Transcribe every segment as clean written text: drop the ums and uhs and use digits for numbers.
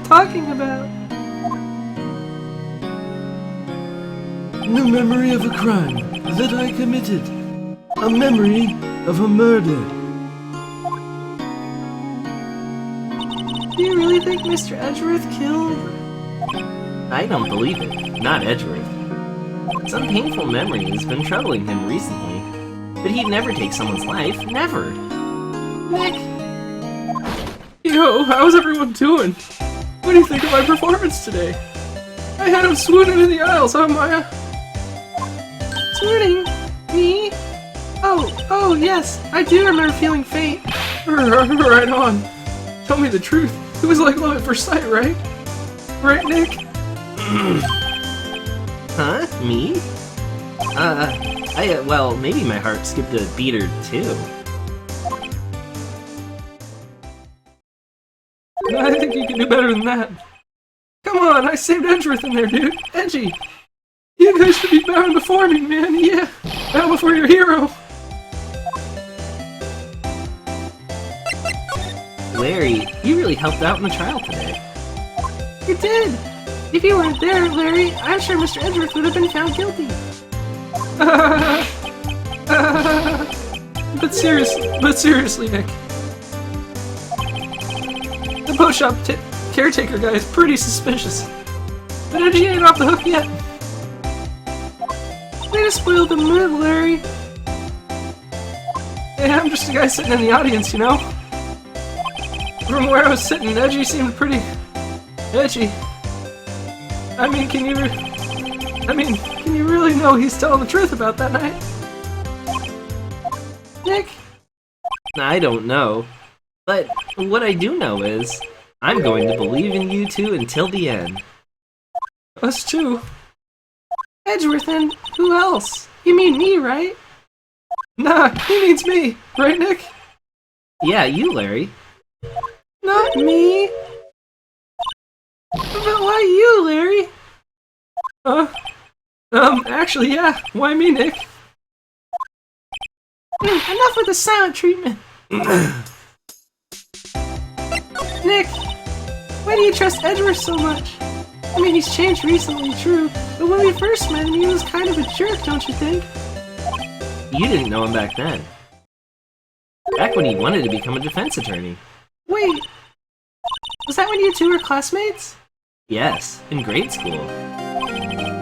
talking about? The memory of a crime that I committed. A memory of a murder. Do you really think Mr. Edgeworth killed? I don't believe it. Not Edgeworth. Some painful memory has been troubling him recently. But he'd never take someone's life. Never. Nick! Yo, how's everyone doing? What do you think of my performance today? I had him swooning in the aisles, huh, Maya? Swooning? Me? Oh, yes. I do remember feeling faint. Right on. Tell me the truth. It was like love at first sight, right? Right, Nick? Huh? Me? Well, maybe my heart skipped a beat or two. I think you can do better than that. Come on, I saved Edgeworth in there, dude. Edgy. You guys should be bowing before me, man. Yeah. Bow before your hero. Larry, you really helped out in the trial today. You did. If you weren't there, Larry, I'm sure Mr. Edgeworth would have been found guilty. But seriously, Nick. The boat shop caretaker guy is pretty suspicious. But Edgy ain't off the hook yet. Way to spoil the mood, Larry. Hey, I'm just a guy sitting in the audience, you know? From where I was sitting, Edgy seemed pretty edgy. Can you really know he's telling the truth about that night? Nick? I don't know. But what I do know is, I'm going to believe in you two until the end. Us too. Edgeworth and who else? You mean me, right? Nah, he means me. Right, Nick? Yeah, you, Larry. Not me. But why you, Larry? Actually, yeah. Why me, Nick? Enough with the silent treatment. Nick, why do you trust Edgeworth so much? He's changed recently, true, but when we first met him, he was kind of a jerk, don't you think? You didn't know him back then. Back when he wanted to become a defense attorney. Wait, was that when you two were classmates? Yes, in grade school.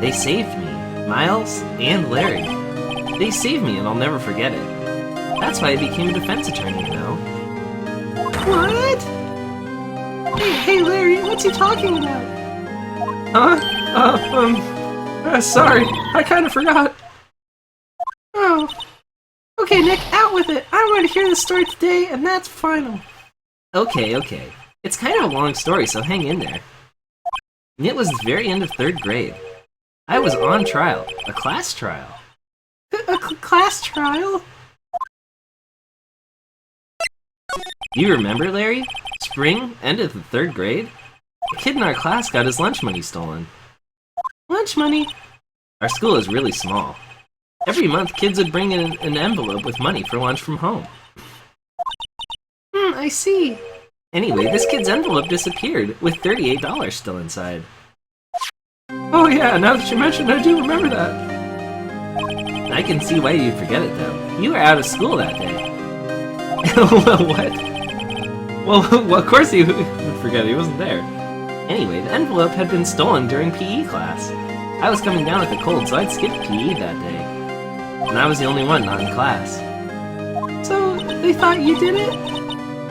They saved me, Miles and Larry. They saved me and I'll never forget it. That's why I became a defense attorney, you know. What? Hey Larry, what's he talking about? Sorry, I kinda forgot. Oh. Okay, Nick, out with it. I'm going to hear the story today, and that's final. Okay. It's kind of a long story, so hang in there. It was the very end of 3rd grade. I was on trial, a class trial. A class trial? You remember, Larry? Spring, end of the 3rd grade? A kid in our class got his lunch money stolen. Lunch money? Our school is really small. Every month, kids would bring in an envelope with money for lunch from home. I see. Anyway, this kid's envelope disappeared, with $38 still inside. Oh yeah, now that you mention it, I do remember that. I can see why you'd forget it, though. You were out of school that day. Well, what? Well, of course he would forget, he wasn't there. Anyway, the envelope had been stolen during PE class. I was coming down with a cold, so I'd skipped PE that day. And I was the only one not in class. So, they thought you did it?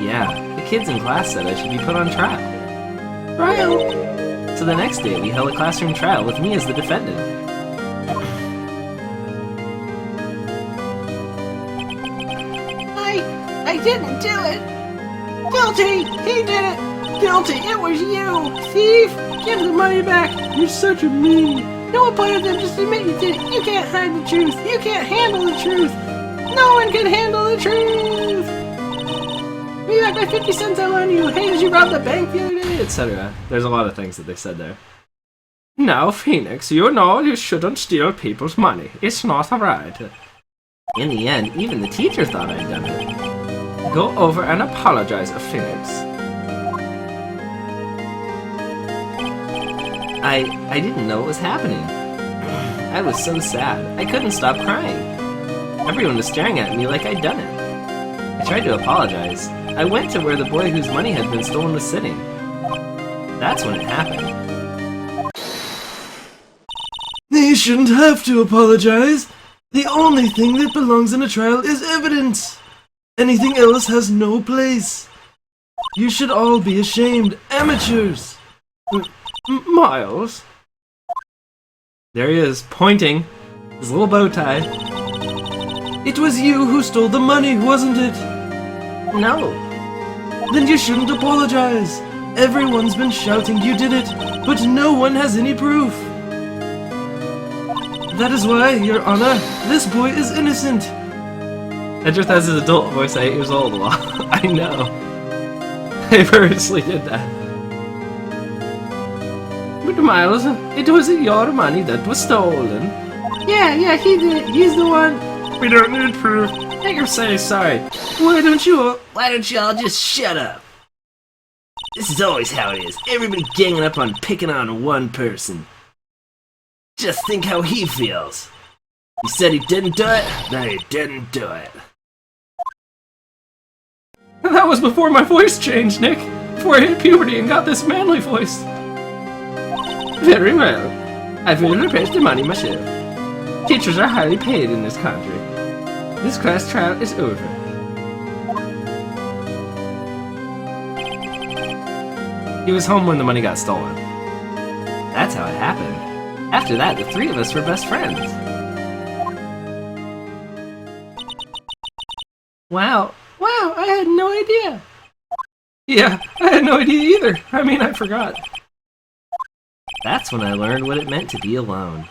Yeah, the kids in class said I should be put on trial. Trial? So the next day, we held a classroom trial with me as the defendant. I didn't do it! Guilty! He did it! Guilty! It was you! Thief! Give the money back! You're such a meanie! No point of them just admit you did it! You can't hide the truth! You can't handle the truth! No one can handle the truth! We got my 50 cents out on you! Hey, did you rob the bank the other day? Etc. There's a lot of things that they said there. Now, Phoenix, you know you shouldn't steal people's money. It's not right. In the end, even the teacher thought I'd done it. Go over and apologize, Phoenix. I didn't know what was happening. I was so sad. I couldn't stop crying. Everyone was staring at me like I'd done it. I tried to apologize. I went to where the boy whose money had been stolen was sitting. That's when it happened. You shouldn't have to apologize. The only thing that belongs in a trial is evidence. Anything else has no place. You should all be ashamed. Amateurs. Miles? There he is, pointing. His little bow tie. It was you who stole the money, wasn't it? No. Then you shouldn't apologize. Everyone's been shouting you did it, but no one has any proof. That is why, Your Honor, this boy is innocent. Edgeworth has his adult voice at 8 years old. I know. I purposely did that. But Miles, it wasn't your money that was stolen. Yeah, he did. He's the one. We don't need proof. Make her say sorry. Why don't you all just shut up? This is always how it is. Everybody ganging up on picking on one person. Just think how he feels. He said he didn't do it, then he didn't do it. That was before my voice changed, Nick. Before I hit puberty and got this manly voice. Very well. I will replace the money myself. Teachers are highly paid in this country. This class trial is over. He was home when the money got stolen. That's how it happened. After that, the three of us were best friends. Wow, I had no idea. Yeah, I had no idea either. I mean, I forgot. That's when I learned what it meant to be alone.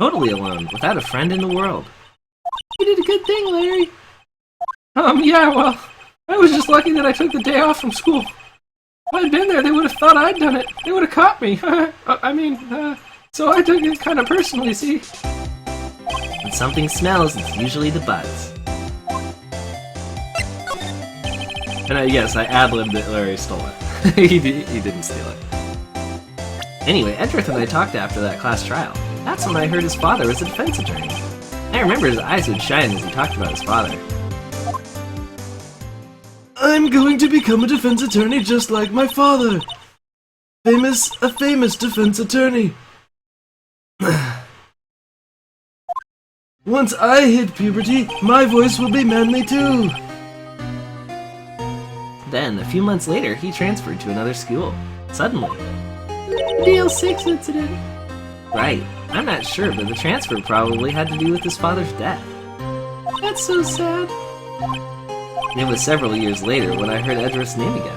Totally alone, without a friend in the world. You did a good thing, Larry. Yeah, well, I was just lucky that I took the day off from school. If I'd been there, they would have thought I'd done it. They would have caught me. So I took it kind of personally, see? When something smells, it's usually the butts. And yes, I ad-libbed that Larry stole it. he didn't steal it. Anyway, Edgeworth and I talked after that class trial. That's when I heard his father was a defense attorney. I remember his eyes would shine as he talked about his father. I'm going to become a defense attorney just like my father. A famous defense attorney. Once I hit puberty, my voice will be manly too. Then, a few months later, he transferred to another school. Suddenly. DL6 incident. Right. I'm not sure, but the transfer probably had to do with his father's death. That's so sad. It was several years later when I heard Edgeworth's name again.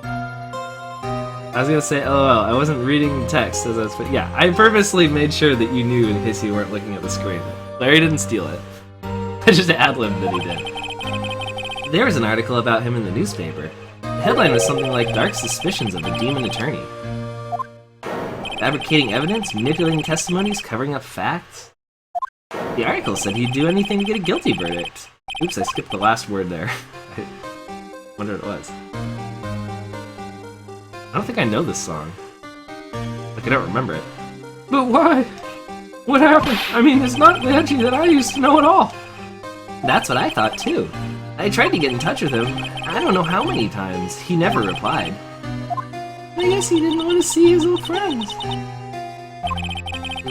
I was gonna say, LOL, I wasn't reading the text as I was, but yeah, I purposely made sure that you knew in case you weren't looking at the screen. Larry didn't steal it. I just ad-libbed that he did. There was an article about him in the newspaper. The headline was something like Dark Suspicions of a Demon Attorney. Fabricating evidence, manipulating testimonies, covering up facts. The article said he'd do anything to get a guilty verdict. Oops, I skipped the last word there. I wonder what it was. I don't think I know this song. Like, I don't remember it. But why? What happened? I mean, it's not the Edgy that I used to know at all. That's what I thought too. I tried to get in touch with him, I don't know how many times. He never replied. I guess he didn't want to see his old friends.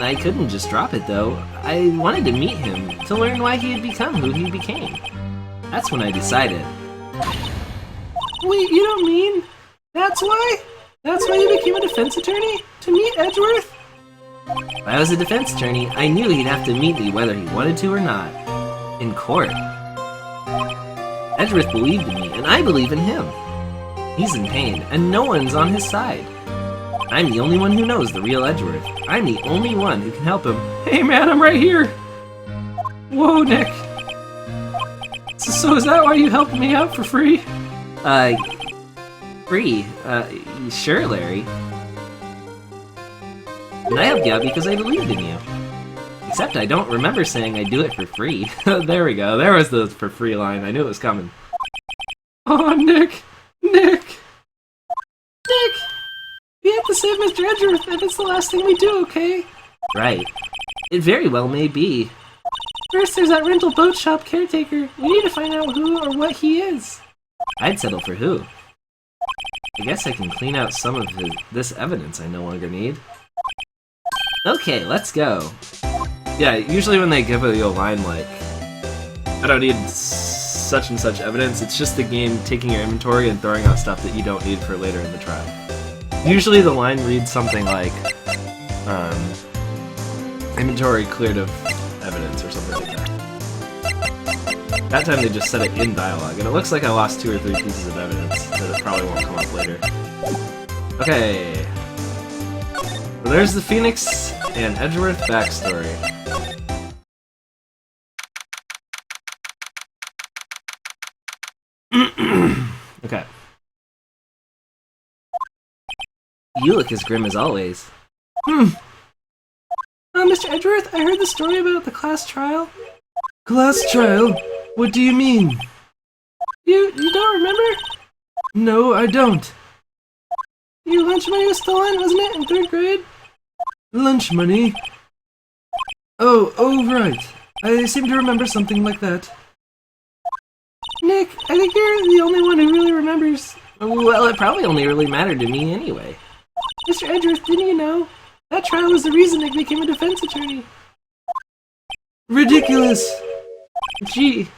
I couldn't just drop it though. I wanted to meet him, to learn why he had become who he became. That's when I decided. Wait, you don't mean? That's why? That's why you became a defense attorney? To meet Edgeworth? If I was a defense attorney, I knew he'd have to meet me whether he wanted to or not. In court. Edgeworth believed in me, and I believe in him. He's in pain, and no one's on his side. I'm the only one who knows the real Edgeworth. I'm the only one who can help him. Hey man, I'm right here! Whoa, Nick. So is that why you helped me out for free? Free? Sure, Larry. And I helped you out because I believed in you. Except I don't remember saying I'd do it for free. There we go, there was the for free line, I knew it was coming. Oh, Nick! Nick! You have to say save Mr. Edgeworth if it's the last thing we do, okay? Right. It very well may be. First, there's that rental boat shop caretaker. We need to find out who or what he is. I'd settle for who. I guess I can clean out some of this evidence I no longer need. Okay, let's go. Yeah, usually when they give you a line like, I don't need such and such evidence, it's just the game taking your inventory and throwing out stuff that you don't need for later in the trial. Usually the line reads something like, inventory cleared of evidence or something like that. That time they just said it in dialogue, and it looks like I lost 2 or 3 pieces of evidence that it probably won't come up later. Okay. So there's the Phoenix and Edgeworth backstory. Okay. You look as grim as always. Mr. Edgeworth, I heard the story about the class trial. Class trial? What do you mean? You don't remember? No, I don't. Your lunch money was stolen, wasn't it, in 3rd grade? Lunch money? Oh, right. I seem to remember something like that. Nick, I think you're the only one who really remembers. Well, it probably only really mattered to me anyway. Mr. Edgeworth, didn't you know? That trial was the reason Nick became a defense attorney. Ridiculous! Gee,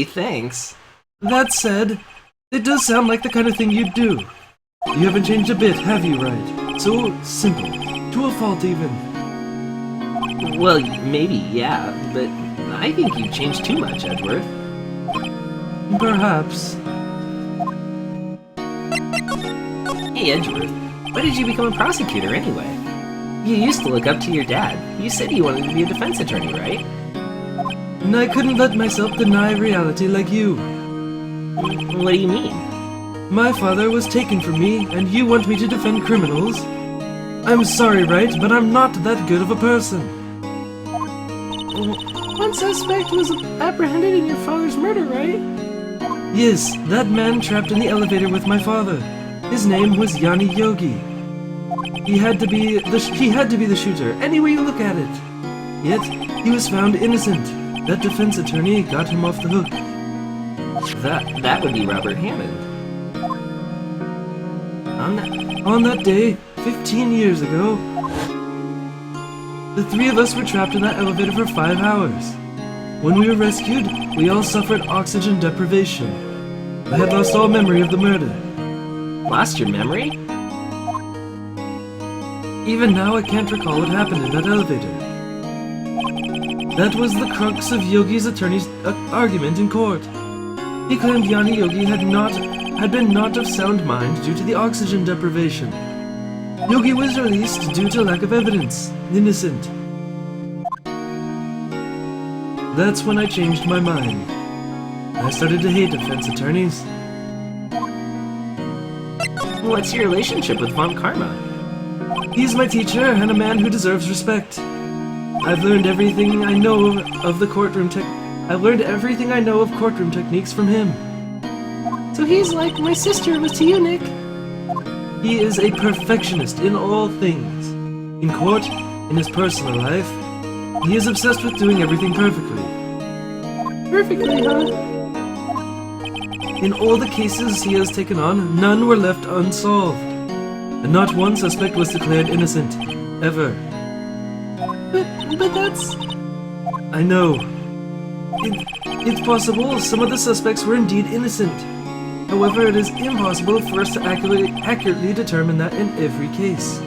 thanks. That said, it does sound like the kind of thing you'd do. You haven't changed a bit, have you, right? So simple. To a fault, even. Well, maybe, yeah, but I think you've changed too much, Edgeworth. Perhaps. Hey, Edgeworth, why did you become a prosecutor anyway? You used to look up to your dad. You said you wanted to be a defense attorney, right? And I couldn't let myself deny reality like you. What do you mean? My father was taken from me, and you want me to defend criminals? I'm sorry, right, but I'm not that good of a person. One suspect was apprehended in your father's murder, right? Yes, that man trapped in the elevator with my father. His name was Yanni Yogi. He had to be the shooter, any way you look at it. Yet, he was found innocent. That defense attorney got him off the hook. That would be Robert Hammond. On that day, 15 years ago, the 3 of us were trapped in that elevator for 5 hours. When we were rescued, we all suffered oxygen deprivation. I had lost all memory of the murder. Lost your memory? Even now, I can't recall what happened in that elevator. That was the crux of Yogi's attorney's argument in court. He claimed Yanni Yogi had been not of sound mind due to the oxygen deprivation. Yogi was released due to lack of evidence. Innocent. That's when I changed my mind. I started to hate defense attorneys. What's your relationship with Von Karma? He's my teacher and a man who deserves respect. I've learned everything I know of courtroom techniques from him. So he's like my sister was to you, Nick. He is a perfectionist in all things. In court, in his personal life, he is obsessed with doing everything perfectly. Perfectly, huh? In all the cases he has taken on, none were left unsolved. And not one suspect was declared innocent. Ever. But that's... I know. It's possible some of the suspects were indeed innocent. However, it is impossible for us to accurately determine that in every case.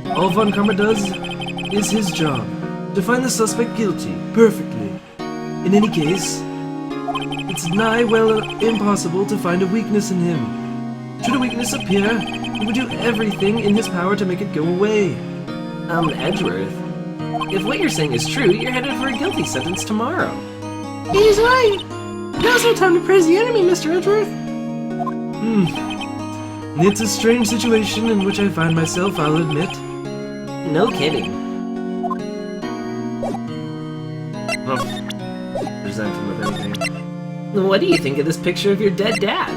All Von Karma does is his job, to find the suspect guilty, perfectly. In any case, it's nigh well impossible to find a weakness in him. Should a weakness appear, he would do everything in his power to make it go away. Edgeworth, if what you're saying is true, you're headed for a guilty sentence tomorrow. He's right! Now's no time to praise the enemy, Mr. Edgeworth. It's a strange situation in which I find myself, I'll admit. No kidding. Present him with anything. What do you think of this picture of your dead dad?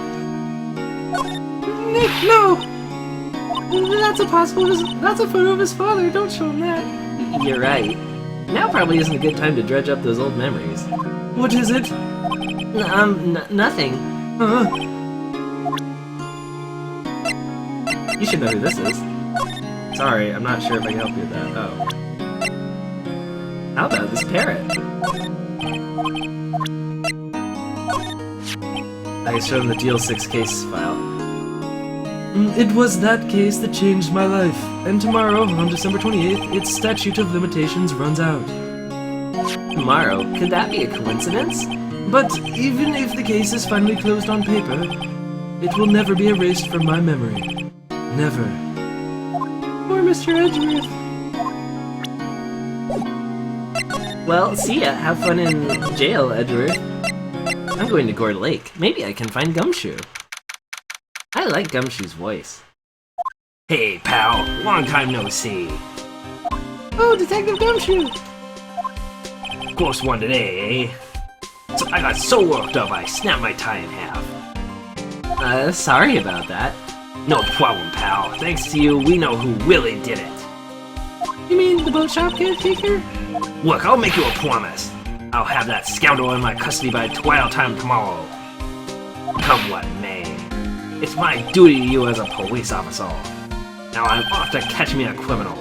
Nick, no! That's impossible. That's a photo of his father. Don't show him that. You're right. Now probably isn't a good time to dredge up those old memories. What is it? Nothing. You should know who this is. Sorry, I'm not sure if I can help you with that. Oh. How about this parrot? I showed him the GL6 case file. It was that case that changed my life, and tomorrow, on December 28th, its statute of limitations runs out. Tomorrow? Could that be a coincidence? But even if the case is finally closed on paper, it will never be erased from my memory. Never. Poor Mr. Edgeworth. Well, see ya. Have fun in jail, Edward. I'm going to Gore Lake. Maybe I can find Gumshoe. I like Gumshoe's voice. Hey, pal. Long time no see. Oh, Detective Gumshoe. Close one today, eh? So I got so worked up I snapped my tie in half. Sorry about that. No problem, pal. Thanks to you, we know who really did it. You mean the boat shop caretaker? Look, I'll make you a promise. I'll have that scoundrel in my custody by twilight time tomorrow. Come what may. It's my duty to you as a police officer. Now I'm off to catch me a criminal.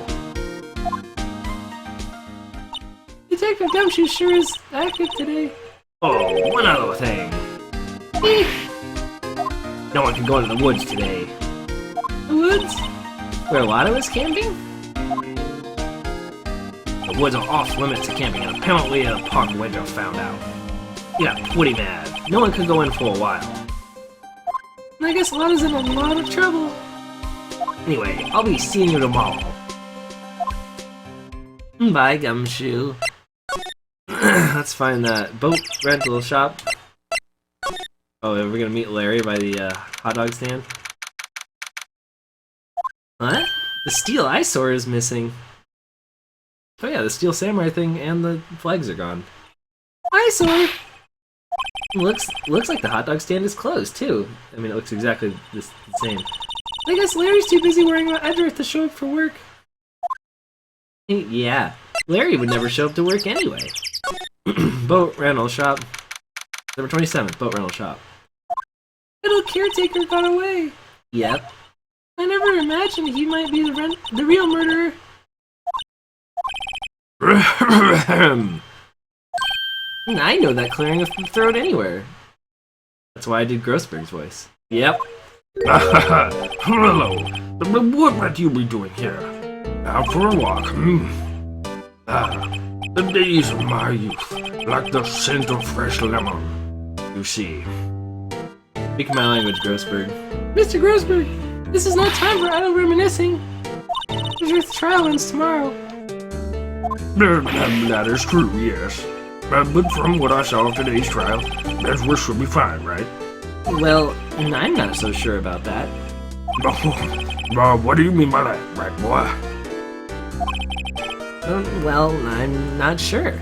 Detective Gumshoe sure is active today. Oh, one other thing. No one can go into the woods today. The woods? Where Lotto is camping? The woods are off limits to camping, and apparently a park ranger found out. He got pretty mad. No one could go in for a while. I guess Lotta's in a lot of trouble. Anyway, I'll be seeing you tomorrow. Bye, Gumshoe. Let's find that boat rental shop. Oh, we're gonna meet Larry by the hot dog stand. What? The steel eyesore is missing. Oh yeah, the steel samurai thing and the flags are gone. Eyesore? Looks like the hot dog stand is closed too. I mean, it looks exactly the same. I guess Larry's too busy worrying about Edgeworth to show up for work. Yeah, Larry would never show up to work anyway. Boat rental shop. Number 27th, boat rental shop. Little caretaker got away. Yep. I never imagined he might be the real murderer. I know that clearing of the throat anywhere. That's why I did Grossberg's voice. Yep. Hello. What might you be doing here? Out for a walk, the days of my youth, like the scent of fresh lemon. You see. Speak my language, Grossberg. Mr. Grossberg, this is no time for idle reminiscing. Edgeworth's trial ends tomorrow. That is true, yes. But from what I saw of today's trial, Edgeworth should be fine, right? Well, I'm not so sure about that. What do you mean by that, right, boy? Well, I'm not sure.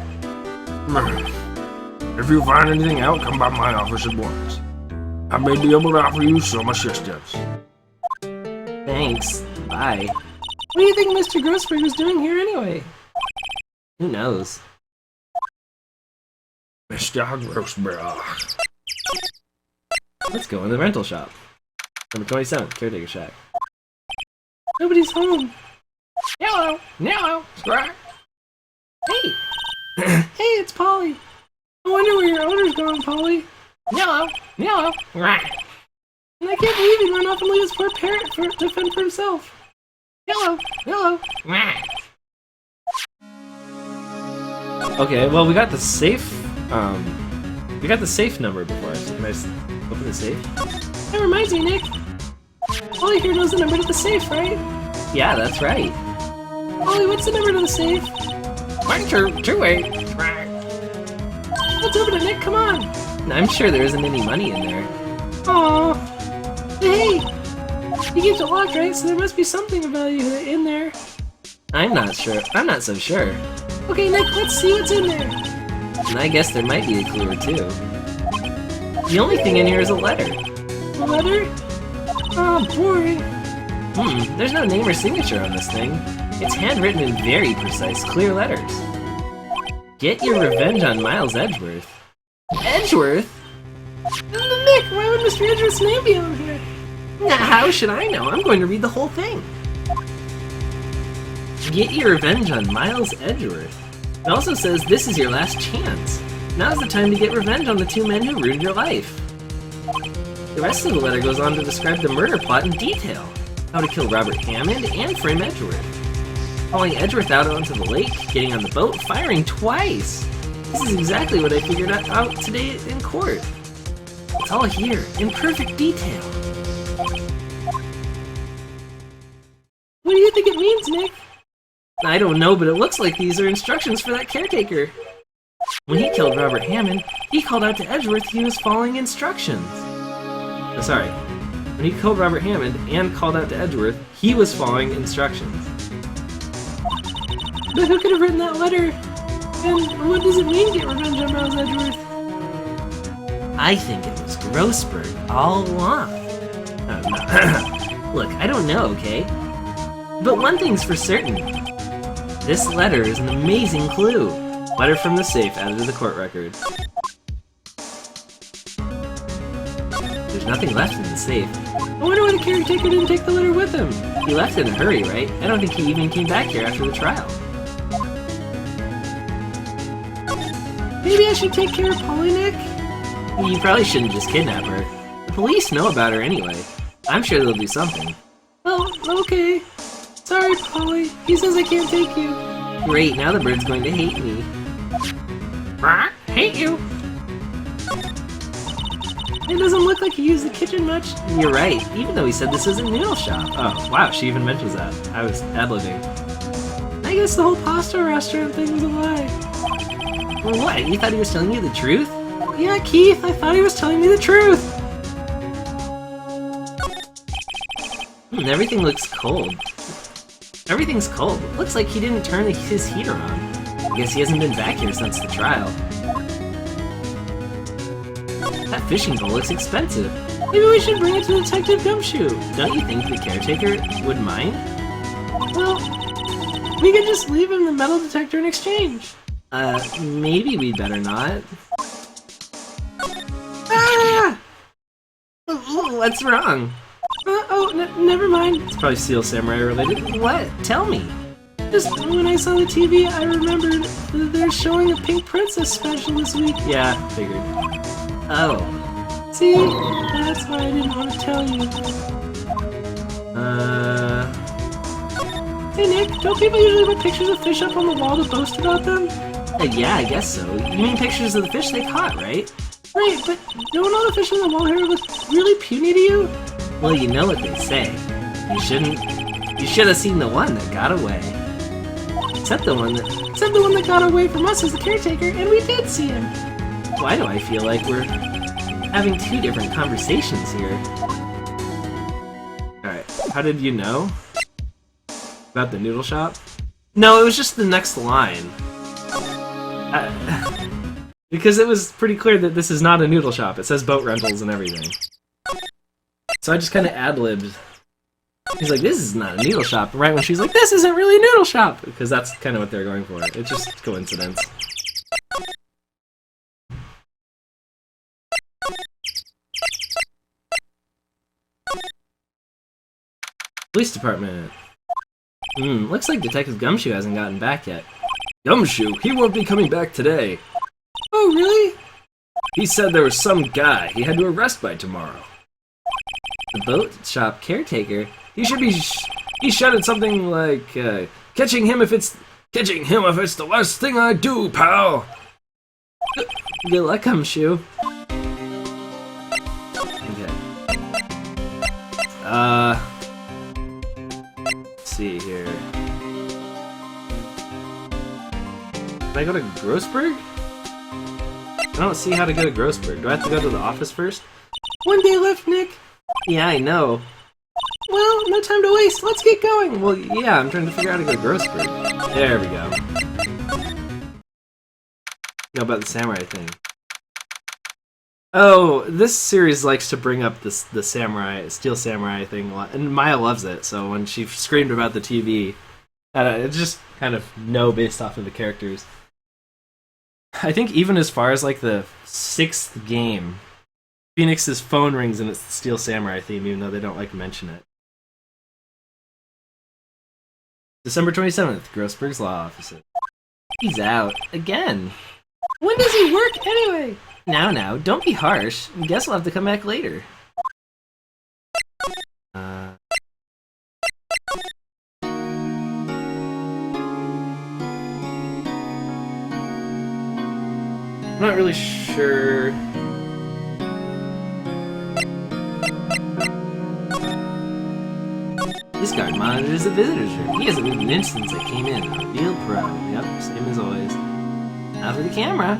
If you find anything out, come by my office at once. I may be able to offer you some assistance. Thanks. Bye. What do you think Mr. Grossberg was doing here anyway? Who knows? Mr. Grossberg. Let's go in the rental shop. Number 27, caretaker shack. Nobody's home. Hello. Hello. Hey! Hey, it's Polly. I wonder where your owner's going, Polly. Hello. Hello. And I can't believe he ran off and leave his poor parrot to fend for himself. Hello. Hello. Okay, well we got the safe. We got the safe number before. So can I open the safe? That reminds me, Nick. Polly here knows the number to the safe, right? Yeah, that's right. Polly, what's the number to the safe? 1228. Let's open it, Nick. Come on. I'm sure there isn't any money in there. Aw. Hey, he keeps it locked, right? So there must be something of value in there. I'm not sure. I'm not so sure. Okay, Nick, let's see what's in there. And I guess there might be a clue or two. The only thing in here is a letter. A letter? Oh, boring. There's no name or signature on this thing. It's handwritten in very precise, clear letters. Get your revenge on Miles Edgeworth. Edgeworth? Nick, why would Mr. Edgeworth's name be on here? Now, how should I know? I'm going to read the whole thing. Get your revenge on Miles Edgeworth. It also says this is your last chance. Now's the time to get revenge on the two men who ruined your life. The rest of the letter goes on to describe the murder plot in detail. How to kill Robert Hammond and frame Edgeworth. Hauling Edgeworth out onto the lake, getting on the boat, firing twice. This is exactly what I figured out today in court. It's all here, in perfect detail. What do you think it means, Nick? I don't know, but it looks like these are instructions for that caretaker. When he killed Robert Hammond, he called out to Edgeworth he was following instructions. Oh, sorry. When he killed Robert Hammond and called out to Edgeworth, he was following instructions. But who could have written that letter? And what does it mean, get revenge on Miles Edgeworth? I think it was Grossberg all along. Oh, no. Look, I don't know, okay? But one thing's for certain. This letter is an amazing clue. Letter from the safe added to the court record. There's nothing left in the safe. I wonder why the caretaker didn't take the letter with him. He left in a hurry, right? I don't think he even came back here after the trial. Maybe I should take care of Polly, Nick? You probably shouldn't just kidnap her. The police know about her anyway. I'm sure they'll do something. Oh, okay. Sorry, Polly. He says I can't take you. Great, now the bird's going to hate me. Hate you. It doesn't look like he used the kitchen much. You're right, even though he said this is a noodle shop. Oh, wow, she even mentions that. I was ad-libbing. I guess the whole pasta restaurant thing was a lie. Well, what? You thought he was telling you the truth? Yeah, Keith, I thought he was telling me the truth. Everything looks cold. Everything's cold. Looks like he didn't turn his heater on. I guess he hasn't been back here since the trial. That fishing bowl looks expensive. Maybe we should bring it to Detective Gumshoe. Don't you think the caretaker would mind? Well, we could just leave him the metal detector in exchange. Maybe we'd better not. Ah! What's wrong? Never mind. It's probably Steel Samurai related. What? Tell me. Just when I saw the TV, I remembered that they're showing a Pink Princess special this week. Yeah, figured. Oh. See? That's why I didn't want to tell you. Hey Nick, don't people usually put pictures of fish up on the wall to boast about them? Yeah, I guess so. You mean pictures of the fish they caught, right? Right, but don't all the fish on the wall here look really puny to you? Well, you know what they say. You should have seen the one that got away. Except the one that got away from us as the caretaker, and we did see him. Why do I feel like we're having two different conversations here? Alright, how did you know? About the noodle shop? No, it was just the next line. Because it was pretty clear that this is not a noodle shop. It says boat rentals and everything. So I just kind of ad-libbed. He's like, this is not a noodle shop. Right when she's like, this isn't really a noodle shop! Because that's kind of what they're going for. It's just coincidence. Police department. Looks like Detective Gumshoe hasn't gotten back yet. Gumshoe? He won't be coming back today. Oh, really? He said there was some guy he had to arrest by tomorrow. The boat shop caretaker? He should be. He shouted something like, "Catching him if it's the last thing I do, pal." Good luck, Gumshoe. Okay. Let's see here. Can I go to Grossberg? I don't see how to go to Grossberg. Do I have to go to the office first? One day left, Nick. Yeah, I know. Well, no time to waste. Let's get going. Well, yeah, I'm trying to figure out how to go to Grossberg. There we go. Know about the samurai thing. Oh, this series likes to bring up the samurai, steel samurai thing a lot, and Maya loves it. So when she screamed about the TV, it's just kind of based off of the characters. I think even as far as like the 6th game, Phoenix's phone rings and it's the Steel Samurai theme, even though they don't like to mention it. December 27th, Grossberg's law office. He's out again. When does he work anyway? Now, don't be harsh. Guess we'll have to come back later. I'm not really sure. This guard monitors the visitors room. He hasn't moved an inch since I came in. Real pro. Yep, same as always. Now for the camera.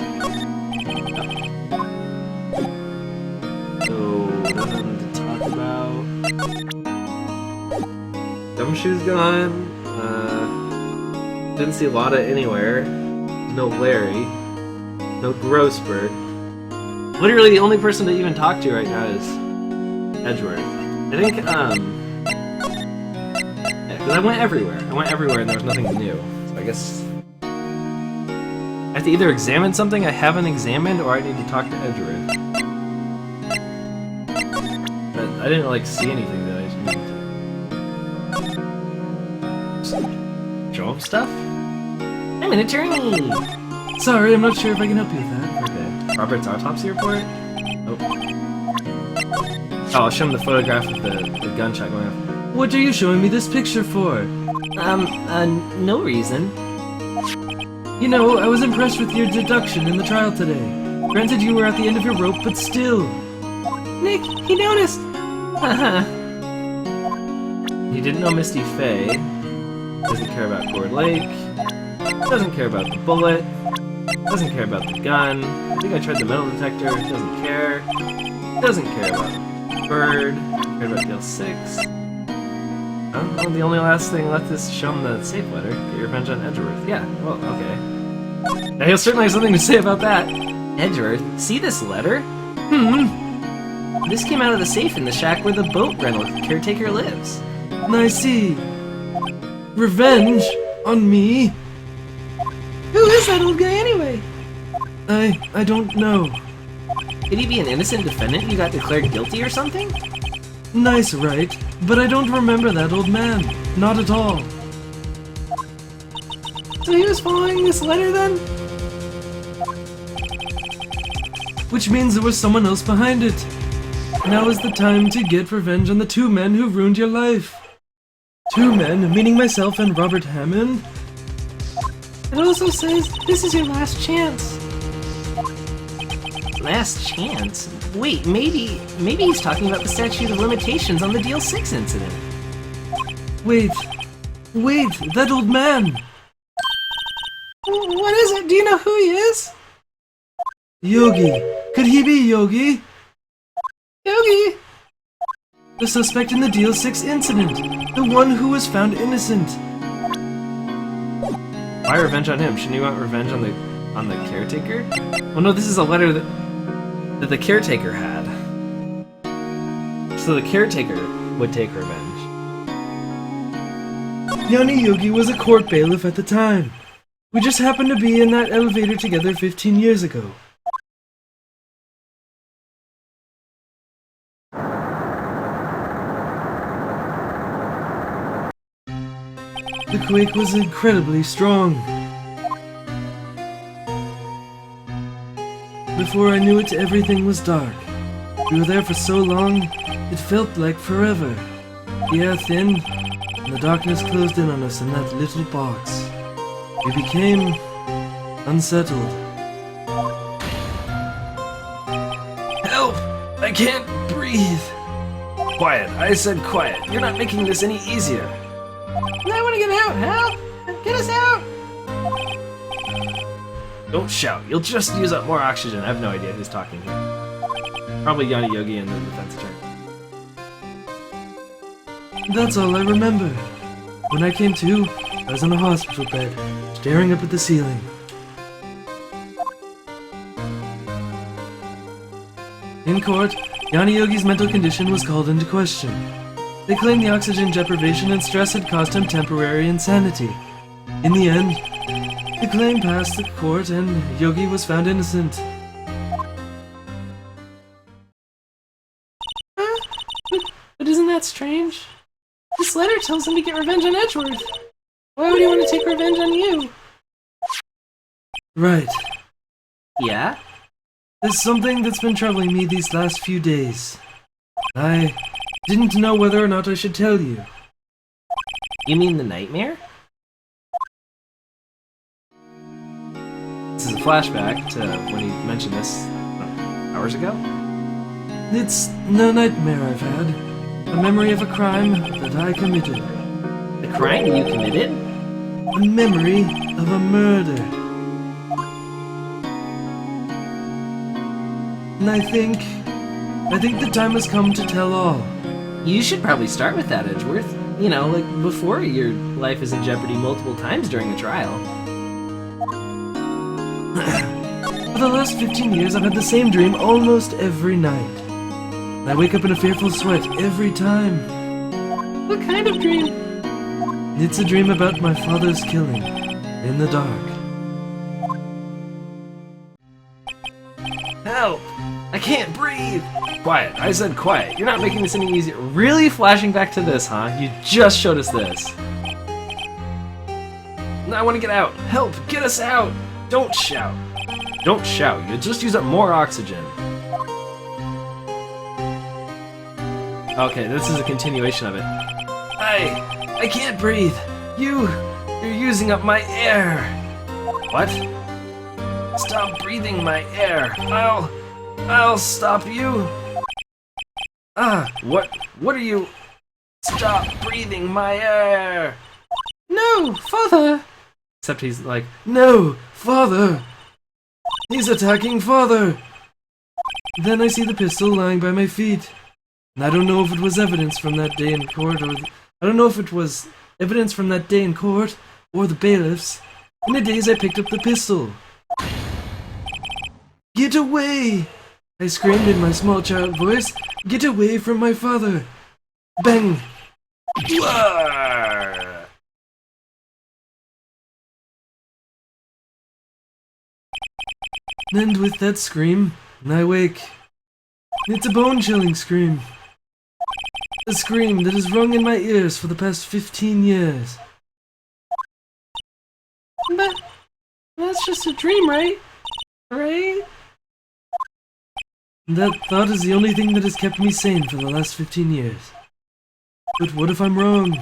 So, nothing to talk about. Gumshoe's gone. Didn't see Lotta anywhere. No Larry. No Grossberg. Literally the only person to even talk to right now is Edgeworth. I think, yeah, because I went everywhere. And there was nothing new. So I guess I have to either examine something I haven't examined, or I need to talk to Edgeworth. But I didn't, like, see anything that I just needed to show him stuff? I'm an attorney! Sorry, I'm not sure if I can help you with that. Okay. Robert's autopsy report? Nope. Oh, I'll show him the photograph of the gunshot going off. What are you showing me this picture for? No reason. You know, I was impressed with your deduction in the trial today. Granted, you were at the end of your rope, but still. Nick, he noticed. Haha. He didn't know Misty Faye. Doesn't care about Cord Lake. Doesn't care about the bullet. Doesn't care about the gun. I think I tried the metal detector. Doesn't care. Doesn't care about Bird. Doesn't care about Gale 6. Well, the only last thing left is to show him the safe letter. Get your revenge on Edgeworth. Yeah, well, okay. Now, he'll certainly have something to say about that. Edgeworth, see this letter? This came out of the safe in the shack where the boat rental caretaker lives. I see. Revenge? On me? Who is that old guy anyway? I don't know. Could he be an innocent defendant who got declared guilty or something? Nice, right? But I don't remember that old man. Not at all. So he was following this letter then? Which means there was someone else behind it. Now is the time to get revenge on the 2 men who ruined your life. 2 men, meaning myself and Robert Hammond? It also says this is your last chance. Last chance? Wait, maybe he's talking about the statute of limitations on the Deal 6 incident. Wait, that old man! What is it? Do you know who he is? Yogi. Could he be Yogi? Yogi? The suspect in the Deal 6 incident. The one who was found innocent. Why revenge on him? Shouldn't you want revenge on the caretaker? Well, no, this is a letter that the caretaker had. So the caretaker would take revenge. Yanni Yogi was a court bailiff at the time. We just happened to be in that elevator together 15 years ago. The quake was incredibly strong. Before I knew it, everything was dark. We were there for so long, it felt like forever. The air thinned, and the darkness closed in on us in that little box. We became unsettled. Help! I can't breathe. Quiet. I said quiet. You're not making this any easier. I want to get out. Help! Get us out! Don't shout. You'll just use up more oxygen. I have no idea who's talking here. Probably Yanni Yogi and the defense attorney. That's all I remember. When I came to, I was on a hospital bed, staring up at the ceiling. In court, Yanni Yogi's mental condition was called into question. They claimed the oxygen deprivation and stress had caused him temporary insanity. In the end, the claim passed the court and Yogi was found innocent. But isn't that strange? This letter tells him to get revenge on Edgeworth. Why would he want to take revenge on you? Right. Yeah? There's something that's been troubling me these last few days. I didn't know whether or not I should tell you. You mean the nightmare? This is a flashback to when he mentioned this hours ago. It's no nightmare I've had. A memory of a crime that I committed. The crime you committed? A memory of a murder. And I think the time has come to tell all. You should probably start with that, Edgeworth. You know, like before your life is in jeopardy multiple times during a trial. For the last 15 years, I've had the same dream almost every night. I wake up in a fearful sweat every time. What kind of dream? It's a dream about my father's killing, in the dark. Help! I can't breathe! Quiet. I said quiet. You're not making this any easier. Really flashing back to this, huh? You just showed us this. I want to get out. Help! Get us out! Don't shout. Don't shout. You just use up more oxygen. Okay, this is a continuation of it. I can't breathe. You're using up my air. What? Stop breathing my air. I'll stop you. What are you? Stop breathing my air. No, Father! Except he's like, No, Father! He's attacking Father! Then I see the pistol lying by my feet. And I don't know if it was evidence from that day in court or the bailiffs. In the days I picked up the pistol. Get away! I screamed in my small child voice. Get away from my father! Bang! "Wah!" And with that scream, I wake. It's a bone-chilling scream. A scream that has rung in my ears for the past 15 years. But that's just a dream, right? Right? That thought is the only thing that has kept me sane for the last 15 years. But what if I'm wrong?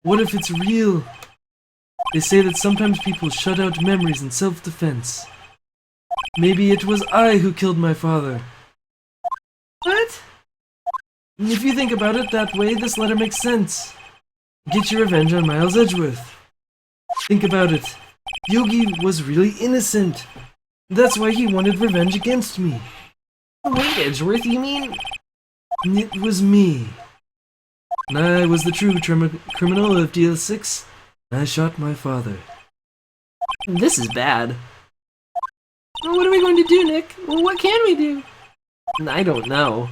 What if it's real? They say that sometimes people shut out memories in self-defense. Maybe it was I who killed my father. What? If you think about it that way, this letter makes sense. Get your revenge on Miles Edgeworth. Think about it. Yogi was really innocent. That's why he wanted revenge against me. Wait, Edgeworth, you mean? It was me. I was the true criminal of DL6. I shot my father. This is bad. Well, what are we going to do, Nick? Well, what can we do? I don't know.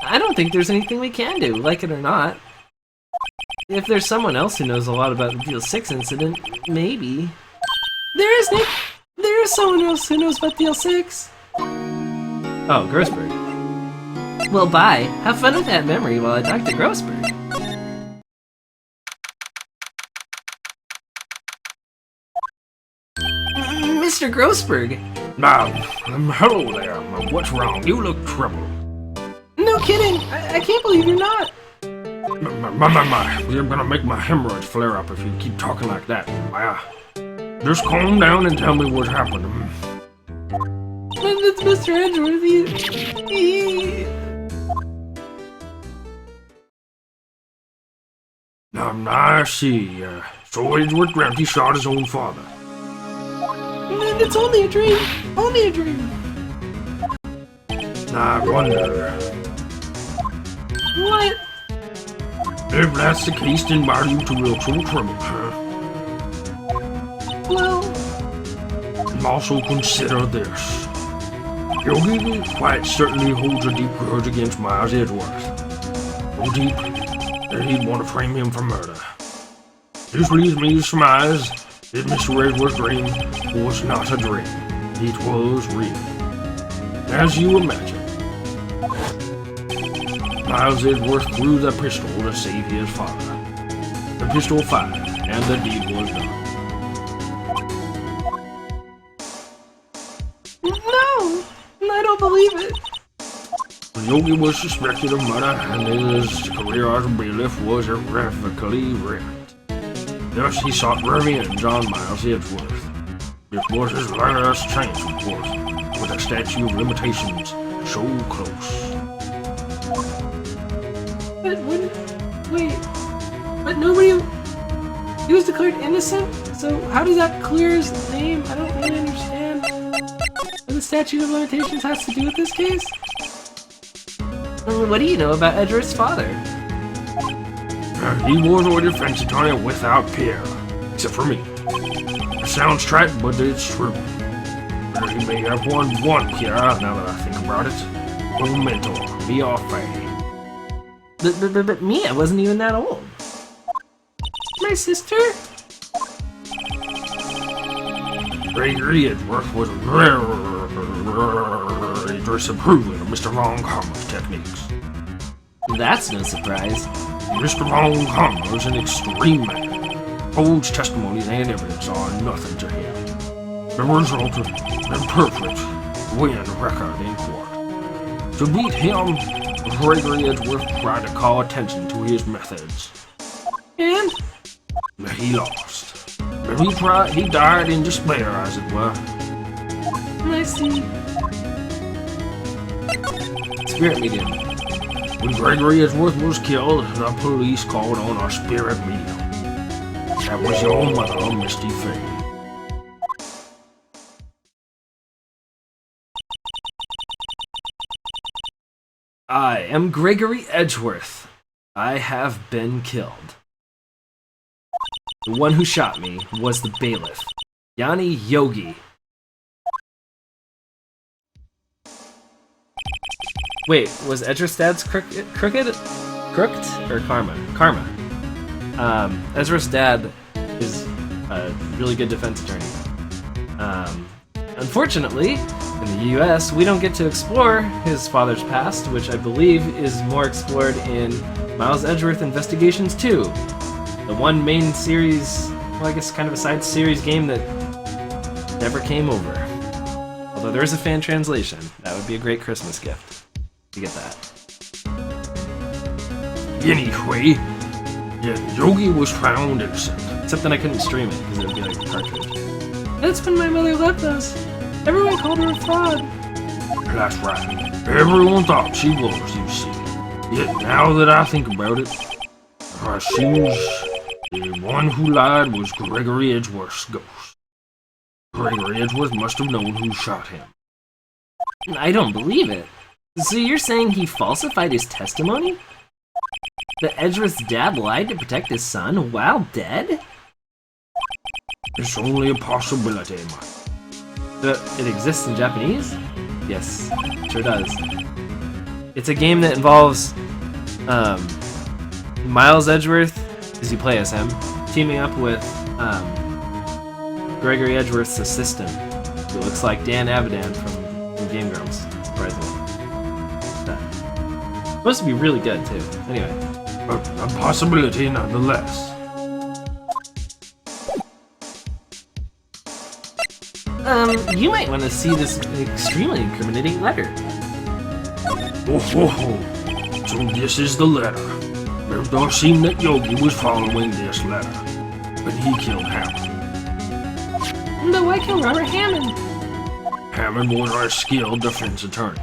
I don't think there's anything we can do, like it or not. If there's someone else who knows a lot about the DL6 incident, maybe. There is, Nick! There is someone else who knows about DL6. Oh, Grossberg. Well, bye. Have fun with that memory while I talk to Grossberg. Mr. Grossberg! Hello there. What's wrong? You look troubled. No kidding! I can't believe you're not! My. You're gonna make my hemorrhoids flare up if you keep talking like that. Just calm down and tell me what happened. But it's Mr. Edgeworth, he... I see. So Edgeworth Granty shot his own father. It's only a dream! Only a dream! I wonder. What? If that's the case, then why are you two real trouble, huh? Well... And also consider this. Yogi quite certainly holds a deep grudge against Miles Edgeworth. So deep that he'd want to frame him for murder. This leads me to surmise that Mr. Edgeworth's dream was not a dream. It was real. As you imagine, Miles Edgeworth threw the pistol to save his father. The pistol fired, and the deed was done. No! I don't believe it. Yogi was suspected of murder, and his career as a bailiff was irrevocably wrecked. Thus, he sought revenge on Miles Edgeworth. This was his last chance, of course, with a statute of limitations so close. But wait, but nobody, he was declared innocent? So how does that clear his name? I don't really understand what the statute of limitations has to do with this case. What do you know about Edgeworth's father? He was a defense attorney without peer, except for me. It sounds trite, but it's true. He may have one peer, now that I think about it. A mentor, me or Faye. But Mia wasn't even that old. My sister? Gregory Edgeworth was very disapproving of Mr. Von Karma's techniques. That's no surprise. Mr. Von Karma is an extreme man. Holds testimonies and evidence are nothing to him. The result of an imperfect win record in court. To beat him, Gregory Edgeworth tried to call attention to his methods. And? He lost. He died in despair, as it were. I see. Spirit medium. When Gregory Edgeworth was killed, the police called on our spirit medium. That was your mother, Misty Faye. I am Gregory Edgeworth. I have been killed. The one who shot me was the bailiff, Yanni Yogi. Wait, was Edgeworth's dad's crooked or karma? Karma. Edgeworth's dad is a really good defense attorney. Unfortunately, in the US, we don't get to explore his father's past, which I believe is more explored in Miles Edgeworth Investigations 2. The one main series, well, I guess kind of a side series game that never came over. Although there is a fan translation. That would be a great Christmas gift. You get that. Anyway, Yogi was found innocent. Except then I couldn't stream it because it would be like a cartridge. That's when my mother left us. Everyone called her a fraud. That's right. Everyone thought she was, you see. Yet now that I think about it, she was the one who lied was Gregory Edgeworth's ghost. Gregory Edgeworth must have known who shot him. I don't believe it. So you're saying he falsified his testimony? That Edgeworth's dad lied to protect his son while dead? It's only a possibility, man. It exists in Japanese? Yes, sure does. It's a game that involves Miles Edgeworth, as you play as him, teaming up with Gregory Edgeworth's assistant, who looks like Dan Avidan from Game Grumps, surprisingly. Supposed to be really good, too. Anyway. A possibility nonetheless. You might want to see this extremely incriminating letter. Oh, so this is the letter. It does seem that Yogi was following this letter when he killed Hammond. But why kill Robert Hammond? Hammond was a skilled defense attorney.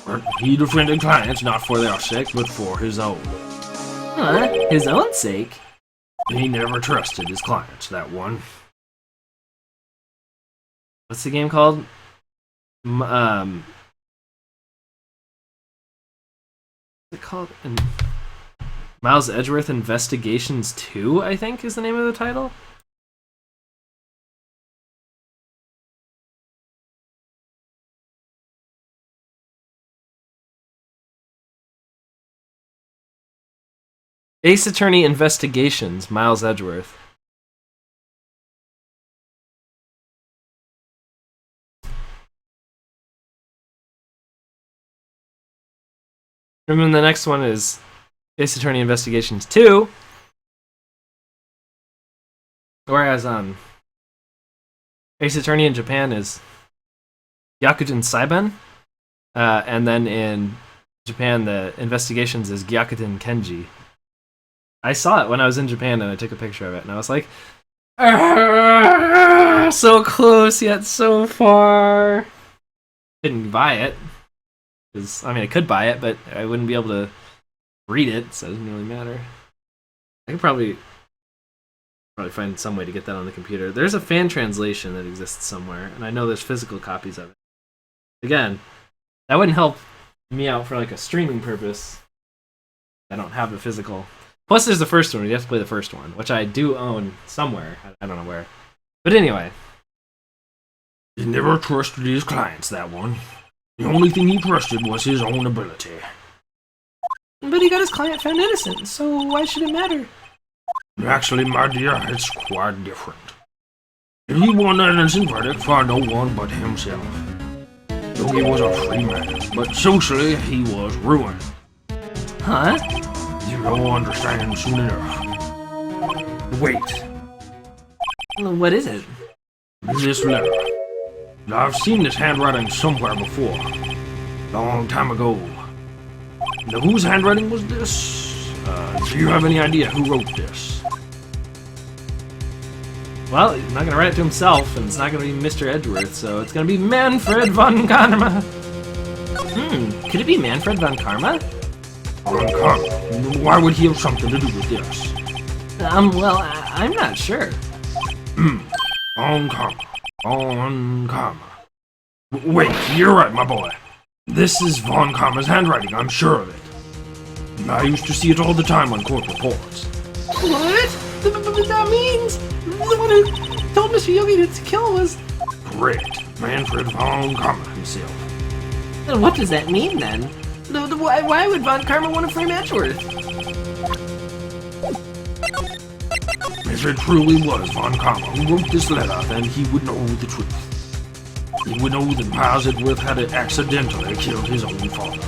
But he defended clients not for their sake, but for his own. Huh? His own sake? He never trusted his clients, that one. What's the game called? What's it called? Miles Edgeworth Investigations 2, I think, is the name of the title. Ace Attorney Investigations, Miles Edgeworth. And then the next one is Ace Attorney Investigations 2. Whereas Ace Attorney in Japan is Gyakuten Saiban. And then in Japan, the Investigations is Gyakuten Kenji. I saw it when I was in Japan and I took a picture of it. And I was like, so close yet so far. Didn't buy it. Because, I mean, I could buy it, but I wouldn't be able to read it, so it doesn't really matter. I could probably find some way to get that on the computer. There's a fan translation that exists somewhere, and I know there's physical copies of it. Again, that wouldn't help me out for like a streaming purpose. I don't have the physical. Plus, there's the first one. You have to play the first one, which I do own somewhere. I don't know where. But anyway. He never trusted his clients, that one. The only thing he trusted was his own ability. But he got his client found innocent, so why should it matter? Actually, my dear, it's quite different. He won an innocent verdict for no one but himself. Though he was a free man, but socially he was ruined. Huh? You'll understand soon enough. Wait, What is it? this letter. I've seen this handwriting somewhere before. Long time ago. Now, whose handwriting was this? Do you have any idea who wrote this? Well, he's not going to write it to himself, and it's not going to be Mr. Edgeworth, so it's going to be Manfred von Karma. Could it be Manfred von Karma? Von Karma? Why would he have something to do with this? Well, I'm not sure. Von Karma. Von Karma. Wait, you're right, my boy. This is Von Karma's handwriting, I'm sure of it. I used to see it all the time on court reports. What? But that means the one who told Mr. Yogi to kill was... Correct. Manfred von Karma himself. Then what does that mean, then? Why would Von Karma want to frame Edgeworth? If it truly was Von Karma who wrote this letter, then he would know the truth. He would know that Miles Edgeworth had accidentally killed his own father.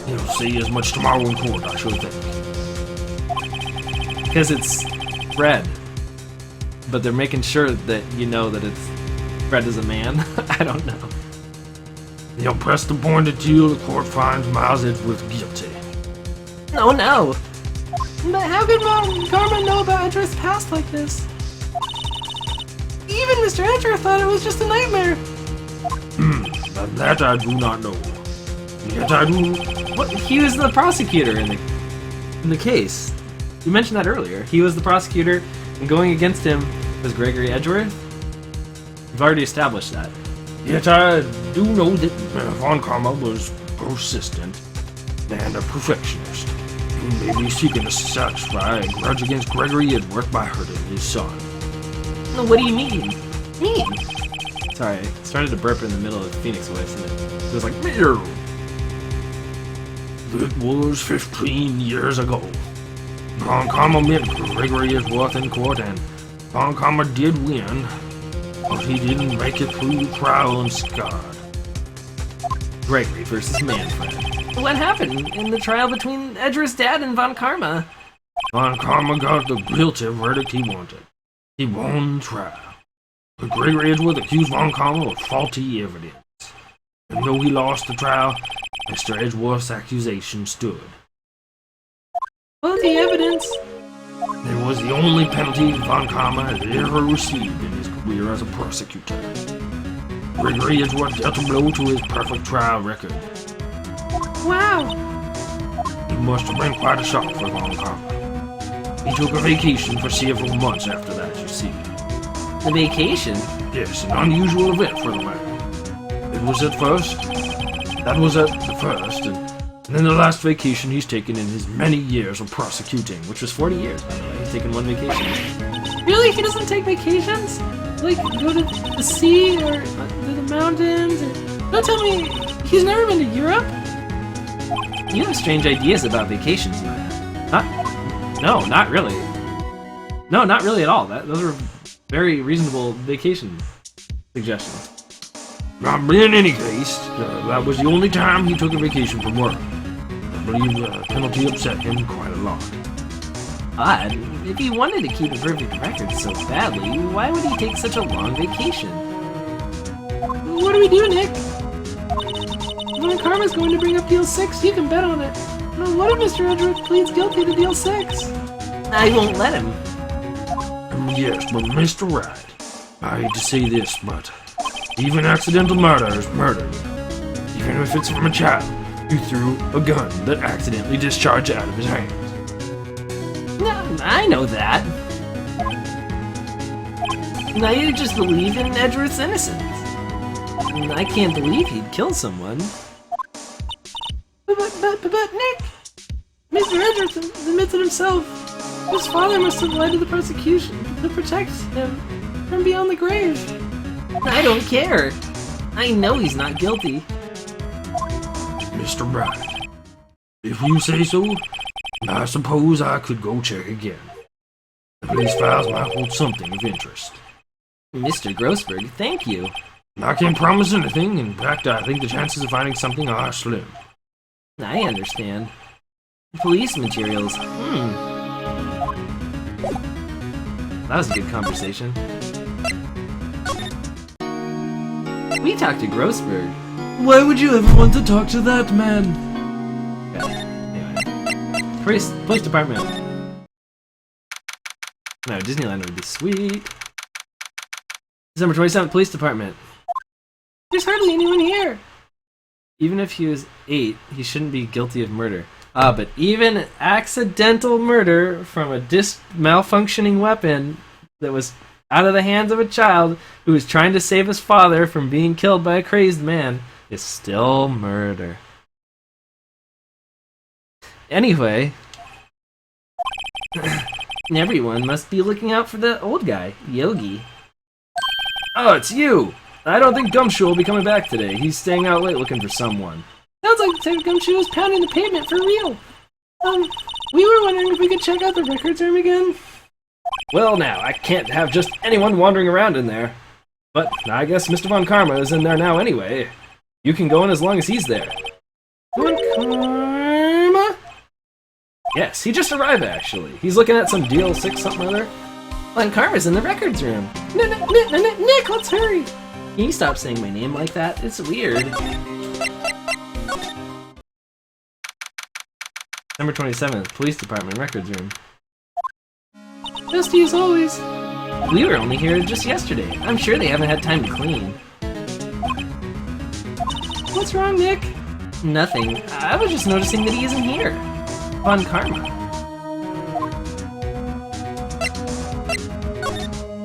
He'll say as much tomorrow in court, I should think. Because it's Fred. But they're making sure that you know that it's Fred is a man. I don't know. He'll press the point until the court finds Miles Edgeworth guilty. No. But how could Von Karma know about Edgeworth's past like this? Even Mr. Edgeworth thought it was just a nightmare. That I do not know. Yet I do... What? He was the prosecutor in the case. You mentioned that earlier. He was the prosecutor, and going against him was Gregory Edgeworth. We've already established that. Yet I do know that Von Karma was persistent and a perfectionist. He may be seeking to satisfy a grudge against Gregory Edgeworth by hurting his son. What do you mean? Sorry, I started to burp in the middle of Phoenix voice, and it was like, Meow. It was 15 years ago. Von Karma met Gregory Edgeworth in court, and Von Karma did win, but he didn't make it through the trial unscarred. Gregory versus Manfred. What happened in the trial between Edgeworth's dad and Von Karma? Von Karma got the guilty verdict he wanted. He won the trial. But Gregory Edgeworth accused Von Karma of faulty evidence. And though he lost the trial, Mr. Edgeworth's accusation stood. Faulty evidence? It was the only penalty Von Karma had ever received in his career as a prosecutor. Gregory Edgeworth dealt a blow to his perfect trial record. Wow. It must have been quite a shock for Von Karma. He took a vacation for several months after that, you see. The vacation? Yes, an unusual event for the man. That was at the first, and then the last vacation he's taken in his many years of prosecuting, Which was 40 years, by the way. He's taken one vacation. Really? He doesn't take vacations? Like, go to the sea or to the mountains? Don't tell me he's never been to Europe? You have strange ideas about vacations, Maya. Not No, not really. No, not really at all. Those are very reasonable vacation suggestions. In any case, that was the only time he took a vacation from work. I believe the penalty upset him quite a lot. Odd. If he wanted to keep a perfect record so badly, why would he take such a long vacation? What do we do, Nick? When Karma's going to bring up Deal 6, you can bet on it. What if Mr. Edgeworth pleads guilty to Deal 6? I won't let him. Yes, but Mr. Wright, I hate to say this, but even accidental murder is murder. Even if it's from a child who threw a gun that accidentally discharged out of his hands. No, I know that. Now you just believe in Edgeworth's innocence. I can't believe he'd kill someone. But Nick! Mr. Edgeworth admits it himself. His father must have lied to the prosecution to protect him from beyond the grave. I don't care. I know he's not guilty. Mr. Wright, if you say so, I suppose I could go check again. The police files might hold something of interest. Mr. Grossberg, thank you. I can't promise anything. In fact, I think the chances of finding something are slim. I understand. Police materials. That was a good conversation. We talked to Grossberg. Why would you ever want to talk to that man? Okay, anyway. Police department. No, Disneyland would be sweet. December 27th, police department. There's hardly anyone here. Even if he was 8, he shouldn't be guilty of murder. But even accidental murder from a malfunctioning weapon that was out of the hands of a child who was trying to save his father from being killed by a crazed man is still murder. Anyway, everyone must be looking out for the old guy, Yogi. Oh, it's you! I don't think Gumshoe will be coming back today. He's staying out late looking for someone. Sounds like the type Gumshoe was pounding the pavement for real. We were wondering if we could check out the records room again. Well now, I can't have just anyone wandering around in there. But I guess Mr. Von Karma is in there now anyway. You can go in as long as he's there. Von Karma? Yes, he just arrived actually. He's looking at some deal 6 something or other. Von Karma's in the records room. Nick, let's hurry. Can you stop saying my name like that? It's weird. December 27th, police department records room. Dusty as always. We were only here just yesterday. I'm sure they haven't had time to clean. What's wrong, Nick? Nothing. I was just noticing that he isn't here. Von Karma.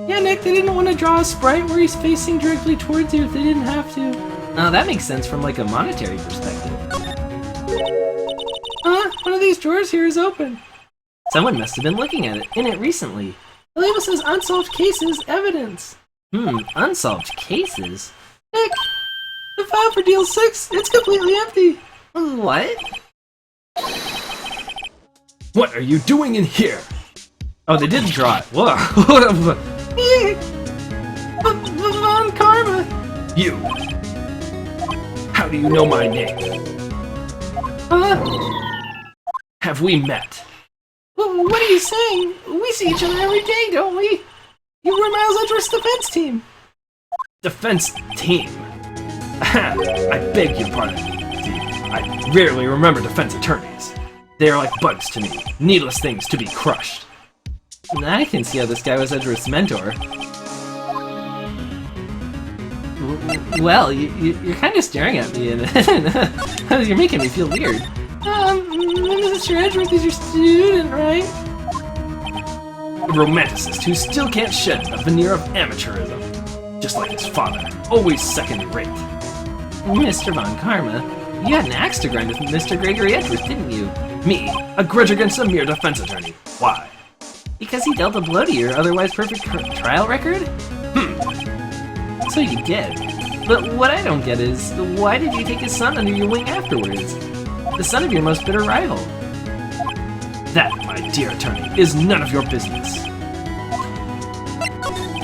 Yeah, Nick, they didn't want to draw a sprite where he's facing directly towards you if they didn't have to. Now that makes sense from like a monetary perspective. One of these drawers here is open. Someone must have been looking at it in it recently. The label says unsolved cases, evidence. Unsolved cases? Nick, the file for Deal 6, it's completely empty. What? What are you doing in here? Oh, they did draw it. Whoa. Von Karma. You. How do you know my name? Have we met? What are you saying? We see each other every day, don't we? You were Miles Edgeworth's defense team. Defense team? I beg your pardon. I rarely remember defense attorneys. They are like bugs to me, needless things to be crushed. I can see how this guy was Edgeworth's mentor. Well, you're kind of staring at me, and you're making me feel weird. Mr. Edgeworth is your student, right? A romanticist who still can't shed a veneer of amateurism. Just like his father, always second-rate. Mr. Von Karma, you had an axe to grind with Mr. Gregory Edgeworth, didn't you? Me, a grudge against a mere defense attorney. Why? Because he dealt a blow to your otherwise perfect trial record? So you did. But what I don't get is, why did you take his son under your wing afterwards? The son of your most bitter rival. That, my dear attorney, is none of your business.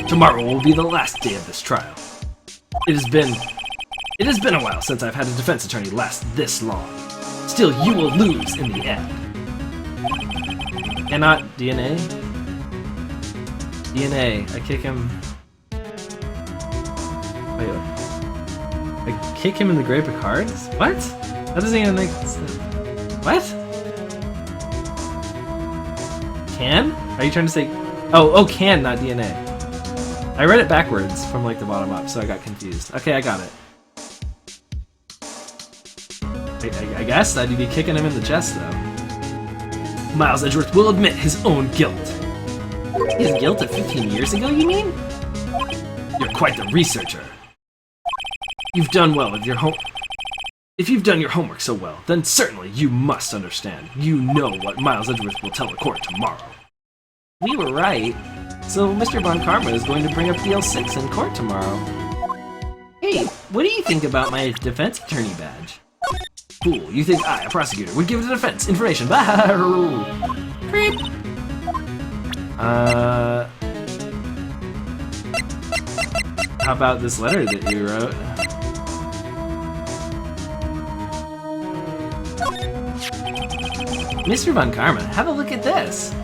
Tomorrow will be the last day of this trial. It has been a while since I've had a defense attorney last this long. Still, you will lose in the end. Cannot DNA? DNA. I kick him. Wait. I kick him in the grave of cards? What? That doesn't even make sense. What? Can? Are you trying to say? Oh, can, not DNA. I read it backwards from like the bottom up, so I got confused. Okay, I got it. I guess I'd be kicking him in the chest, though. Miles Edgeworth will admit his own guilt. His guilt of 15 years ago, you mean? You're quite the researcher. You've done well with your If you've done your homework so well, then certainly you must understand. You know what Miles Edgeworth will tell the court tomorrow. We were right. So Mr. Von Karma is going to bring up DL6 in court tomorrow. Hey, what do you think about my defense attorney badge? Fool, you think I, a prosecutor, would give the defense information? Creep! How about this letter that you wrote? Mr. Von Karma, have a look at this.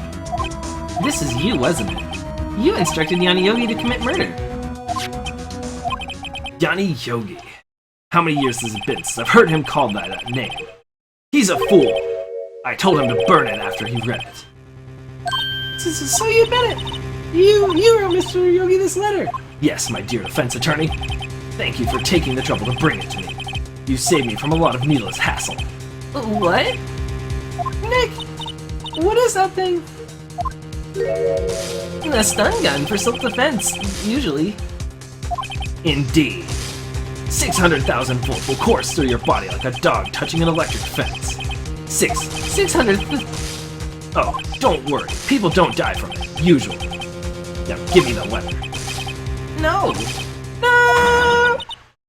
This is you, wasn't it? You instructed Yanni Yogi to commit murder. Yanni Yogi. How many years has it been since I've heard him called by that name? He's a fool. I told him to burn it after he read it. So you admit it? You wrote Mr. Yogi this letter? Yes, my dear defense attorney. Thank you for taking the trouble to bring it to me. You saved me from a lot of needless hassle. What? Nick, what is that thing? A stun gun for self-defense, usually. Indeed. 600,000 volts will course through your body like a dog touching an electric fence. 600. Oh, don't worry. People don't die from it, usually. Now give me the letter. No! No!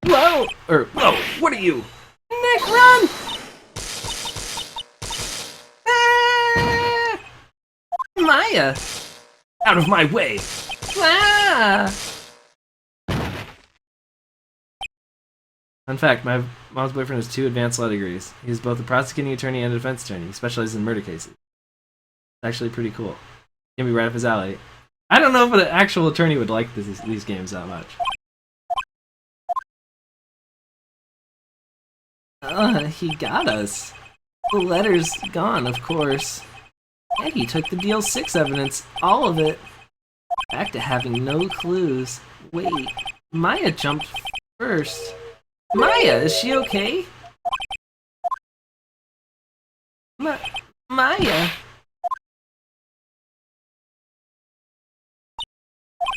Whoa! Whoa, what are you? Nick, run! Ah! Maya! Out of my way! Ah! Fun fact, my mom's boyfriend has 2 advanced law degrees. He's both a prosecuting attorney and a defense attorney. He specializes in murder cases. It's actually pretty cool. Gonna be right up his alley. I don't know if an actual attorney would like these games that much. He got us. The letter's gone, of course. And he took the DL6 evidence, all of it. Back to having no clues. Wait, Maya jumped first. Maya, is she okay? Maya?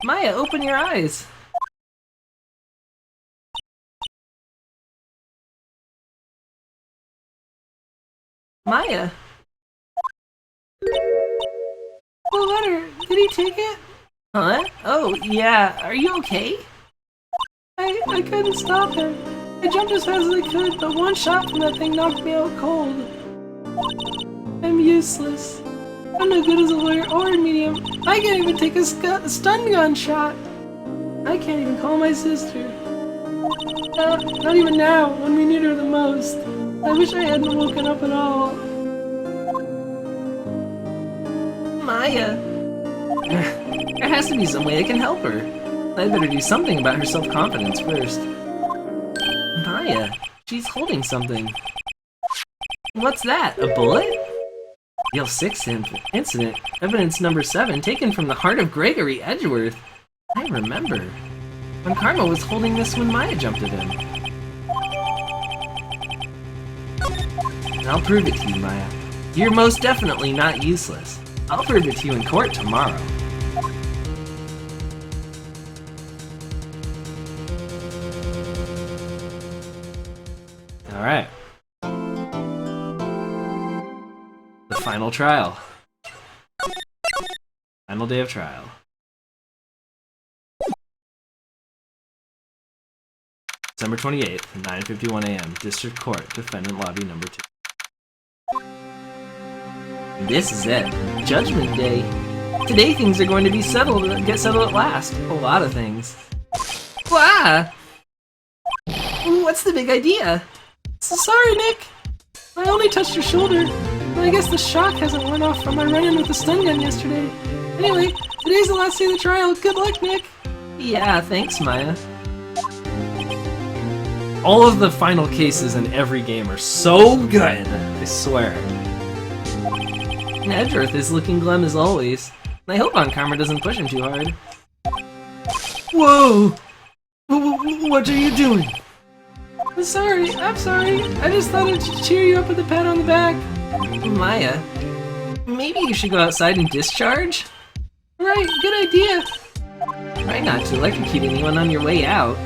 Maya, open your eyes! Maya? The letter, did he take it? Huh? Oh, yeah, are you okay? I couldn't stop him. I jumped as fast as I could, but one shot from that thing knocked me out cold. I'm useless. I'm no good as a lawyer or a medium. I can't even take a stun gun shot. I can't even call my sister. Not even now, when we need her the most. I wish I hadn't woken up at all. Maya. There has to be some way I can help her. I'd better do something about her self-confidence first. Maya, she's holding something. What's that, a bullet? DL6 incident, evidence number 7, taken from the heart of Gregory Edgeworth. I remember. When Karma was holding this when Maya jumped at him. I'll prove it to you, Maya. You're most definitely not useless. I'll prove it to you in court tomorrow. Alright. The final trial. Final day of trial. December 28th, 9:51 a.m. District Court, Defendant Lobby Number 2. This is it. Judgment Day. Today things are going to be get settled at last. A lot of things. Wow! What's the big idea? Sorry, Nick. I only touched your shoulder, but I guess the shock hasn't worn off from my run-in with the stun gun yesterday. Anyway, today's the last day of the trial. Good luck, Nick. Yeah, thanks, Maya. All of the final cases in every game are so good, I swear. Edgeworth is looking glum as always. I hope Aunt Karma doesn't push him too hard. Whoa! What are you doing? I'm sorry. I just thought I'd cheer you up with a pat on the back. Maya, maybe you should go outside and discharge? Right, good idea. Try not to electrocute anyone on your way out.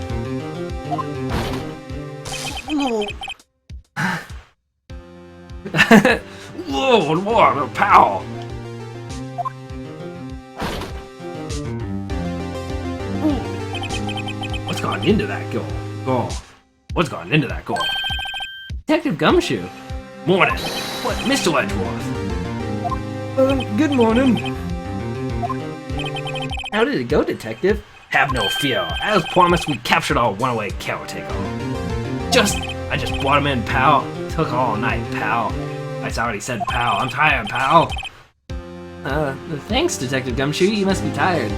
Whoa, what a pal! What's gone into that goal? What's gone into that goal? Detective Gumshoe. Morning. What, Mr. Edgeworth? Good morning. How did it go, Detective? Have no fear. As promised, we captured our runaway caretaker. I just brought him in, pal. Took all night, pal. I already said pal. I'm tired, pal. Thanks, Detective Gumshoe. You must be tired.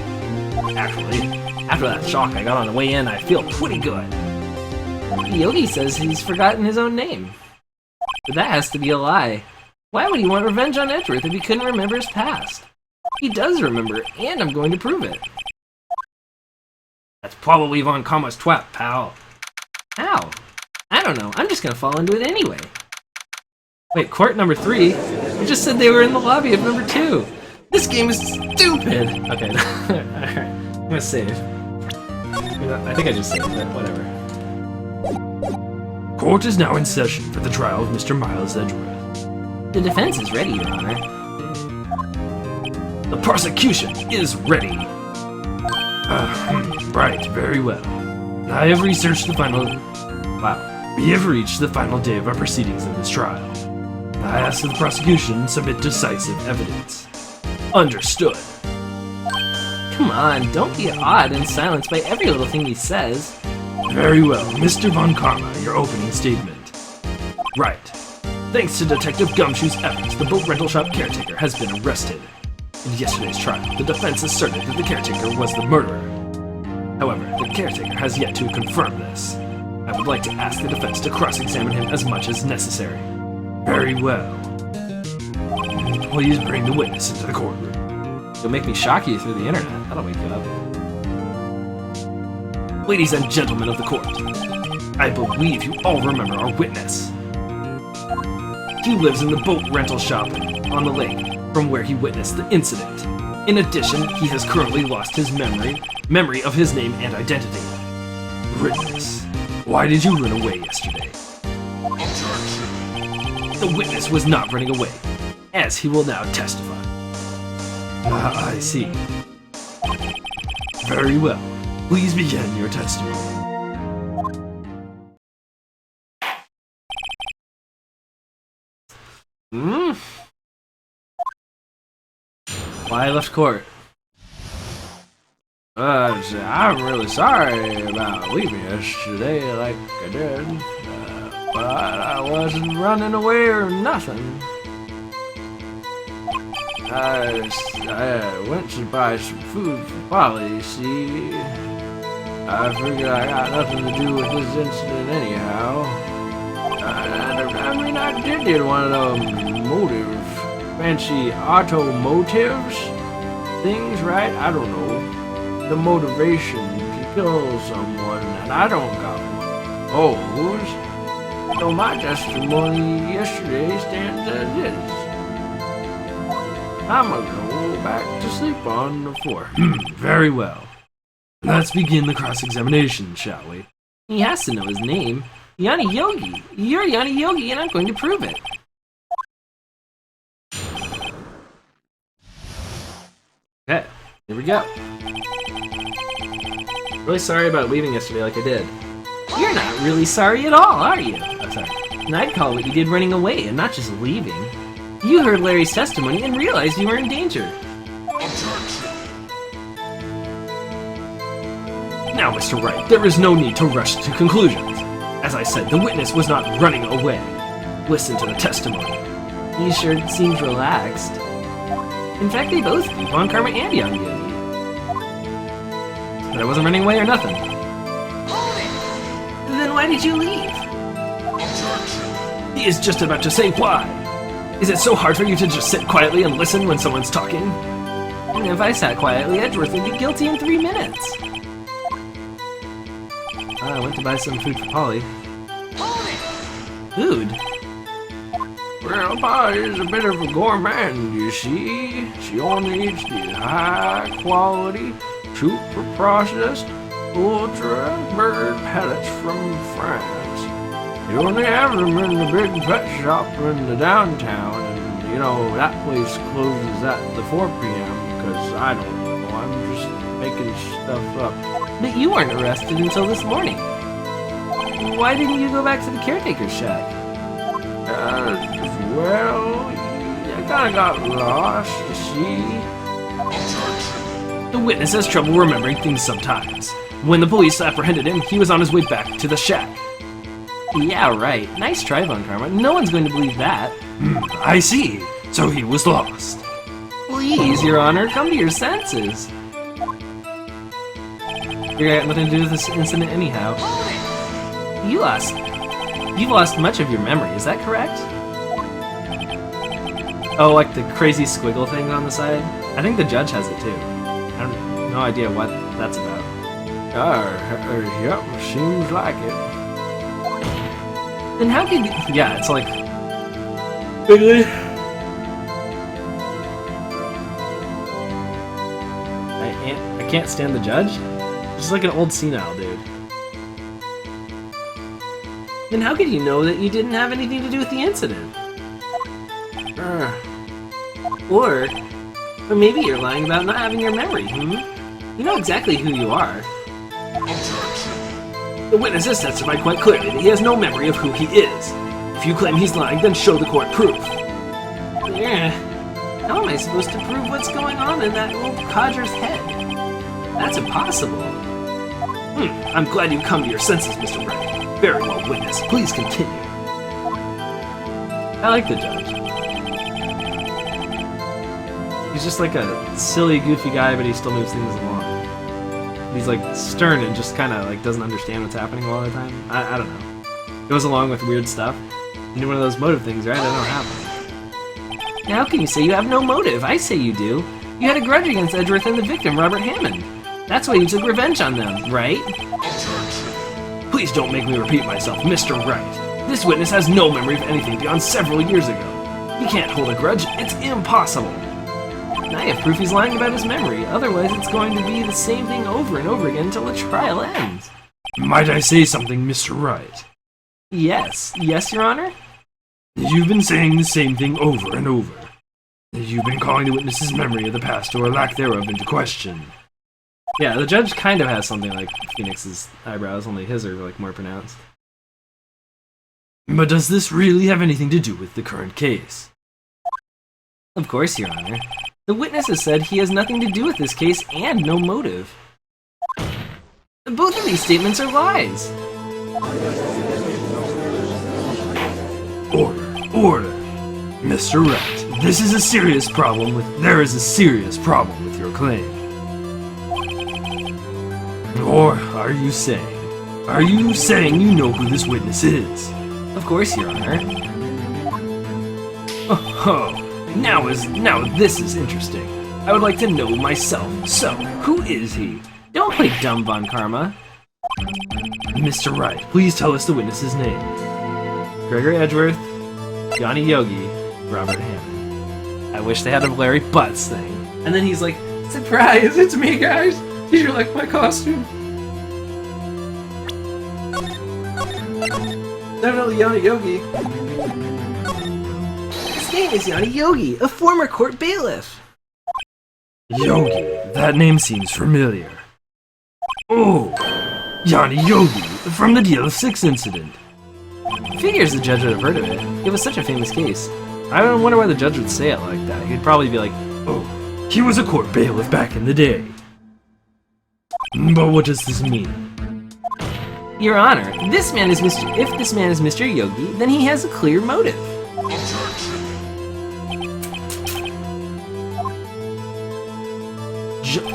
Actually, after that shock I got on the way in, I feel pretty good. Yogi says he's forgotten his own name. But that has to be a lie. Why would he want revenge on Edgeworth if he couldn't remember his past? He does remember, and I'm going to prove it. That's probably Von Karma's trap, pal. How? I don't know. I'm just gonna fall into it anyway. Wait, court number 3? You just said they were in the lobby of number 2. This game is stupid! Okay, alright. I'm gonna save. I think I just saved it, whatever. Court is now in session for the trial of Mr. Miles Edgeworth. The defense is ready, Your Honor. The prosecution is ready. Right, very well. I have researched the final... Wow. We have reached the final day of our proceedings in this trial. I ask that the prosecution submit decisive evidence. Understood. Come on, don't be awed and silenced by every little thing he says. Very well, Mr. Von Karma, your opening statement. Right. Thanks to Detective Gumshoe's efforts, the boat rental shop caretaker has been arrested. In yesterday's trial, the defense asserted that the caretaker was the murderer. However, the caretaker has yet to confirm this. I would like to ask the defense to cross-examine him as much as necessary. Very well. Please bring the witness into the courtroom. You'll make me shock you through the internet. That'll wake you up. Ladies and gentlemen of the court, I believe you all remember our witness. He lives in the boat rental shop on the lake from where he witnessed the incident. In addition, he has currently lost his memory of his name and identity. Witness, why did you run away yesterday? The witness was not running away, as he will now testify. I see. Very well. Please begin your testimony. Why I left court? I'm really sorry about leaving yesterday like I did, but I wasn't running away or nothing. I went to buy some food for Polly, you see. I figured I got nothing to do with this incident anyhow. I mean, I did get one of them fancy automotives things, right? I don't know. The motivation to kill someone, and I don't got one. So my testimony yesterday stands as is. I'm gonna go back to sleep on the floor. Very well. Let's begin the cross-examination, shall we? He has to know his name. Yanni Yogi. You're Yanni Yogi, and I'm going to prove it. Okay, here we go. Really sorry about leaving yesterday like I did. You're not really sorry at all, are you? Oh, sorry. And I'd call what you did running away and not just leaving. You heard Larry's testimony and realized you were in danger. Now, Mr. Wright, there is no need to rush to conclusions. As I said, the witness was not running away. Listen to the testimony. He sure seems relaxed. In fact, they both do, Von Karma and Yogi Yogi. But I wasn't running away or nothing. Then why did you leave? He is just about to say why. Is it so hard for you to just sit quietly and listen when someone's talking? And if I sat quietly, Edgeworth would be guilty in 3 minutes. I went to buy some food for Polly. Food? Well, Polly is a bit of a gourmand, you see. She only eats these high-quality, super-processed, ultra-bird pellets from France. You only have them in the big pet shop in the downtown, and, you know, that place closes at the 4 p.m., because I don't know, I'm just making stuff up. But you weren't arrested until this morning. Why didn't you go back to the caretaker's shack? Well, I kinda got lost, you see. The witness has trouble remembering things sometimes. When the police apprehended him, he was on his way back to the shack. Yeah, right. Nice try, Von Karma. No one's going to believe that. I see. So he was lost. Please, Your Honor, come to your senses. You got nothing to do with this incident anyhow. You've lost much of your memory, is that correct? Oh, like the crazy squiggle thing on the side? I think the judge has it too. I have no idea what that's about. Yep, seems like it. Then how could... Yeah, it's like... I can't stand the judge? Just like an old senile dude. Then how could you know that you didn't have anything to do with the incident? Or maybe you're lying about not having your memory, You know exactly who you are. The witness has testified quite clearly that he has no memory of who he is. If you claim he's lying, then show the court proof. Yeah. How am I supposed to prove what's going on in that old codger's head? That's impossible. I'm glad you come to your senses, Mr. Wright. Very well, witness. Please continue. I like the judge. He's just like a silly, goofy guy, but he still moves things along. He's like stern and just kind of like doesn't understand what's happening all the time. I don't know. Goes along with weird stuff. You do one of those motive things, right? I don't have one. Now, how can you say you have no motive? I say you do. You had a grudge against Edgeworth and the victim, Robert Hammond. That's why you took revenge on them, right? Please don't make me repeat myself, Mr. Wright. This witness has no memory of anything beyond several years ago. He can't hold a grudge. It's impossible. I have proof he's lying about his memory. Otherwise, it's going to be the same thing over and over again until the trial ends. Might I say something, Mr. Wright? Yes. Yes, Your Honor? You've been saying the same thing over and over. You've been calling the witness's memory of the past or lack thereof into question. Yeah, the judge kind of has something like Phoenix's eyebrows, only his are like more pronounced. But does this really have anything to do with the current case? Of course, Your Honor. The witness has said he has nothing to do with this case and no motive. Both of these statements are lies. Order, order. Mr. Wright, this is a serious problem there is a serious problem with your claim. Or are you saying you know who this witness is? Of course, Your Honor. Oh, now this is interesting. I would like to know myself. So, who is he? Don't play dumb, Von Karma. Mr. Wright, please tell us the witness's name. Gregory Edgeworth, Johnny Yogi, Robert Hammond. I wish they had a Larry Butts thing. And then he's like, surprise, it's me, guys. Did you like my costume? Definitely Johnny Yogi. His name is Johnny Yogi, a former court bailiff. Yogi, that name seems familiar. Oh, Johnny Yogi, from the Deal of Six incident. Figures the judge would have heard of it. It was such a famous case. I don't wonder why the judge would say it like that. He'd probably be like, Oh, he was a court bailiff back in the day. But what does this mean? Your Honor, if this man is Mr. Yogi, then he has a clear motive.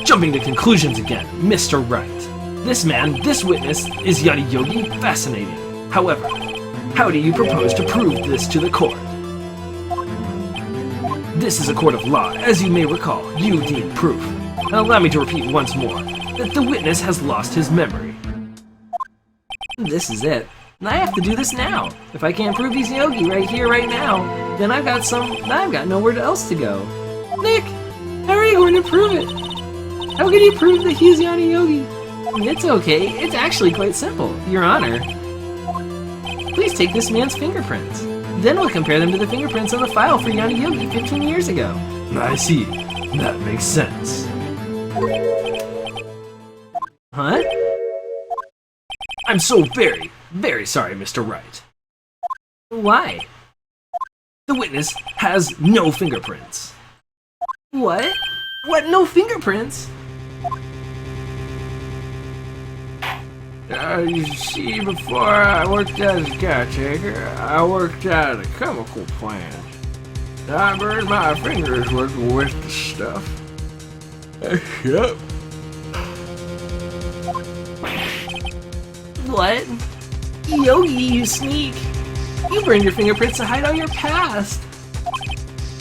Jumping to conclusions again, Mr. Wright. This witness, is Yadi Yogi, fascinating. However, how do you propose to prove this to the court? This is a court of law. As you may recall, you need proof. Allow me to repeat once more that the witness has lost his memory. This is it. I have to do this now. If I can't prove he's Yogi right here, right now, then I've got nowhere else to go. Nick, how are you going to prove it? How can you prove that he's Yadi Yogi? It's okay. It's actually quite simple, Your Honor. Please take this man's fingerprints. Then we'll compare them to the fingerprints on the file for Yadi Yogi 15 years ago. I see. That makes sense. Huh? I'm so very, very sorry, Mr. Wright. Why? The witness has no fingerprints. What? What? No fingerprints? You see, before I worked as a caretaker, I worked at a chemical plant. I burned my fingers working with the stuff. Yep. What? Yogi, you sneak! You burned your fingerprints to hide all your past!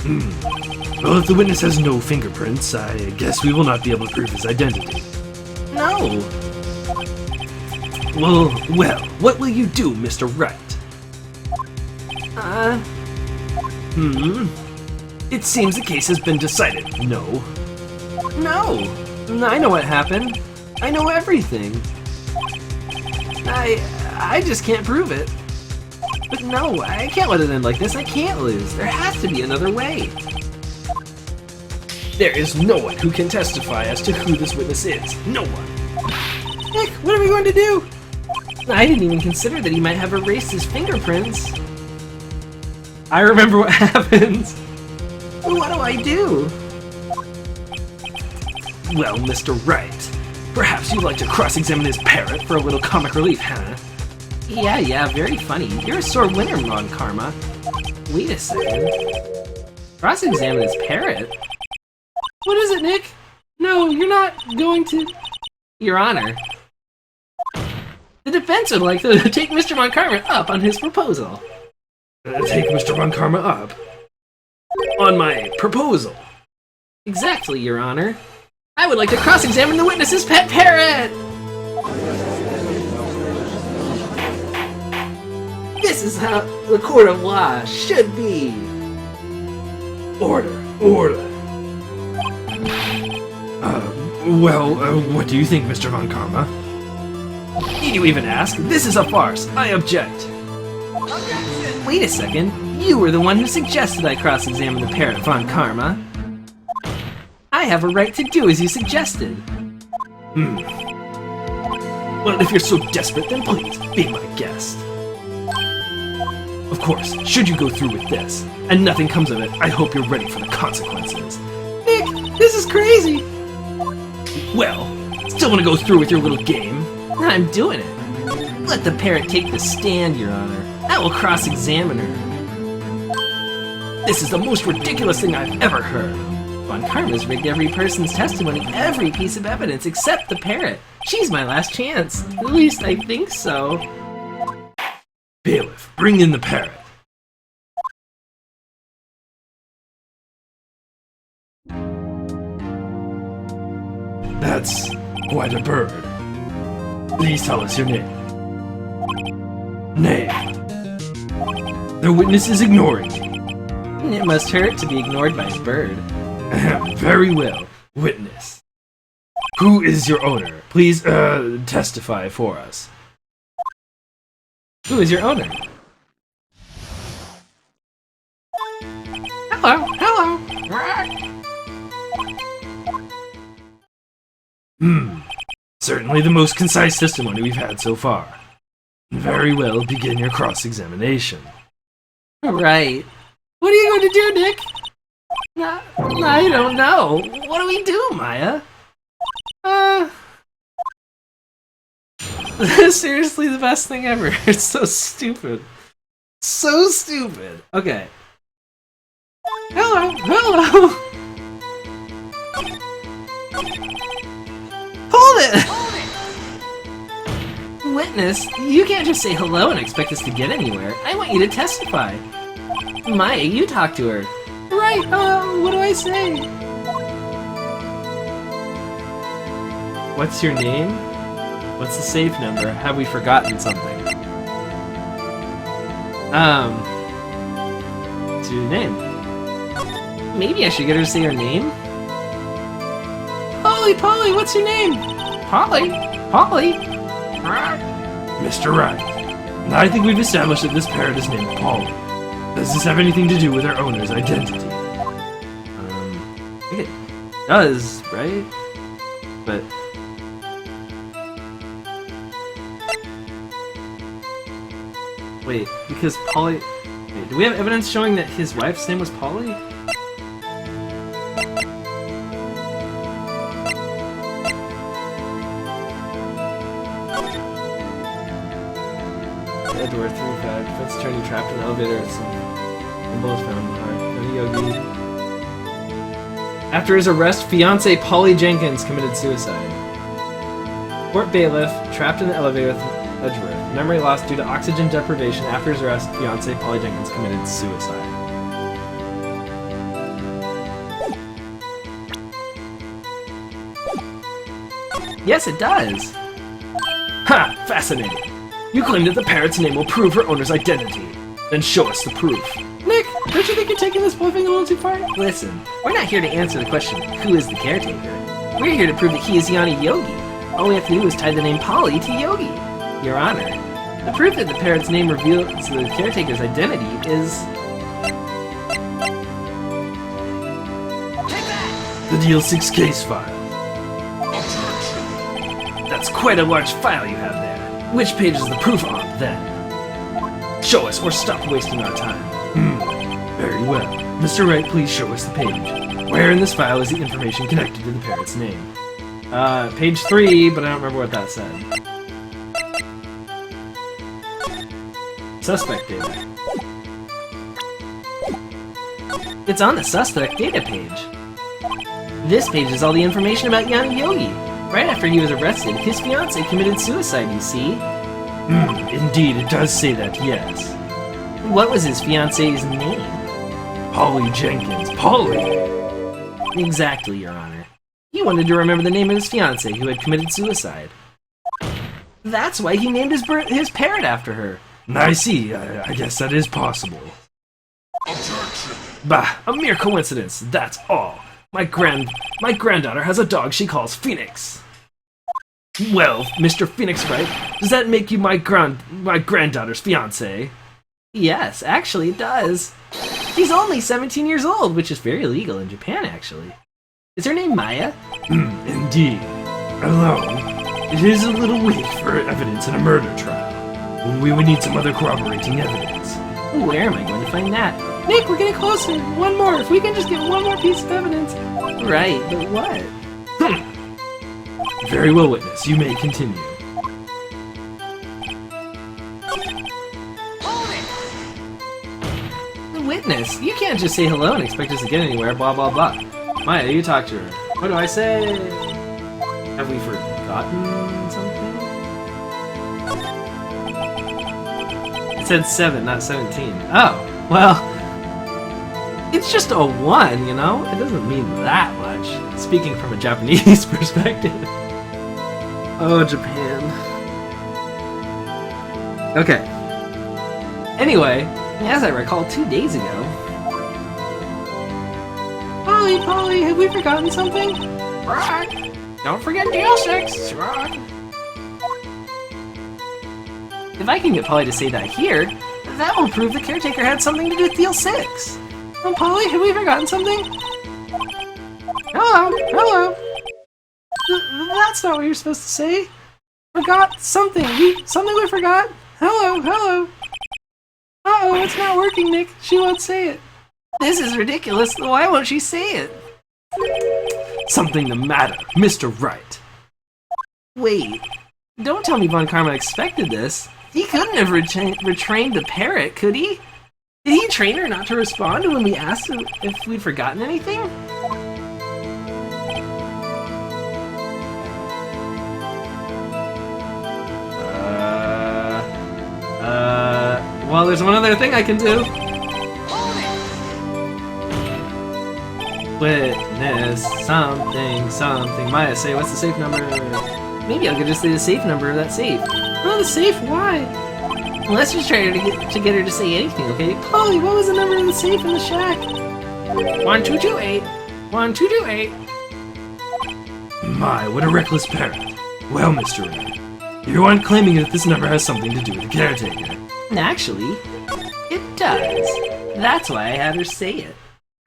Well, if the witness has no fingerprints, I guess we will not be able to prove his identity. No! Well, what will you do, Mr. Wright? It seems the case has been decided. No. No! I know what happened. I know everything. I just can't prove it. But no, I can't let it end like this. I can't lose. There has to be another way. There is no one who can testify as to who this witness is. No one. Nick, what are we going to do? I didn't even consider that he might have erased his fingerprints. I remember what happens. What do I do? Well, Mr. Wright, perhaps you'd like to cross-examine his parrot for a little comic relief, huh? Yeah, very funny. You're a sore winner, Mon Karma. Wait a second. Cross-examine his parrot? What is it, Nick? No, you're not going to... Your Honor. The defense would like to take Mr. Mon Karma up on his proposal. Take Mr. Von Karma up? On my proposal? Exactly, Your Honor. I would like to cross-examine the witness's pet parrot! This is how the court of law should be. Order. What do you think, Mr. Von Karma? Need you even ask? This is a farce. I object. Wait a second. You were the one who suggested I cross-examine the parrot, Von Karma. I have a right to do as you suggested. Well, if you're so desperate, then please, be my guest. Of course, should you go through with this, and nothing comes of it, I hope you're ready for the consequences. Nick, this is crazy! Well, still want to go through with your little game? I'm doing it. Let the parrot take the stand, Your Honor. I will cross-examine her. This is the most ridiculous thing I've ever heard. Von Karma's rigged every person's testimony, every piece of evidence, except the parrot. She's my last chance. At least I think so. Bailiff, bring in the parrot. That's quite a bird. Please tell us your name. Name. The witness is ignoring me. It must hurt to be ignored by a bird. Very well, witness. Who is your owner? Please, testify for us. Who is your owner? Hello. Certainly the most concise testimony we've had so far. Very well, begin your cross-examination. Right. What are you going to do, Nick? I don't know. What do we do, Maya? Seriously, the best thing ever. It's so stupid. So stupid. Okay. Hello. Hold it! Witness, you can't just say hello and expect us to get anywhere. I want you to testify. Maya, you talk to her. Right, what do I say? What's your name? What's the safe number? Have we forgotten something? What's your name? Maybe I should get her to say her name? Polly, what's your name? Polly? Mr. Right. I think we've established that this parrot is named Polly. Does this have anything to do with our owner's identity? I think it does, right? But... Wait, because Polly... Wait, do we have evidence showing that his wife's name was Polly? Door 35. Defense attorney trapped in the elevator at some both found hard. Yogi. After his arrest, fiance Polly Jenkins committed suicide. Court bailiff trapped in the elevator with Edgeworth. Memory lost due to oxygen deprivation. After his arrest, fiance Polly Jenkins committed suicide. Yes, it does. Ha! Fascinating. You claim that the parrot's name will prove her owner's identity. Then show us the proof. Nick, don't you think you're taking this bluffing a little too far? Listen, we're not here to answer the question, who is the caretaker? We're here to prove that he is Yanni Yogi. All we have to do is tie the name Polly to Yogi. Your Honor, the proof that the parrot's name reveals the caretaker's identity is... The DL6 case file. That's quite a large file you have there. Which page is the proof on, then? Show us, or stop wasting our time. Very well. Mr. Wright, please show us the page. Where in this file is the information connected to the parrot's name? Page 3, but I don't remember what that said. Suspect data. It's on the suspect data page. This page is all the information about Yanni Yogi. Right after he was arrested, his fiancée committed suicide, you see? Indeed, it does say that, yes. What was his fiancée's name? Polly Jenkins. Polly! Exactly, Your Honor. He wanted to remember the name of his fiancée who had committed suicide. That's why he named his parrot after her. I see. I guess that is possible. Bah, a mere coincidence, that's all. My granddaughter has a dog she calls Phoenix. Well, Mr. Phoenix Wright, does that make you my granddaughter's fiancé? Yes, actually it does. He's only 17 years old, which is very legal in Japan, actually. Is her name Maya? Indeed. Alone, it is a little weak for evidence in a murder trial. We would need some other corroborating evidence. Where am I going to find that? Nick, we're getting closer. One more. If we can just get one more piece of evidence. Right, but what? Very well, witness. You may continue. The witness! You can't just say hello and expect us to get anywhere, blah blah blah. Maya, you talk to her. What do I say? Have we forgotten something? It said 7, not 17. Oh, well... It's just a 1, you know? It doesn't mean that much. Speaking from a Japanese perspective. Oh, Japan. Okay. Anyway, as I recall 2 days ago... Polly, have we forgotten something? Right. Don't forget DL6, right? If I can get Polly to say that here, that will prove the caretaker had something to do with DL6. Polly, have we forgotten something? Hello. That's not what you're supposed to say. Forgot something. Something we forgot. Hello. Uh-oh, it's not working, Nick. She won't say it. This is ridiculous. Why won't she say it? Something the matter, Mr. Wright. Wait, don't tell me Von Karma expected this. He couldn't have retrained the parrot, could he? Did he train her not to respond when we asked her if we'd forgotten anything? Well, there's one other thing I can do. Witness something. Maya, say what's the safe number? Maybe I could just say the safe number of that safe. Oh, the safe? Why? Well, let's just try to get her to say anything, okay? Chloe, what was the number of the safe in the shack? 1228. 1228. My, what a reckless parent. Well, Mr. Wright, you aren't claiming that this number has something to do with the caretaker. Actually, it does. That's why I had her say it.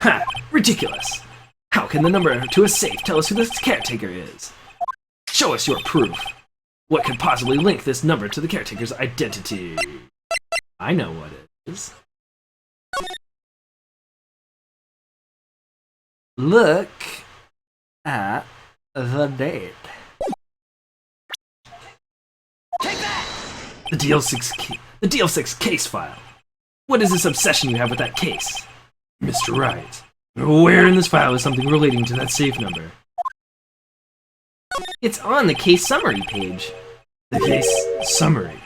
Ha! Ridiculous! How can the number to a safe tell us who this caretaker is? Show us your proof. What could possibly link this number to the caretaker's identity? I know what it is. Look at the date. The DL6 case file. What is this obsession you have with that case? Mr. Wright, where in this file is something relating to that safe number? It's on the case summary page. The case summary.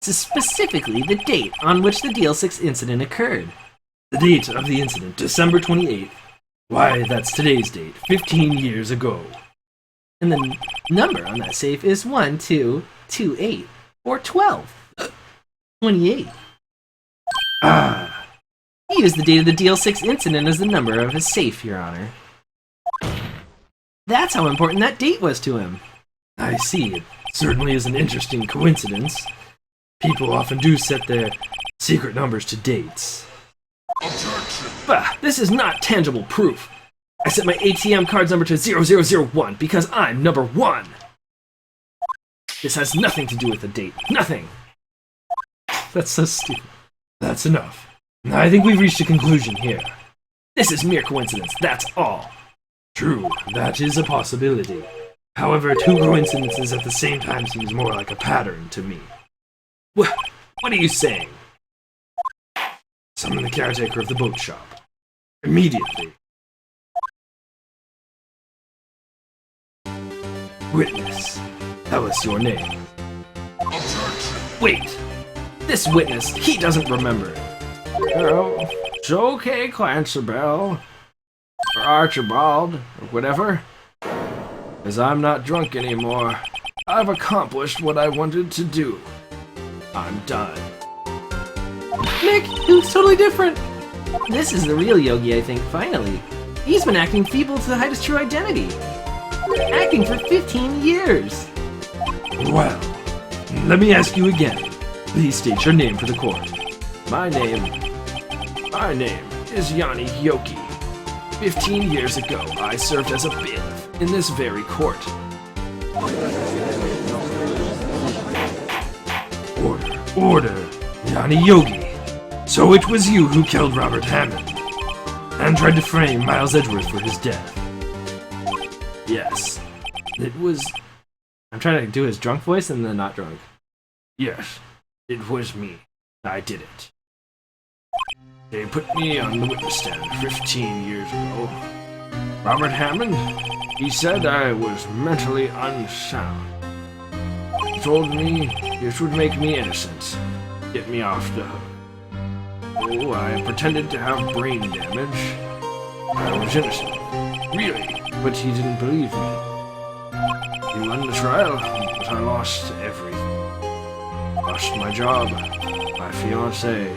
Specifically the date on which the DL6 incident occurred. The date of the incident, December 28th. Why, that's today's date, 15 years ago. And the number on that safe is 1228, or 12. 28. Ah. He used the date of the DL6 incident as the number of his safe, Your Honor. That's how important that date was to him. I see. It certainly is an interesting coincidence. People often do set their secret numbers to dates. Objection! Bah, this is not tangible proof. I set my ATM card's number to 0001 because I'm number 1. This has nothing to do with the date. Nothing. That's so stupid. That's enough. I think we've reached a conclusion here. This is mere coincidence, that's all. True, that is a possibility. However, two coincidences at the same time seems more like a pattern to me. What are you saying? Summon the caretaker of the boat shop. Immediately. Witness, tell us your name. Objection! Wait! This witness, he doesn't remember. Oh, it's okay, Clancibel. Or Archibald, or whatever. As I'm not drunk anymore, I've accomplished what I wanted to do. I'm done. Nick, he looks totally different. This is the real Yogi, I think, finally. He's been acting feeble to hide his true identity. Acting for 15 years. Well, let me ask you again. Please state your name for the court. My name is Yanni Yoki. 15 years ago, I served as a bailiff in this very court. Order, Yanni Yogi. So it was you who killed Robert Hammond and tried to frame Miles Edgeworth for his death. Yes, I'm trying to do his drunk voice and then not drunk. yes, it was me. I did it. They put me on the witness stand 15 years ago. Robert Hammond, he said I was mentally unsound. He told me this would make me innocent, get me off the hook. Oh, I pretended to have brain damage. I was innocent, really, but he didn't believe me. He won the trial, but I lost everything. Lost my job, my fiancée,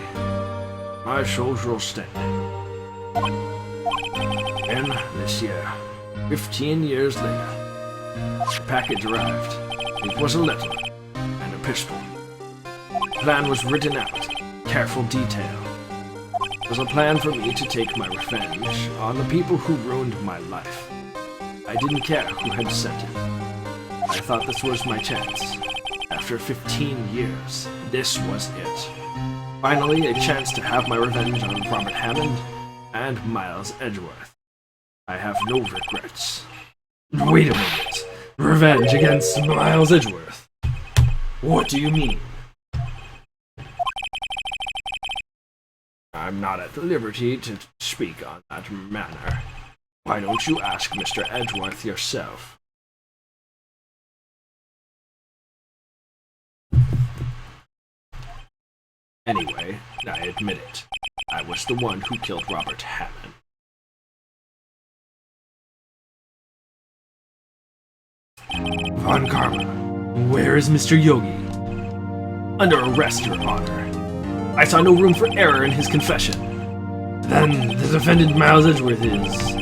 my social standing. And this year, 15 years later, the package arrived. It was a letter and a pistol. The plan was written out, careful detail. It was a plan for me to take my revenge on the people who ruined my life. I didn't care who had sent it. I thought this was my chance. After 15 years, this was it. Finally, a chance to have my revenge on Robert Hammond and Miles Edgeworth. I have no regrets. Wait a minute. Revenge against Miles Edgeworth? What do you mean? I'm not at liberty to speak on that matter. Why don't you ask Mr. Edgeworth yourself? Anyway, I admit it. I was the one who killed Robert Hammond. Von Karma, Where is Mr. Yogi? under arrest, Your Honor. I saw no room for error in his confession. Then the defendant Miles Edgeworth is...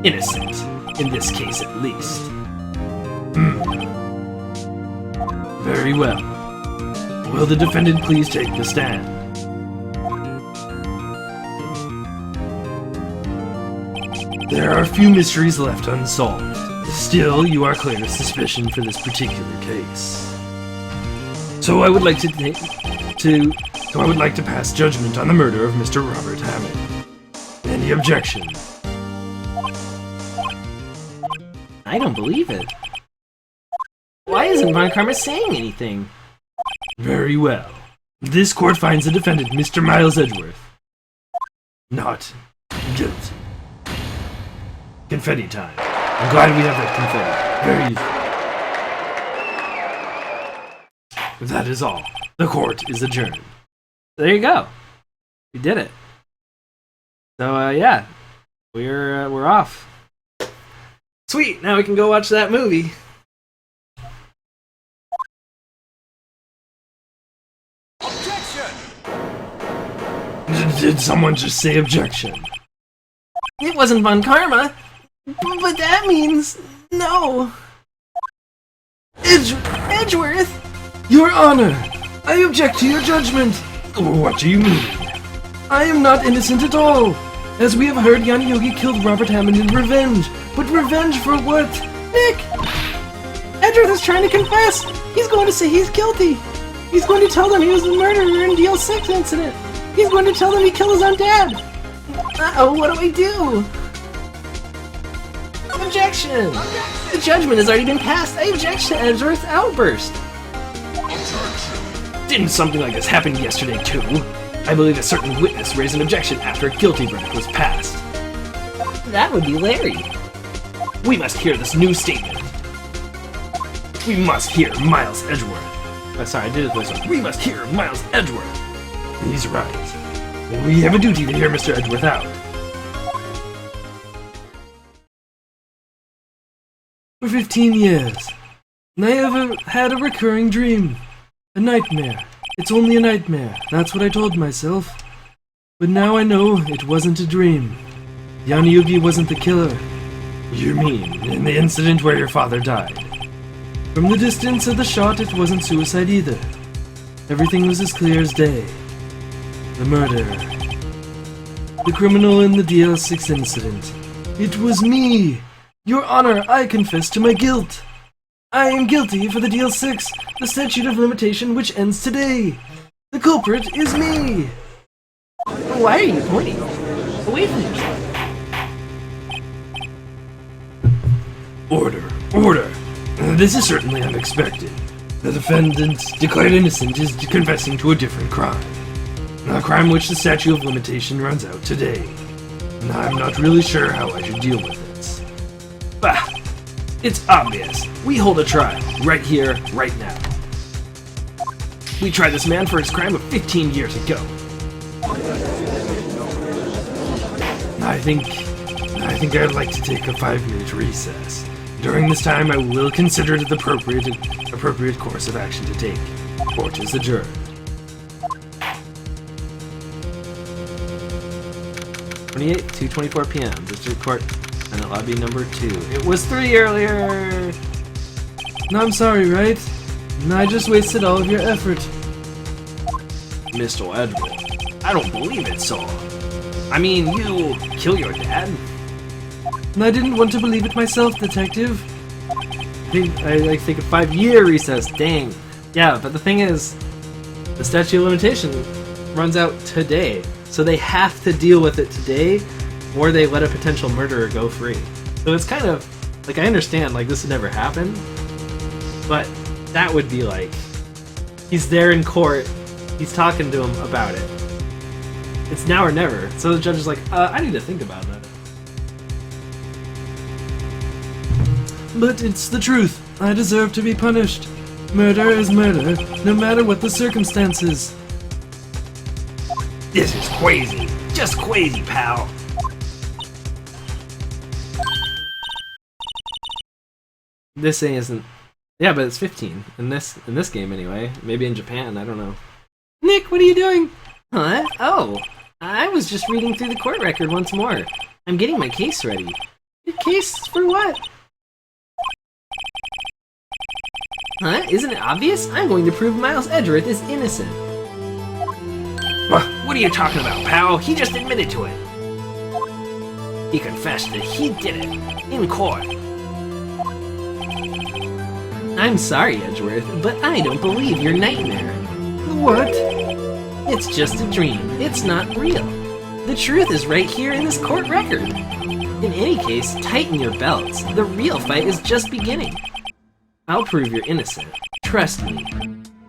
Innocent, in this case at least. Very well. Will the defendant please take the stand? There are few mysteries left unsolved. Still, you are clear of suspicion for this particular case. So I would like to pass judgment on the murder of Mr. Robert Hammond. Any objection? I don't believe it. Why isn't Von Karma saying anything? Very well. This court finds the defendant, Mr. Miles Edgeworth, not guilty. Confetti time. I'm glad we have that confetti. Very useful. That is all. The court is adjourned. There you go. We did it. So yeah, we're off. Sweet. Now we can go watch that movie. Did someone just say objection? It wasn't Von Karma, but that means no. Edgeworth. Your Honor, I object to your judgment. What do you mean? I am not innocent at all. As we have heard, Yanni Yogi killed Robert Hammond in revenge. But revenge for what? Nick! Edgeworth is trying to confess! He's going to say he's guilty! He's going to tell them he was the murderer in DL6 incident! He's going to tell them he killed his own dad! Uh-oh, what do we do? Objection! The judgment has already been passed. I object to Edgeworth's outburst. Didn't something like this happen yesterday too? I believe a certain witness raised an objection after a guilty verdict was passed. That would be Larry. We must hear this new statement. We must hear Miles Edgeworth. Sorry, I did it this way. We must hear Miles Edgeworth. He's right. We have a duty to hear Mr. Edgeworth out. For 15 years, I have had a recurring dream. A nightmare. It's only a nightmare. That's what I told myself. But now I know it wasn't a dream. Yanni Yogi wasn't the killer. You mean, in the incident where your father died? From the distance of the shot, it wasn't suicide either. Everything was as clear as day. The murderer. The criminal in the DL6 incident. It was me! Your Honor, I confess to my guilt. I am guilty for the DL6, the statute of limitation which ends today. The culprit is me! Why are you pointing? Away from yourself. Order, order! This is certainly unexpected. The defendant, declared innocent, is confessing to a different crime. A crime which the statute of limitation runs out today. And I'm not really sure how I should deal with it. Bah! It's obvious. We hold a trial, right here, right now. We tried this man for his crime of 15 years ago. I think I'd like to take a 5-minute recess. During this time, I will consider it the appropriate course of action to take. Court is adjourned. 2:24 p.m. District Court, Senate Lobby number 2. It was 3 earlier! No, I'm sorry, right? No, I just wasted all of your effort. Mr. Edgeworth, I don't believe it, so. I mean, you kill your dad? And I didn't want to believe it myself, Detective. I think a 5-year recess, dang. Yeah, but the thing is, the statute of limitation runs out today. So they have to deal with it today, or they let a potential murderer go free. So it's kind of like, I understand like this would never happen, but that would be like he's there in court, he's talking to him about it. It's now or never. So the judge is like, I need to think about that. But it's the truth. I deserve to be punished. Murder is murder, no matter what the circumstances. This is crazy. Just crazy, pal. This thing isn't. Yeah, but it's 15 in this game anyway. Maybe in Japan, I don't know. Nick, what are you doing? Huh? Oh, I was just reading through the court record once more. I'm getting my case ready. Your case for what? Huh? Isn't it obvious? I'm going to prove Miles Edgeworth is innocent. What are you talking about, pal? He just admitted to it. He confessed that he did it in court. I'm sorry, Edgeworth, but I don't believe your nightmare. What? It's just a dream. It's not real. The truth is right here in this court record. In any case, tighten your belts. The real fight is just beginning. I'll prove you're innocent. Trust me.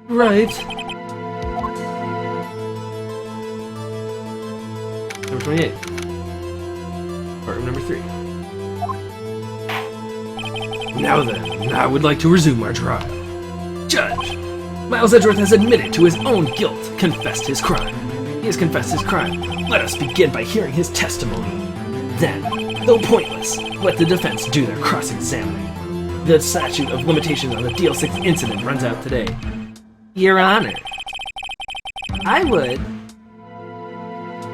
Right. Number 28. Courtroom number 3. Now then, I would like to resume our trial. Judge, Miles Edgeworth has admitted to his own guilt, confessed his crime. He has confessed his crime. Let us begin by hearing his testimony. Then, though pointless, let the defense do their cross-examining. The statute of limitation on the DL6 incident runs out today. Your Honor, I would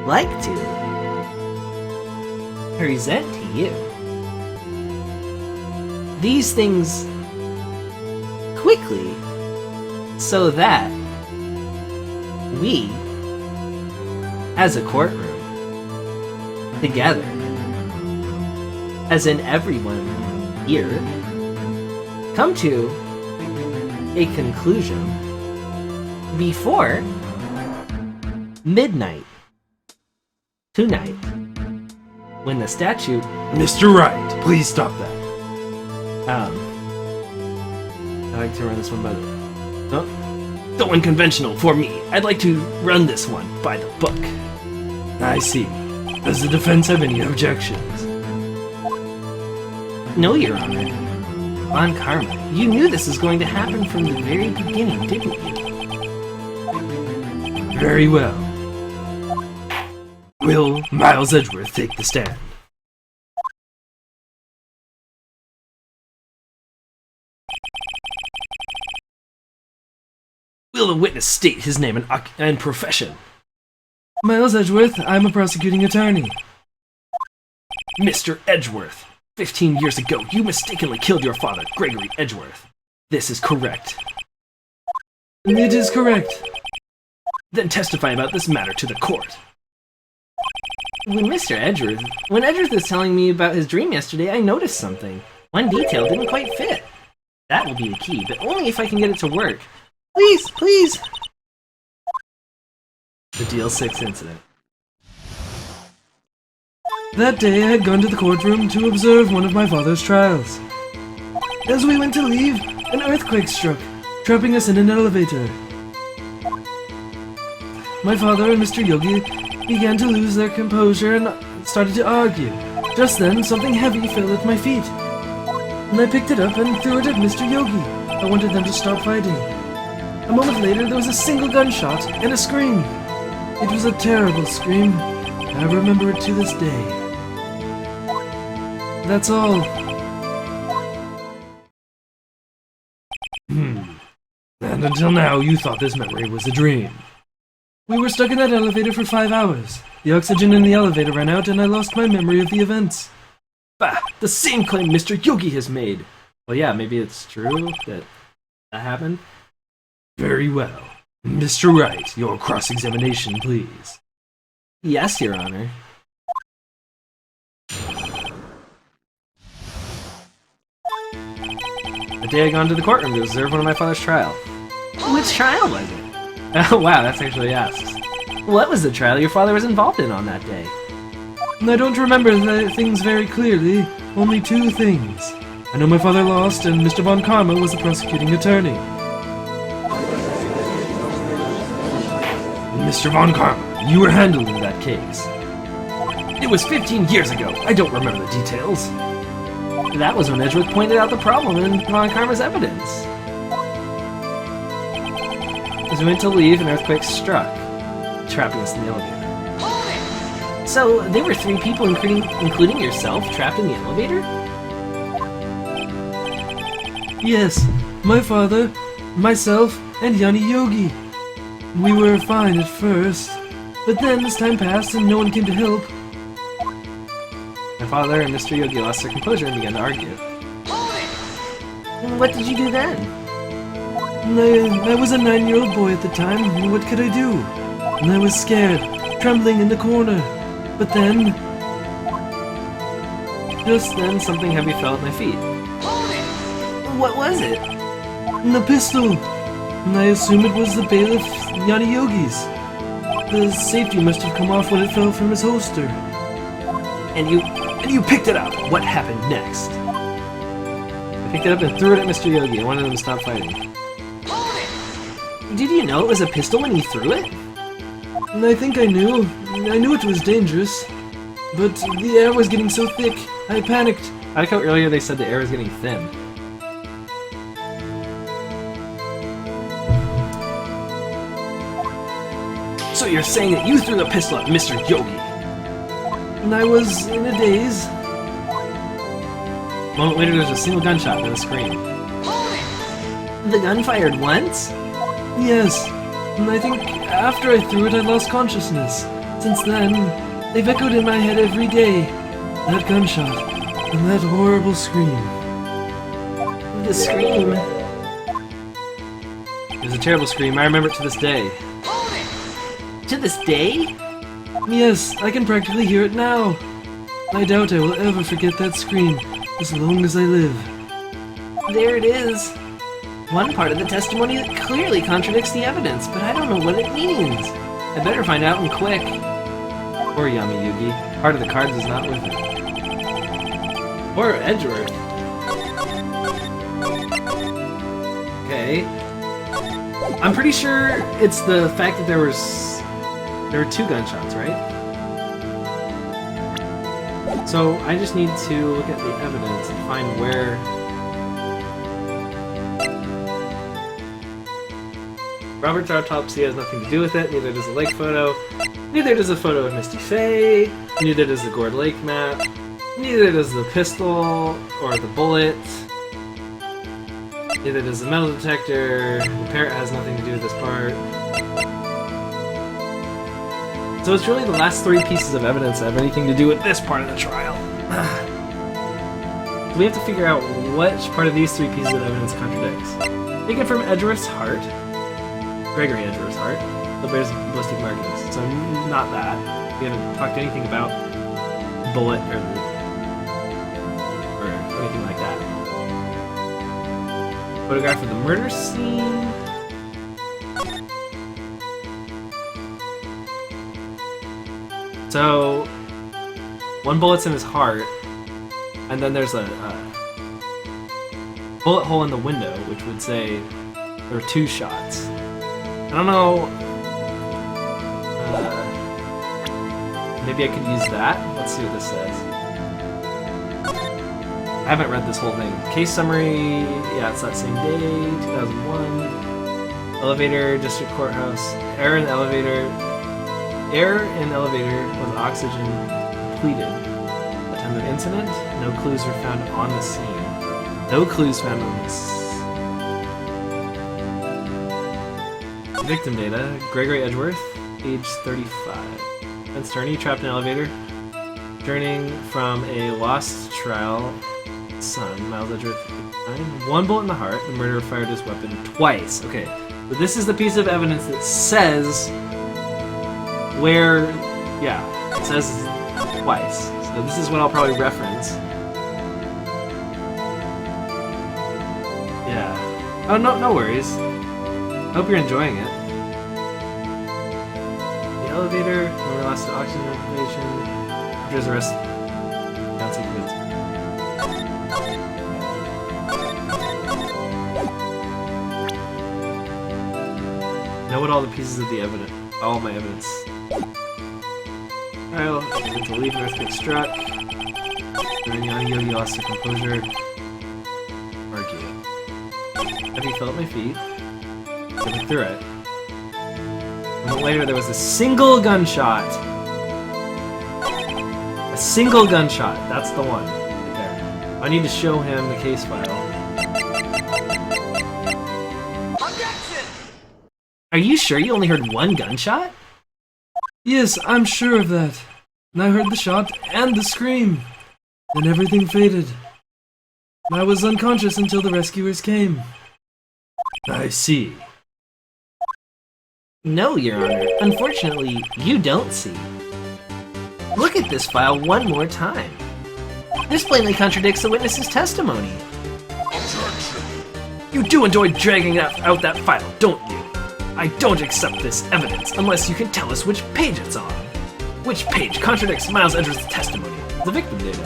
like to present to you these things quickly so that we, as a courtroom, together, as in everyone here, come to a conclusion before midnight tonight, when the statute, Mr. Wright, please stop that. I like to run this one by the... Oh, So unconventional for me. I'd like to run this one by the book. I see. Does the defense have any objections? no, Your Honor. On karma, you knew this was going to happen from the very beginning, didn't you? Very well. Will Miles Edgeworth take the stand? Will the witness state his name and profession? Miles Edgeworth, I'm a prosecuting attorney. Mr. Edgeworth, 15 years ago, you mistakenly killed your father, Gregory Edgeworth. This is correct. It is correct. Then testify about this matter to the court. When Edgeworth was telling me about his dream yesterday, I noticed something. One detail didn't quite fit. That will be the key, but only if I can get it to work. Please, please. the DL6 incident. That day I had gone to the courtroom to observe one of my father's trials. As we went to leave, an earthquake struck, trapping us in an elevator. My father and Mr. Yogi began to lose their composure and started to argue. Just then, something heavy fell at my feet. And I picked it up and threw it at Mr. Yogi. I wanted them to stop fighting. A moment later, there was a single gunshot and a scream. It was a terrible scream. I remember it to this day. That's all. And until now, you thought this memory was a dream. We were stuck in that elevator for 5 hours. The oxygen in the elevator ran out and I lost my memory of the events. Bah! The same claim Mr. Yogi has made. Well, yeah, maybe it's true that happened. Very well. Mr. Wright, your cross-examination, please. Yes, Your Honor. The day I gone to the courtroom to observe one of my father's trial. Which trial was it? Oh, wow, that's actually asks. What was the trial your father was involved in on that day? And I don't remember things very clearly, only two things. I know my father lost, and Mr. Von Karma was the prosecuting attorney. Mr. Von Karma, you were handling that case. It was 15 years ago. I don't remember the details. That was when Edgeworth pointed out the problem in Von Karma's evidence. As we went to leave, an earthquake struck, trapping us in the elevator. So, there were 3 people, including yourself, trapped in the elevator? Yes, my father, myself, and Yanni Yogi. We were fine at first, but then as time passed and no one came to help. My father and Mr. Yogi lost their composure and began to argue. What did you do then? I was a 9-year-old boy at the time, and what could I do? And I was scared, trembling in the corner. But then... Just then, something heavy fell at my feet. What was it? The pistol! And I assume it was the bailiff Yanni Yogi's. The safety must have come off when it fell from his holster. And you picked it up. What happened next? I picked it up and threw it at Mr. Yogi. I wanted him to stop fighting. Did you know it was a pistol when you threw it? And I think I knew. I knew it was dangerous. But the air was getting so thick, I panicked. I like how earlier they said the air was getting thin. So you're saying that you threw the pistol at Mr. Yogi? And I was in a daze. A moment later, there's a single gunshot and a scream. The gun fired once? Yes. And I think after I threw it, I lost consciousness. Since then, they've echoed in my head every day. That gunshot and that horrible scream. The scream. It was a terrible scream. I remember it to this day. To this day? Yes, I can practically hear it now. I doubt I will ever forget that scream as long as I live. There it is. One part of the testimony that clearly contradicts the evidence, but I don't know what it means. I better find out and quick. Poor Yami Yugi. Part of the cards is not with it. Or Edgeworth. Okay. I'm pretty sure it's the fact that there were 2 gunshots, right? So I just need to look at the evidence and find where... Robert's autopsy has nothing to do with it, neither does the lake photo, neither does the photo of Misty Faye, neither does the Gourd Lake map, neither does the pistol or the bullet, neither does the metal detector, the parrot has nothing to do with this part. So it's really the last 3 pieces of evidence that have anything to do with this part of the trial. So we have to figure out which part of these 3 pieces of evidence contradicts. Taken from Edgeworth's heart, Gregory Edgeworth's heart, the bear's ballistic markings. So not that. We haven't talked anything about bullet or anything like that. Photograph of the murder scene. So, 1 bullet's in his heart, and then there's a bullet hole in the window, which would say there were 2 shots. I don't know. Maybe I could use that. Let's see what this says. I haven't read this whole thing. Case summary. Yeah, it's that same day, 2001. Elevator, district courthouse. Error in elevator with oxygen depleted. At the time of incident, no clues were found on the scene. No clues found on the scene. Victim data, Gregory Edgeworth, age 35. Defense attorney, trapped in elevator. Returning from a lost trial. Son, Miles Edgeworth, 59. 1 bullet in the heart. The murderer fired his weapon twice. Okay, so this is the piece of evidence that says where, yeah, it says twice. So this is what I'll probably reference. Yeah. Oh, no worries. I hope you're enjoying it. The elevator, when we lost the oxygen information. There's a rest. Can't see the bits. Know what all the pieces of the evidence, all my evidence. Trial, to leave an earthquake struck. During the audio, you lost your composure. Argue. Have you felt my feet? Look through it. A moment later, there was a single gunshot. A single gunshot. That's the one. Right there. I need to show him the case file. Are you sure you only heard one gunshot? Yes, I'm sure of that. And I heard the shot and the scream. Then everything faded. And I was unconscious until the rescuers came. I see. No, Your Honor. Unfortunately, you don't see. Look at this file one more time. This plainly contradicts the witness's testimony. You do enjoy dragging out that file, don't you? I don't accept this evidence unless you can tell us which page it's on. Which page contradicts Miles Edgeworth's testimony? The victim data.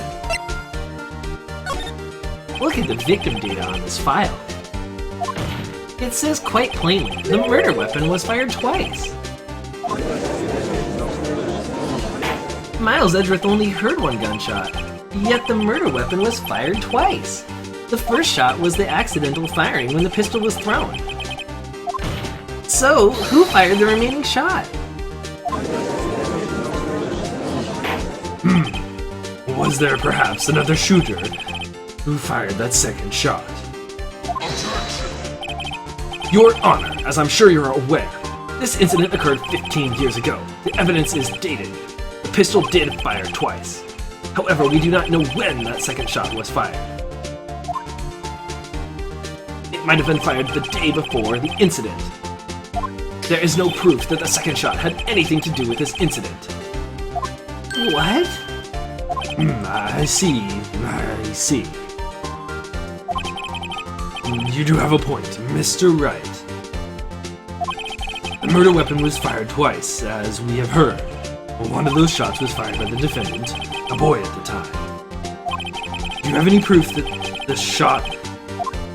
Look at the victim data on this file. It says quite plainly, the murder weapon was fired twice. Miles Edgeworth only heard one gunshot, yet the murder weapon was fired twice. The first shot was the accidental firing when the pistol was thrown. So, who fired the remaining shot? Was there perhaps another shooter who fired that second shot? Your Honor, as I'm sure you're aware, this incident occurred 15 years ago. The evidence is dated. The pistol did fire twice. However, we do not know when that second shot was fired. It might have been fired the day before the incident. There is no proof that the second shot had anything to do with this incident. What? I see. You do have a point, Mr. Wright. The murder weapon was fired twice, as we have heard. One of those shots was fired by the defendant, a boy at the time. Do you have any proof that the shot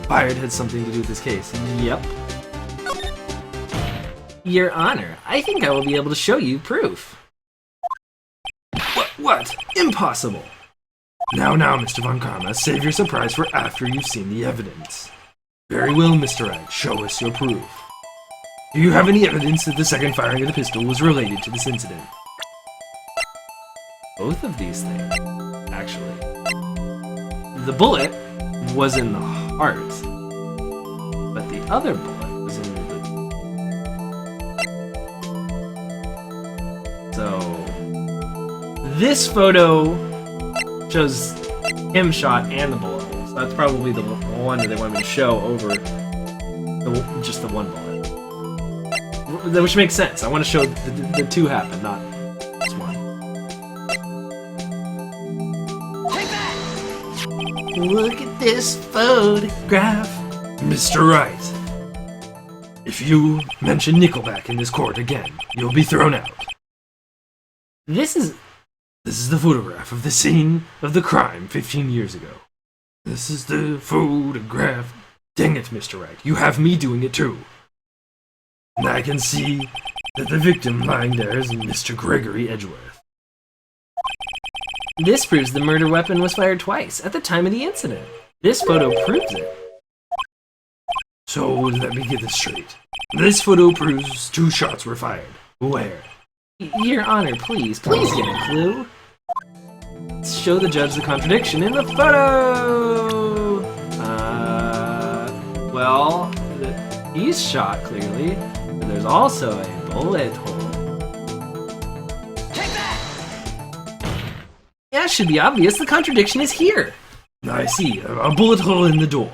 fired had something to do with this case? Yep. Your Honor, I think I will be able to show you proof. What? Impossible! Now, Mr. Von Karma, save your surprise for after you've seen the evidence. Very well, Mr. Wright, show us your proof. Do you have any evidence that the second firing of the pistol was related to this incident? Both of these things, actually. The bullet was in the heart, but the other bullet was in the... So, this photo shows him shot and the bullet hole. So that's probably the one that they want me to show over just the one bullet. Which makes sense. I want to show the two happen, not just one. Look at this photograph. Mr. Wright, if you mention Nickelback in this court again, you'll be thrown out. This is the photograph of the scene of the crime 15 years ago. This is the photograph. Dang it, Mr. Wright, you have me doing it too. And I can see that the victim lying there is Mr. Gregory Edgeworth. This proves the murder weapon was fired twice at the time of the incident. This photo proves it. So let me get this straight. This photo proves 2 shots were fired. Where? Your Honor, please get a clue. Show the judge the contradiction in the photo! Well, he's shot, clearly. But there's also a bullet hole. Take that! Yeah, it should be obvious. The contradiction is here. I see. A bullet hole in the door.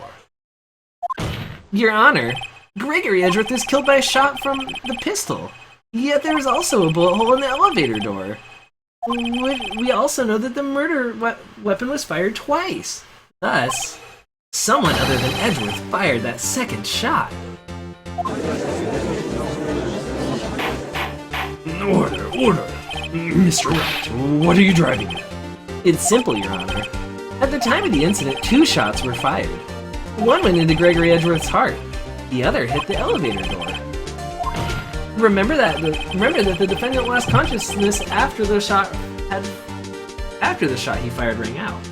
Your Honor, Gregory Edgeworth is killed by a shot from the pistol. Yet there is also a bullet hole in the elevator door. We also know that the murder weapon was fired twice. Thus, someone other than Edgeworth fired that second shot. Order. Mr. Wright, what are you driving at? It's simple, Your Honor. At the time of the incident, 2 shots were fired. One went into Gregory Edgeworth's heart. The other hit the elevator door. Remember that the defendant lost consciousness after the shot he fired rang out.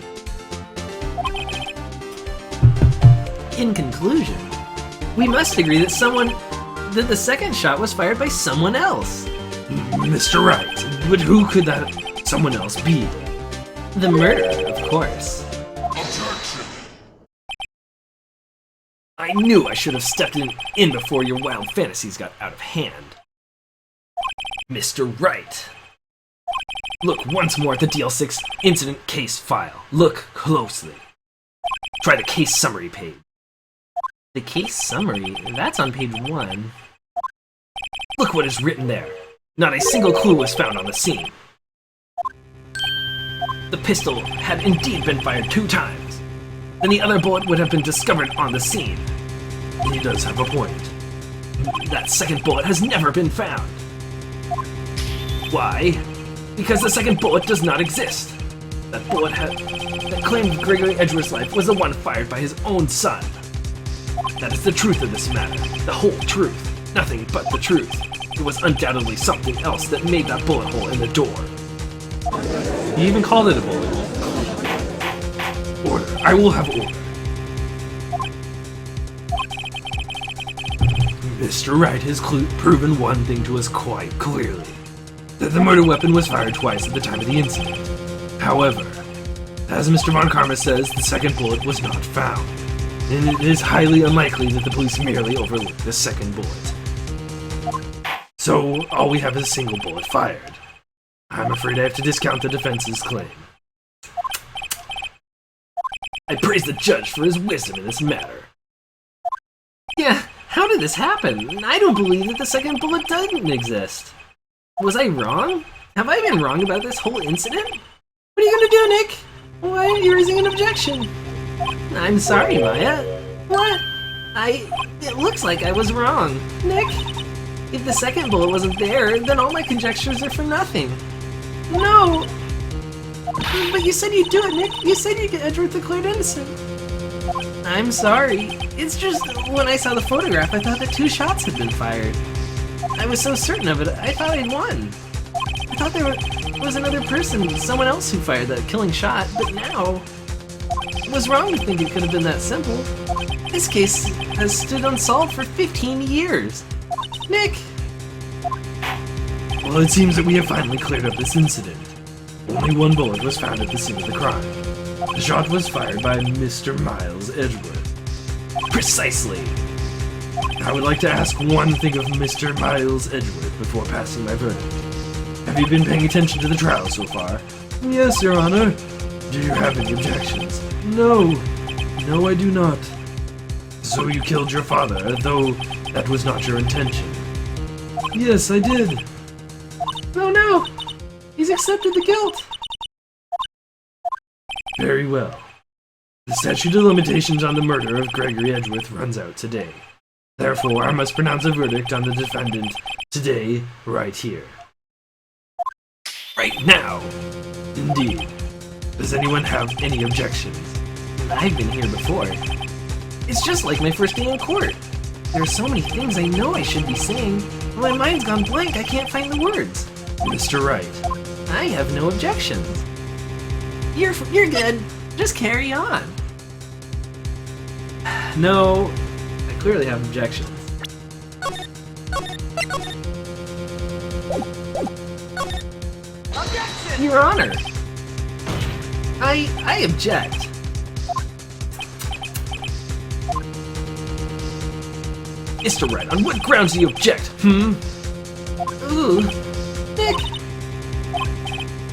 In conclusion, we must agree that the second shot was fired by someone else. Mr. Wright, but who could that someone else be? The murderer, of course. I knew I should have stepped in before your wild fantasies got out of hand. Mr. Wright. Look once more at the DL6 incident case file. Look closely. Try the case summary page. The case summary? That's on page 1. Look what is written there. Not a single clue was found on the scene. The pistol had indeed been fired 2 times. Then the other bullet would have been discovered on the scene. He does have a point. That second bullet has never been found. Why? Because the second bullet does not exist. That bullet that claimed Gregory Edgeworth's life was the one fired by his own son. That is the truth of this matter. The whole truth. Nothing but the truth. It was undoubtedly something else that made that bullet hole in the door. He even called it a bullet hole. Order. I will have order. Mr. Wright has proven one thing to us quite clearly. That the murder weapon was fired twice at the time of the incident. However, as Mr. Von Karma says, the second bullet was not found. And it is highly unlikely that the police merely overlooked the second bullet. So, all we have is a single bullet fired. I'm afraid I have to discount the defense's claim. I praise the judge for his wisdom in this matter. Yeah, how did this happen? I don't believe that the second bullet doesn't exist. Was I wrong? Have I been wrong about this whole incident? What are you gonna do, Nick? Why aren't you raising an objection? I'm sorry, Maya. What? It looks like I was wrong. Nick? If the second bullet wasn't there, then all my conjectures are for nothing. No! But you said you'd do it, Nick. You said you'd get Edgeworth declared innocent. I'm sorry. It's just, when I saw the photograph, I thought that 2 shots had been fired. I was so certain of it, I thought I'd won. I thought there was another person, someone else who fired that killing shot, but now... It was wrong to think it could have been that simple. This case has stood unsolved for 15 years. Nick! Well, it seems that we have finally cleared up this incident. Only 1 bullet was found at the scene of the crime. The shot was fired by Mr. Miles Edgeworth. Precisely. I would like to ask one thing of Mr. Miles Edgeworth before passing my verdict. Have you been paying attention to the trial so far? Yes, Your Honor. Do you have any objections? No. No, I do not. So you killed your father, though that was not your intention. Yes, I did. Oh no! He's accepted the guilt! Very well. The statute of limitations on the murder of Gregory Edgeworth runs out today. Therefore, I must pronounce a verdict on the defendant today, right here. Right now! Indeed. Does anyone have any objections? I've been here before. It's just like my first day in court. There are so many things I know I should be saying. My mind's gone blank, I can't find the words. Mr. Wright. I have no objections. You're good. Just carry on. No, I clearly have objections. Objection! Your Honor! I object. Mr. Wright, on what grounds do you object? Ooh. Nick!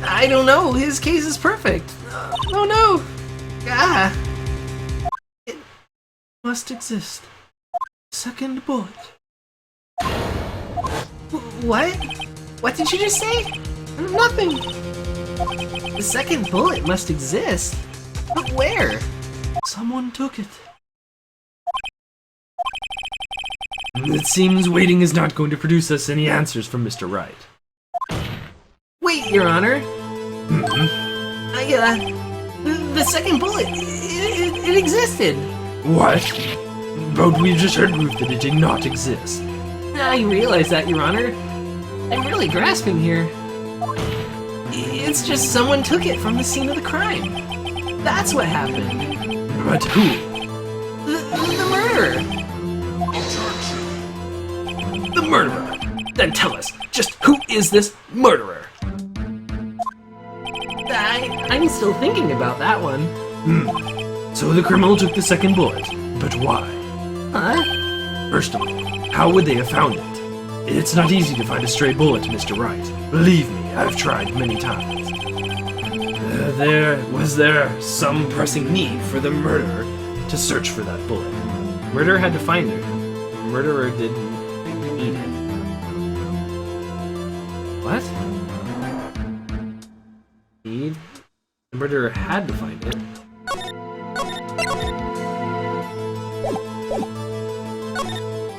I don't know, his case is perfect. Oh no! Ah! It must exist. Second bullet. What? What did you just say? Nothing! The second bullet must exist. But where? Someone took it. It seems waiting is not going to produce us any answers from Mr. Wright. Wait, Your Honor. Hmm? The second bullet, it existed. What? But we just heard proof that it did not exist. I realize that, Your Honor. I'm really grasping here. It's just someone took it from the scene of the crime. That's what happened. But who? The murderer. The murderer! Then tell us, just who is this murderer? I'm still thinking about that one. So the criminal took the second bullet, but why? Huh? First of all, how would they have found it? It's not easy to find a stray bullet, Mr. Wright. Believe me, I've tried many times. Was there some pressing need for the murderer to search for that bullet? Murderer had to find her. The murderer didn't need it. What? Need? The murderer had to find it.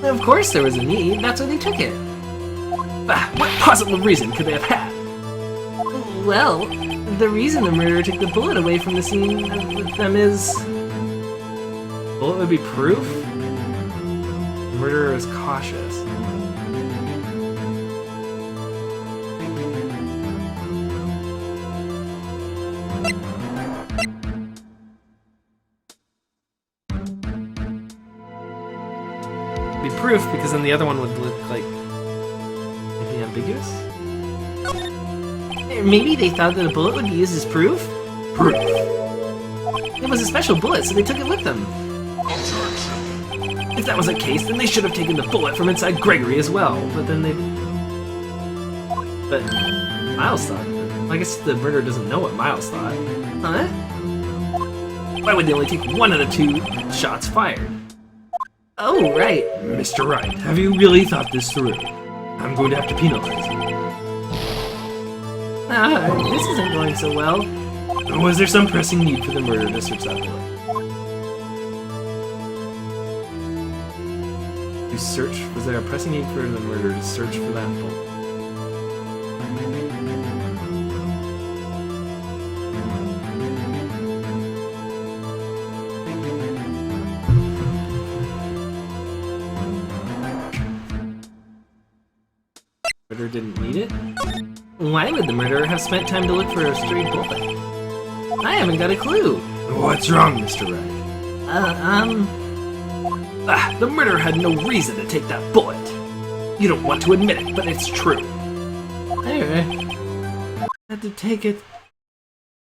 Of course there was a need, that's why they took it. What possible reason could they have had? Well, the reason the murderer took the bullet away from the scene with them is... Bullet would be proof? The murderer is cautious. Be proof because then the other one would look like maybe ambiguous. Maybe they thought that a bullet would be used as proof? Proof. It was a special bullet, so they took it with them. If that was the case, then they should have taken the bullet from inside Gregory as well. But then they... But Miles thought... I guess the murderer doesn't know what Miles thought. Huh? Why would they only take one of the two shots fired? Oh, right. Mr. Wright, have you really thought this through? I'm going to have to penalize you. This isn't going so well. Was there some pressing need for the murderer to search that bullet? You search... Was there a pressing need for the murderer to search for that bullet? Murderer didn't need it? Why would the murderer have spent time to look for a stray bullet? I haven't got a clue. What's wrong, Mr. Wright? The murderer had no reason to take that bullet. You don't want to admit it, but it's true. I had to take it.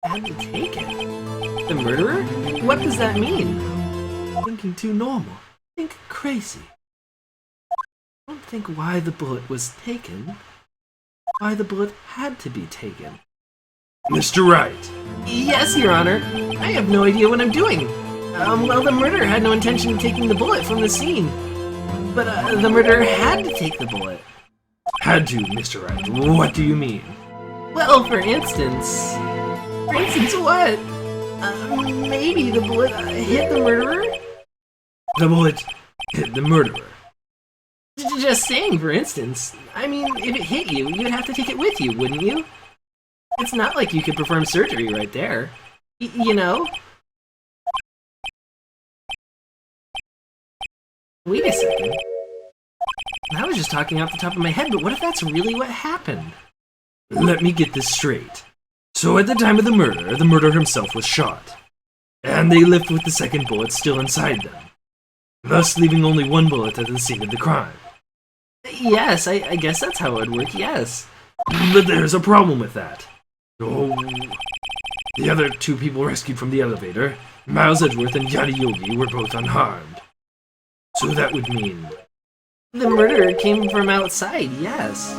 Had to take it? The murderer? What does that mean? Thinking too normal. Think crazy. Don't think why the bullet was taken. Why the bullet had to be taken. Mr. Wright. Yes, Your Honor. I have no idea what I'm doing. Well, the murderer had no intention of taking the bullet from the scene. But, the murderer had to take the bullet. Had to, Mr. Wright. What do you mean? Well, for instance... For instance, what? Maybe the bullet hit the murderer? The bullet hit the murderer. Just saying, for instance. I mean, if it hit you, you'd have to take it with you, wouldn't you? It's not like you could perform surgery right there. You know? Wait a second. I was just talking off the top of my head, but what if that's really what happened? Let me get this straight. So at the time of the murderer himself was shot. And they left with the second bullet still inside them. Thus leaving only one bullet at the scene of the crime. Yes, I guess that's how it would work, yes. But there's a problem with that. Oh, the other two people rescued from the elevator, Miles Edgeworth and Yadi Yogi, were both unharmed. So that would mean... The murderer came from outside, yes.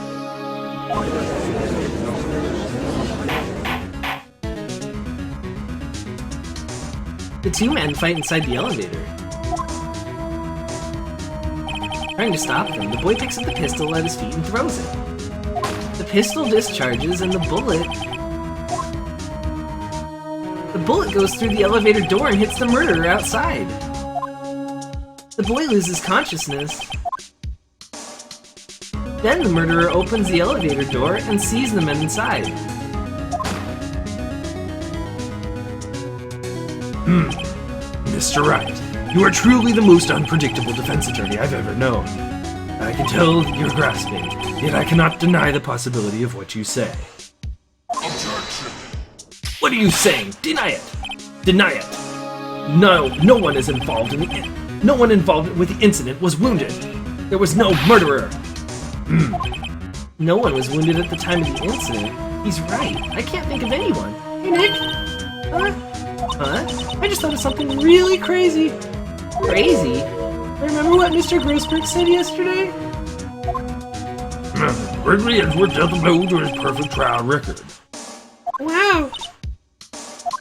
The two men fight inside the elevator. Trying to stop them, the boy picks up the pistol at his feet and throws it. The pistol discharges and the bullet goes through the elevator door and hits the murderer outside. The boy loses consciousness. Then the murderer opens the elevator door and sees the men inside. Mr. Wright, you are truly the most unpredictable defense attorney I've ever known. I can tell you're grasping, yet I cannot deny the possibility of what you say. Objection! What are you saying? Deny it! Deny it! No one is involved in the no one involved with the incident was wounded. There was no murderer. No one was wounded at the time of the incident. He's right. I can't think of anyone. Hey, Nick. Huh? I just thought of something really crazy. Crazy? Remember what Mr. Grossberg said yesterday? Gregory Edwards dealt a blow to his perfect trial record. Wow.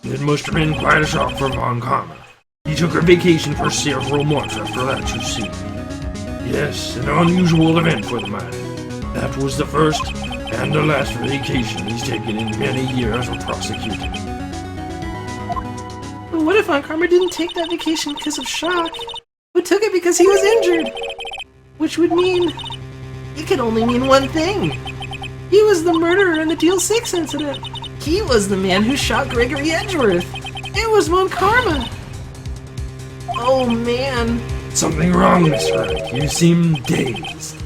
It must have been quite a shock for Von Karma. He took a vacation for several months after that, you see. Yes, an unusual event for the man. That was the first and the last vacation he's taken in many years of prosecuting. But what if Von Karma didn't take that vacation because of shock? Who took it because he was injured? Which would mean... It could only mean one thing. he was the murderer in the Deal 6 incident. He was the man who shot Gregory Edgeworth. It was Von Karma. Oh man. Something wrong, Mr. Wright. You seem dazed.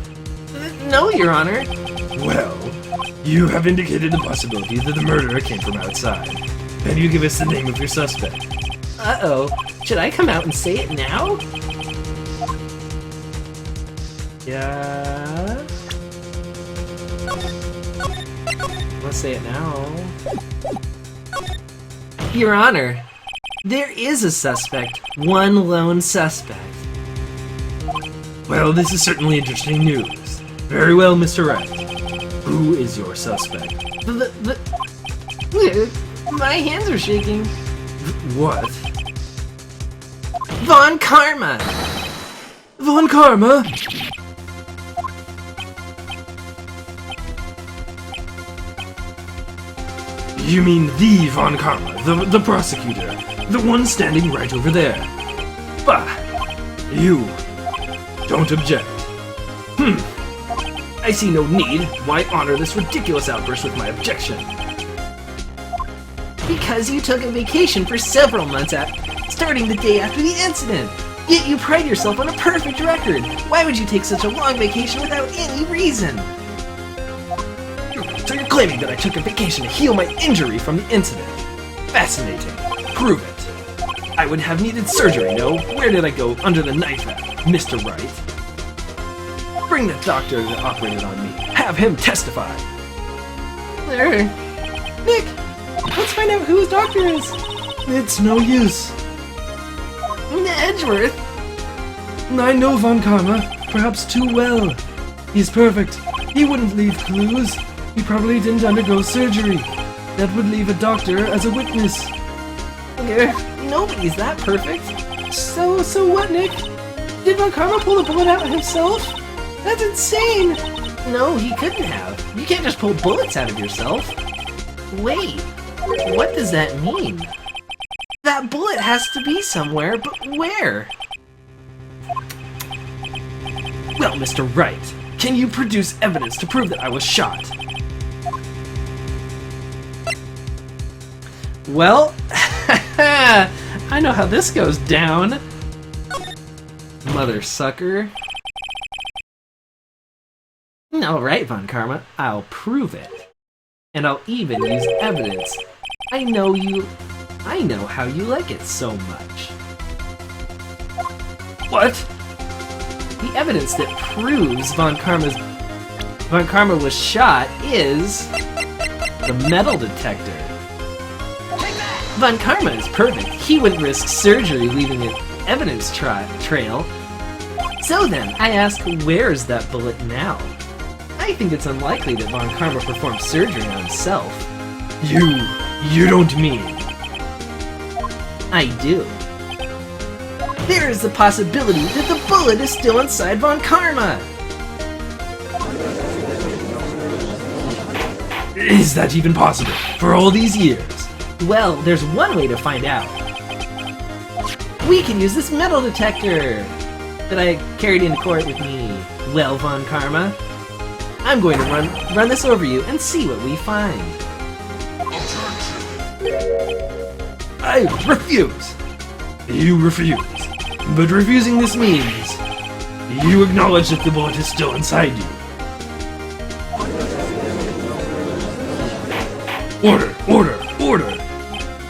No, Your Honor. Well, you have indicated the possibility that the murderer came from outside. Can you give us the name of your suspect? Uh-oh. Should I come out and say it now? Yeah. Let's say it now. Your Honor, there is a suspect. One lone suspect. Well, this is certainly interesting news. Very well, Mr. Wright. Who is your suspect? My hands are shaking. What? Von Karma! Von Karma? You mean the Von Karma, the prosecutor, the one standing right over there. Bah! You don't object. I see no need. Why honor this ridiculous outburst with my objection? Because you took a vacation for several months starting the day after the incident. Yet you pride yourself on a perfect record. Why would you take such a long vacation without any reason? So you're claiming that I took a vacation to heal my injury from the incident? Fascinating. Prove it. I would have needed surgery, no? Where did I go under the knife at, Mr. Wright? Bring the doctor that operated on me. Have him testify. There. Nick, let's find out who his doctor is. It's no use. Edgeworth. I know Von Karma, perhaps too well. He's perfect. He wouldn't leave clues. He probably didn't undergo surgery. That would leave a doctor as a witness. Nobody's that perfect. So what, Nick? Did Von Karma pull the bullet out himself? That's insane! No, he couldn't have. You can't just pull bullets out of yourself. Wait, what does that mean? That bullet has to be somewhere, but where? Well, Mr. Wright, can you produce evidence to prove that I was shot? Well, I know how this goes down. Mother sucker. Alright, Von Karma, I'll prove it. And I'll even use evidence. I know how you like it so much. What? The evidence that proves Von Karma was shot is the metal detector. Von Karma is perfect. He wouldn't risk surgery leaving an evidence trail. So then, I ask, where's that bullet now? I think it's unlikely that Von Karma performed surgery on himself. You don't mean... I do. There is the possibility that the bullet is still inside Von Karma! Is that even possible? For all these years? Well, there's one way to find out. We can use this metal detector that I carried into court with me. Well, Von Karma? I'm going to run this over you and see what we find. I refuse! You refuse. But refusing this means you acknowledge that the bullet is still inside you. Order! Order! Order!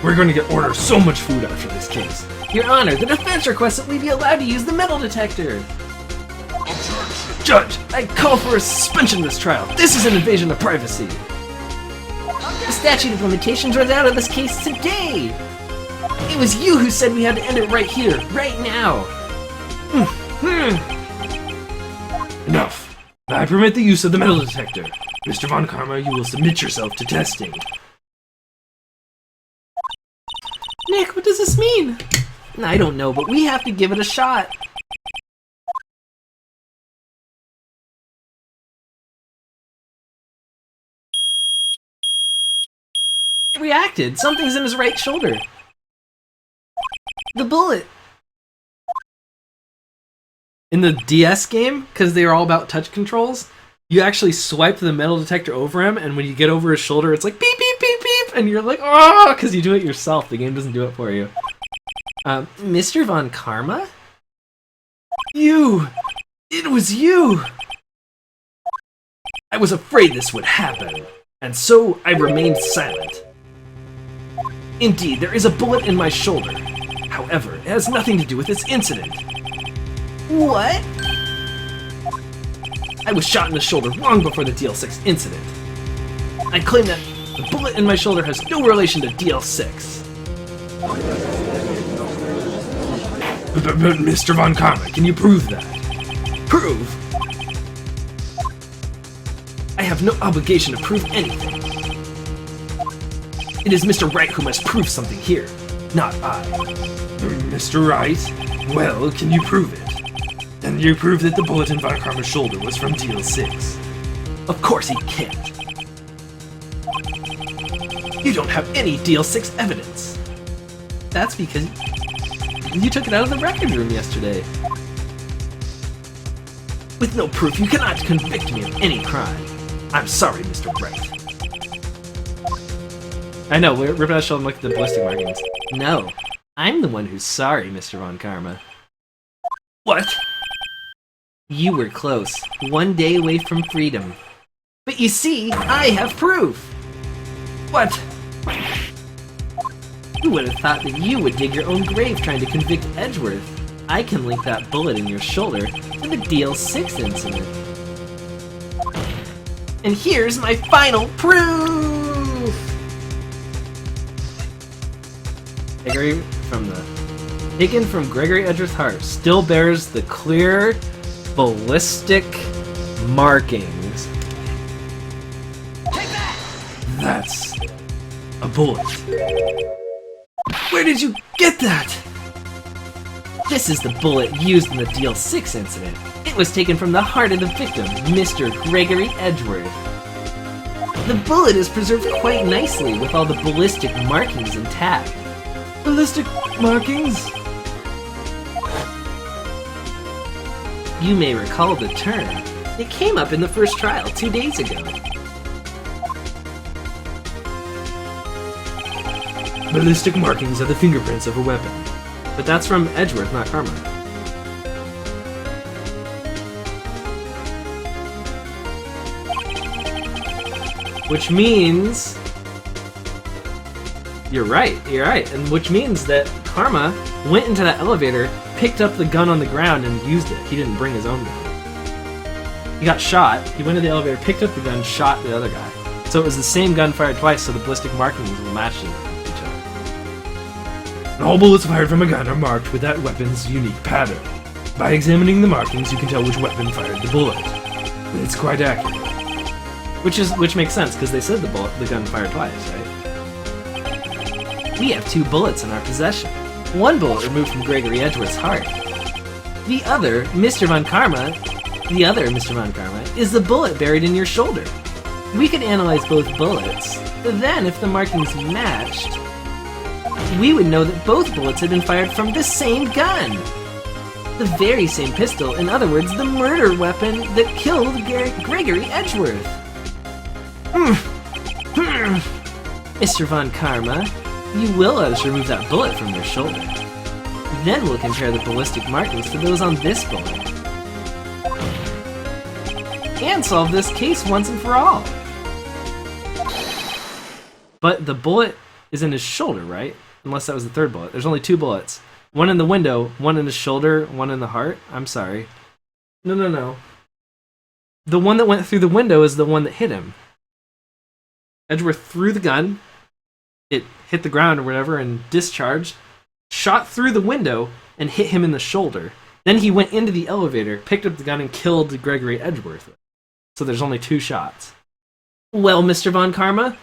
We're going to get Order so much food after this case. Your Honor, the defense requests that we be allowed to use the metal detector. Judge, I call for a suspension of this trial. This is an invasion of privacy. The statute of limitations runs out of this case today. It was you who said we had to end it right here, right now. Enough. I permit the use of the metal detector. Mr. Von Karma, you will submit yourself to testing. Nick, what does this mean? I don't know, but we have to give it a shot. It reacted. Something's in his right shoulder. The bullet. In the DS game, because they are all about touch controls, you actually swipe the metal detector over him, and when you get over his shoulder, it's like beep, beep, beep, beep, and you're like, oh, because you do it yourself. The game doesn't do it for you. Mr. Von Karma? You! It was you! I was afraid this would happen, and so I remained silent. Indeed, there is a bullet in my shoulder. However, it has nothing to do with this incident. What? I was shot in the shoulder long before the DL6 incident. I claim that the bullet in my shoulder has no relation to DL6. But Mr. Von Karma, can you prove that? Prove? I have no obligation to prove anything. It is Mr. Wright who must prove something here, not I. Mr. Wright? Well, can you prove it? And you prove that the bullet in Von Karma's shoulder was from DL6. Of course he can't. You don't have any DL6 evidence. That's because you took it out of the record room yesterday. With no proof, you cannot convict me of any crime. I'm sorry, Mr. Wright. I know, rip out show him look at the ballistic markings. No, I'm the one who's sorry, Mr. Von Karma. What? You were close, one day away from freedom. But you see, I have proof! What? Who would have thought that you would dig your own grave trying to convict Edgeworth? I can link that bullet in your shoulder to the DL6 incident. And here's my final proof! Taken from Gregory Edgeworth's heart, still bears the clear ballistic markings. That's a bullet. Where did you get that? This is the bullet used in the DL6 incident. It was taken from the heart of the victim, Mr. Gregory Edgeworth. The bullet is preserved quite nicely with all the ballistic markings intact. Ballistic markings? You may recall the term. It came up in the first trial 2 days ago. Ballistic markings are the fingerprints of a weapon. But that's from Edgeworth, not Karma. Which means... You're right, and which means that Karma went into that elevator, picked up the gun on the ground, and used it. He didn't bring his own gun. He got shot, he went to the elevator, picked up the gun, shot the other guy. So it was the same gun fired twice, so the ballistic markings will match each other. All bullets fired from a gun are marked with that weapon's unique pattern. By examining the markings, you can tell which weapon fired the bullet. It's quite accurate. Which makes sense, because they said the gun fired twice, right? We have 2 bullets in our possession. One bullet removed from Gregory Edgeworth's heart. The other, Mr. Von Karma, is the bullet buried in your shoulder. We could analyze both bullets. Then, if the markings matched, we would know that both bullets had been fired from the same gun. The very same pistol, in other words, the murder weapon that killed Gregory Edgeworth. Mr. Von Karma, you will let us remove that bullet from your shoulder. Then we'll compare the ballistic markings to those on this bullet. And solve this case once and for all. But the bullet is in his shoulder, right? Unless that was the third bullet. There's only 2 bullets. One in the window, one in his shoulder, one in the heart. I'm sorry. No. The one that went through the window is the one that hit him. Edgeworth threw the gun. It hit the ground or whatever and discharged. Shot through the window and hit him in the shoulder. Then he went into the elevator, picked up the gun, and killed Gregory Edgeworth. So there's only 2 shots. Well, Mr. Von Karma?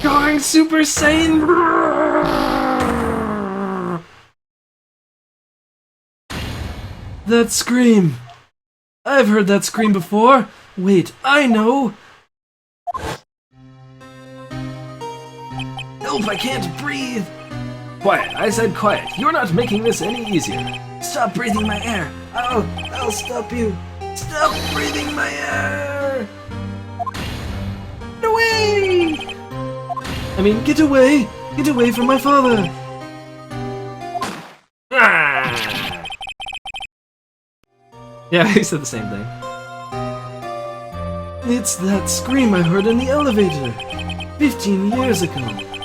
Going Super Saiyan! That scream! I've heard that scream before! Wait, I know! Help, I can't breathe! Quiet, I said quiet. You're not making this any easier. Stop breathing my air. I'll stop you. Stop breathing my air! Get away! I mean, get away! Get away from my father! Ah! Yeah, he said the same thing. It's that scream I heard in the elevator! 15 years ago!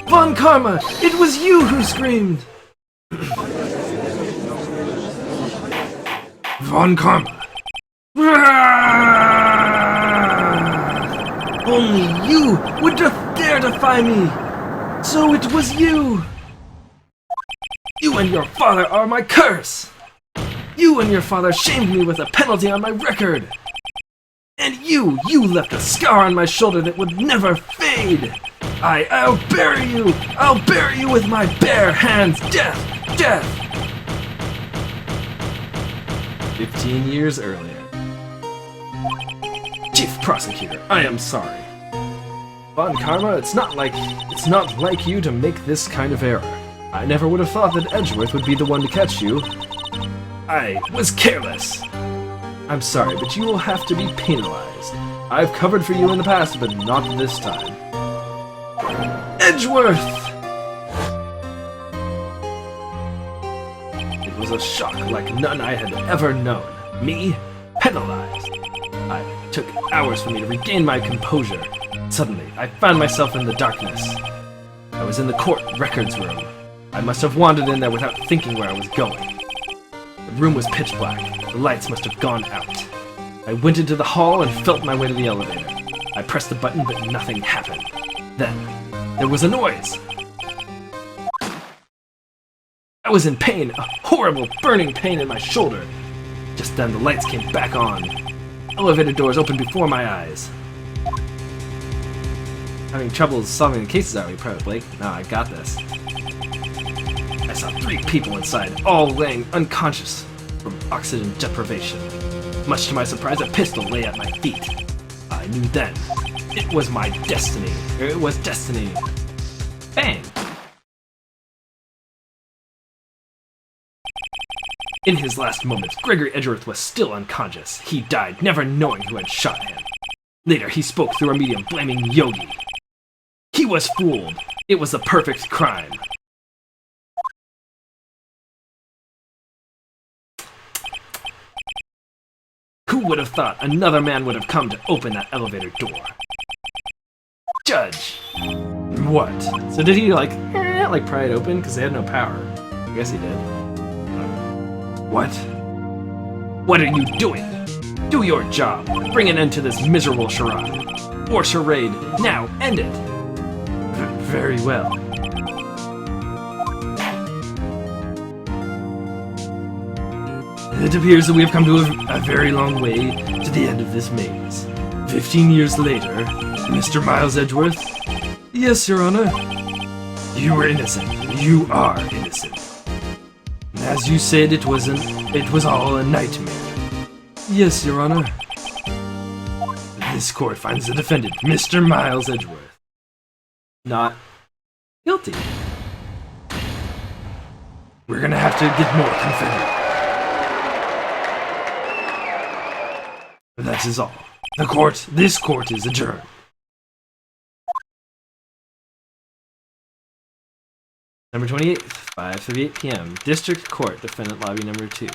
Von Karma! It was you who screamed! Von Karma. Only you would dare defy me! So it was you! You and your father are my curse! You and your father shamed me with a penalty on my record! And you left a scar on my shoulder that would never fade! I'll bury you! I'll bury you with my bare hands! Death! Death! 15 years earlier. Chief Prosecutor, I am sorry. Von Karma, it's not like you to make this kind of error. I never would have thought that Edgeworth would be the one to catch you. I was careless. I'm sorry, but you will have to be penalized. I've covered for you in the past, but not this time. Edgeworth! It was a shock like none I had ever known. Me, penalized. It took hours for me to regain my composure. Suddenly, I found myself in the darkness. I was in the court records room. I must have wandered in there without thinking where I was going. The room was pitch black. The lights must have gone out. I went into the hall and felt my way to the elevator. I pressed the button, but nothing happened. Then, there was a noise. I was in pain, a horrible burning pain in my shoulder. Just then, the lights came back on. Elevator doors opened before my eyes. Having trouble solving the cases, are we, Private Blake? No, I got this. I saw 3 people inside, all laying unconscious from oxygen deprivation. Much to my surprise, a pistol lay at my feet. I knew then. It was my destiny. It was destiny. Bang! In his last moments, Gregory Edgeworth was still unconscious. He died, never knowing who had shot him. Later, he spoke through a medium, blaming Yogi. He was fooled. It was the perfect crime. Who would have thought another man would have come to open that elevator door? Judge! What? So did he like pry it open? Because they had no power. I guess he did. What? What are you doing? Do your job. Bring an end to this miserable charade. Or charade. Now, end it. Very well. It appears that we have come to a very long way to the end of this maze. 15 years later, Mr. Miles Edgeworth? Yes, Your Honor. You were innocent. You are innocent. As you said, it was all a nightmare. Yes, Your Honor. This court finds the defendant, Mr. Miles Edgeworth, Not guilty. We're gonna have to get more confetti. That is all. This court is adjourned. Number 28th, 5:38 p.m. District Court, Defendant Lobby Number 2.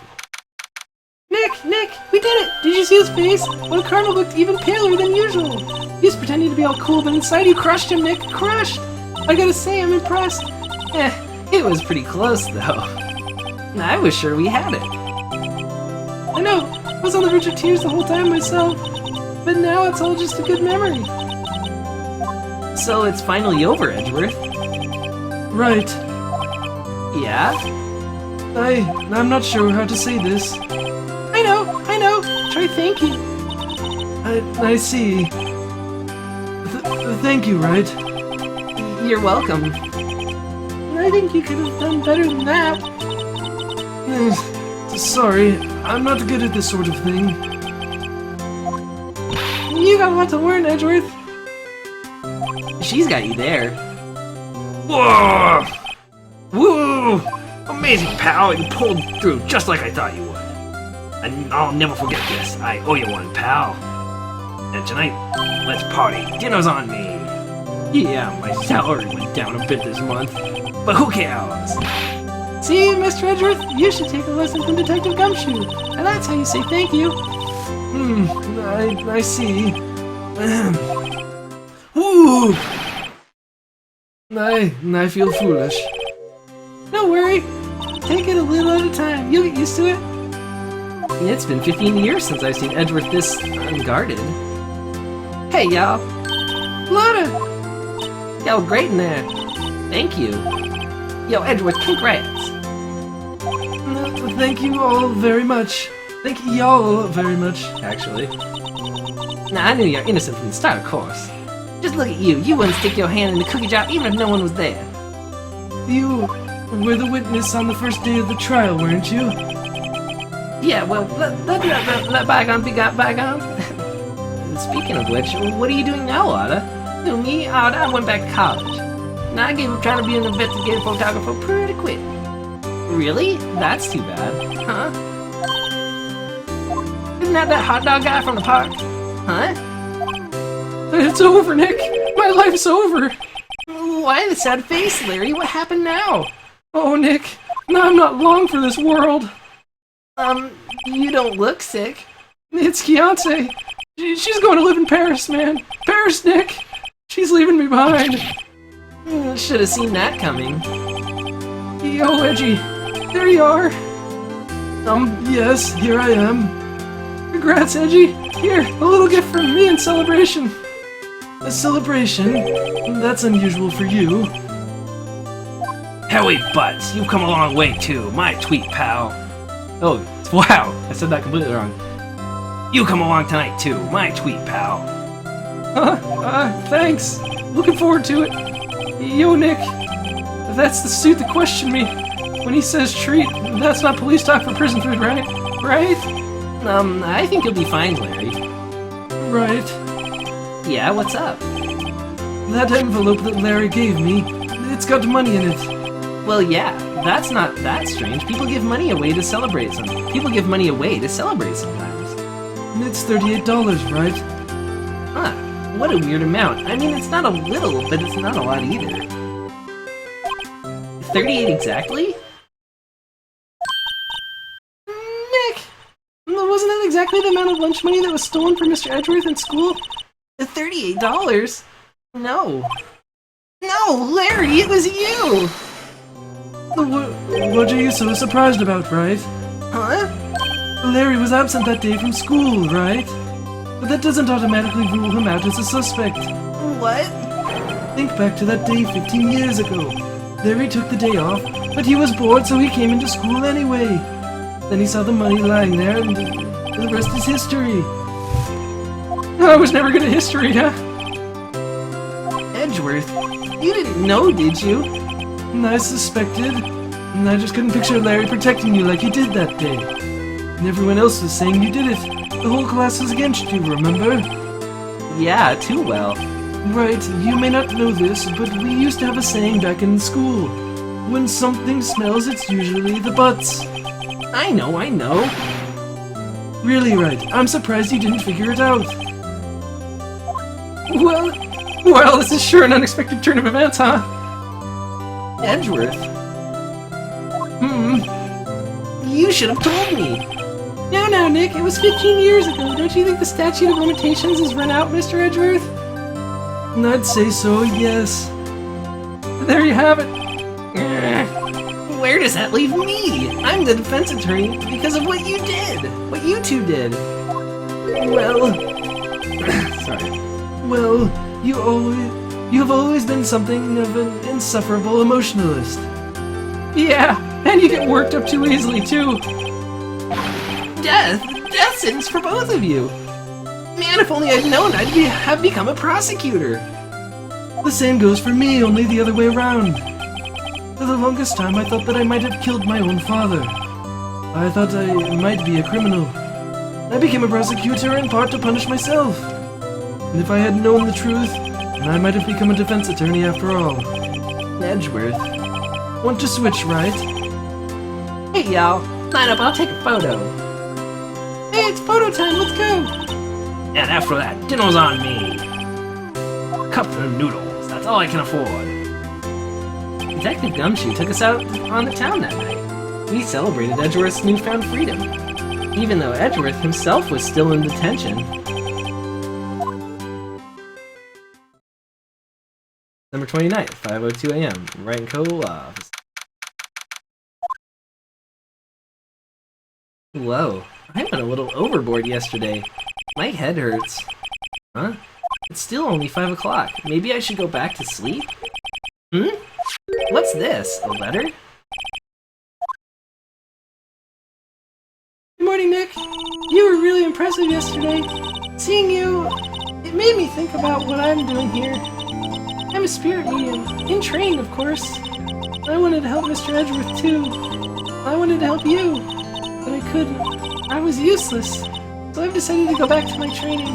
Nick, we did it! Did you see his face? Well, the Colonel looked even paler than usual. He was pretending to be all cool, but inside you crushed him, Nick. Crushed! I gotta say, I'm impressed. It was pretty close, though. I was sure we had it. I know, I was on the verge of tears the whole time myself. But now it's all just a good memory. So it's finally over, Edgeworth. Right. Yeah? I'm not sure how to say this. I know. Try thank you. I see. Thank you, right? You're welcome. I think you could have done better than that. Sorry, I'm not good at this sort of thing. You got a lot to learn, Edgeworth. She's got you there. Whoa! Woo! Amazing, pal. You pulled through just like I thought you would. And I'll never forget this. I owe you one, pal. And tonight, let's party. Dinner's on me. Yeah, my salary went down a bit this month. But who cares? See, Mr. Edgeworth, you should take a lesson from Detective Gumshoe. And that's how you say thank you. I see. Woo! I feel foolish. Don't worry. Take it a little at a time. You'll get used to it. It's been 15 years since I've seen Edgeworth this unguarded. Hey, y'all. Lana! Y'all great in there. Thank you. Yo, Edgeworth, congrats. Thank you all very much. Thank y'all very much, actually. Now, I knew you were innocent from the start, of course. Just look at you. You wouldn't stick your hand in the cookie jar even if no one was there. You were the witness on the first day of the trial, weren't you? Yeah, well, let bygones be bygones. Speaking of which, what are you doing now, Otta? Who, me? Otta, I went back to college. Now I gave up trying to be an investigative photographer pretty quick. Really? That's too bad. Huh? Isn't that hot dog guy from the park? Huh? It's over, Nick. My life's over. Why the sad face, Larry? What happened now? Oh, Nick. No, I'm not long for this world. You don't look sick. It's Keontae. She's going to live in Paris, man. Paris, Nick. She's leaving me behind. Should have seen that coming. Yo, Edgy. There you are. Yes, here I am. Congrats, Edgy. Here, a little gift from me in celebration. A celebration? That's unusual for you. Howie Butts, you've come a long way too, my tweet pal. Oh, wow! I said that completely wrong. You come along tonight too, my tweet pal. Thanks. Looking forward to it. Yo, Nick. That's the suit that questioned me. When he says treat, that's not police talk for prison food, right? Right? I think you'll be fine, Larry. Right. Yeah, what's up? That envelope that Larry gave me, it's got money in it. Well, yeah, that's not that strange. People give money away to celebrate something. People give money away to celebrate sometimes. It's $38, right? Huh, what a weird amount. I mean, it's not a little, but it's not a lot either. 38 exactly? Nick! Wasn't that exactly the amount of lunch money that was stolen from Mr. Edgeworth in school? $38? No. No, Larry, it was you! What are you so surprised about, right? Huh? Larry was absent that day from school, right? But that doesn't automatically rule him out as a suspect. What? Think back to that day 15 years ago. Larry took the day off, but he was bored, so he came into school anyway. Then he saw the money lying there, and the rest is history. I was never good at history, huh? Edgeworth, you didn't know, did you? And I suspected, and I just couldn't picture Larry protecting you like he did that day. And everyone else was saying you did it. The whole class was against you, remember? Yeah, too well. Right, you may not know this, but we used to have a saying back in school. When something smells, it's usually the butts. I know. Really right. I'm surprised you didn't figure it out. Well, this is sure an unexpected turn of events, huh? Edgeworth? You should have told me! Now, Nick, it was 15 years ago. Don't you think the statute of limitations has run out, Mr. Edgeworth? And I'd say so, yes. There you have it. Where does that leave me? I'm the defense attorney because of what you did! What you two did! Well, Sorry. well, you have always been something of an insufferable emotionalist. Yeah, and you get worked up too easily, too. Death sentence for both of you! Man, if only I'd known I'd have become a prosecutor! The same goes for me, only the other way around. For the longest time, I thought that I might have killed my own father. I thought I might be a criminal. I became a prosecutor in part to punish myself. And if I had known the truth, then I might have become a defense attorney after all. Edgeworth. Want to switch, right? Hey y'all, line up, I'll take a photo. Hey, it's photo time, let's go! And after that, dinner's on me. Cup of noodles, that's all I can afford. Detective Gumshoe took us out on the town that night. We celebrated Edgeworth's newfound freedom, even though Edgeworth himself was still in detention. December 29th, 5:02 a.m. Right in co-office. Whoa, I went a little overboard yesterday. My head hurts. Huh? It's still only 5 o'clock. Maybe I should go back to sleep? What's this? A letter? Good morning, Nick. You were really impressive yesterday. Seeing you, it made me think about what I'm doing here. I'm a spirit medium, in training, of course. I wanted to help Mr. Edgeworth, too. I wanted to help you, but I couldn't. I was useless, so I've decided to go back to my training.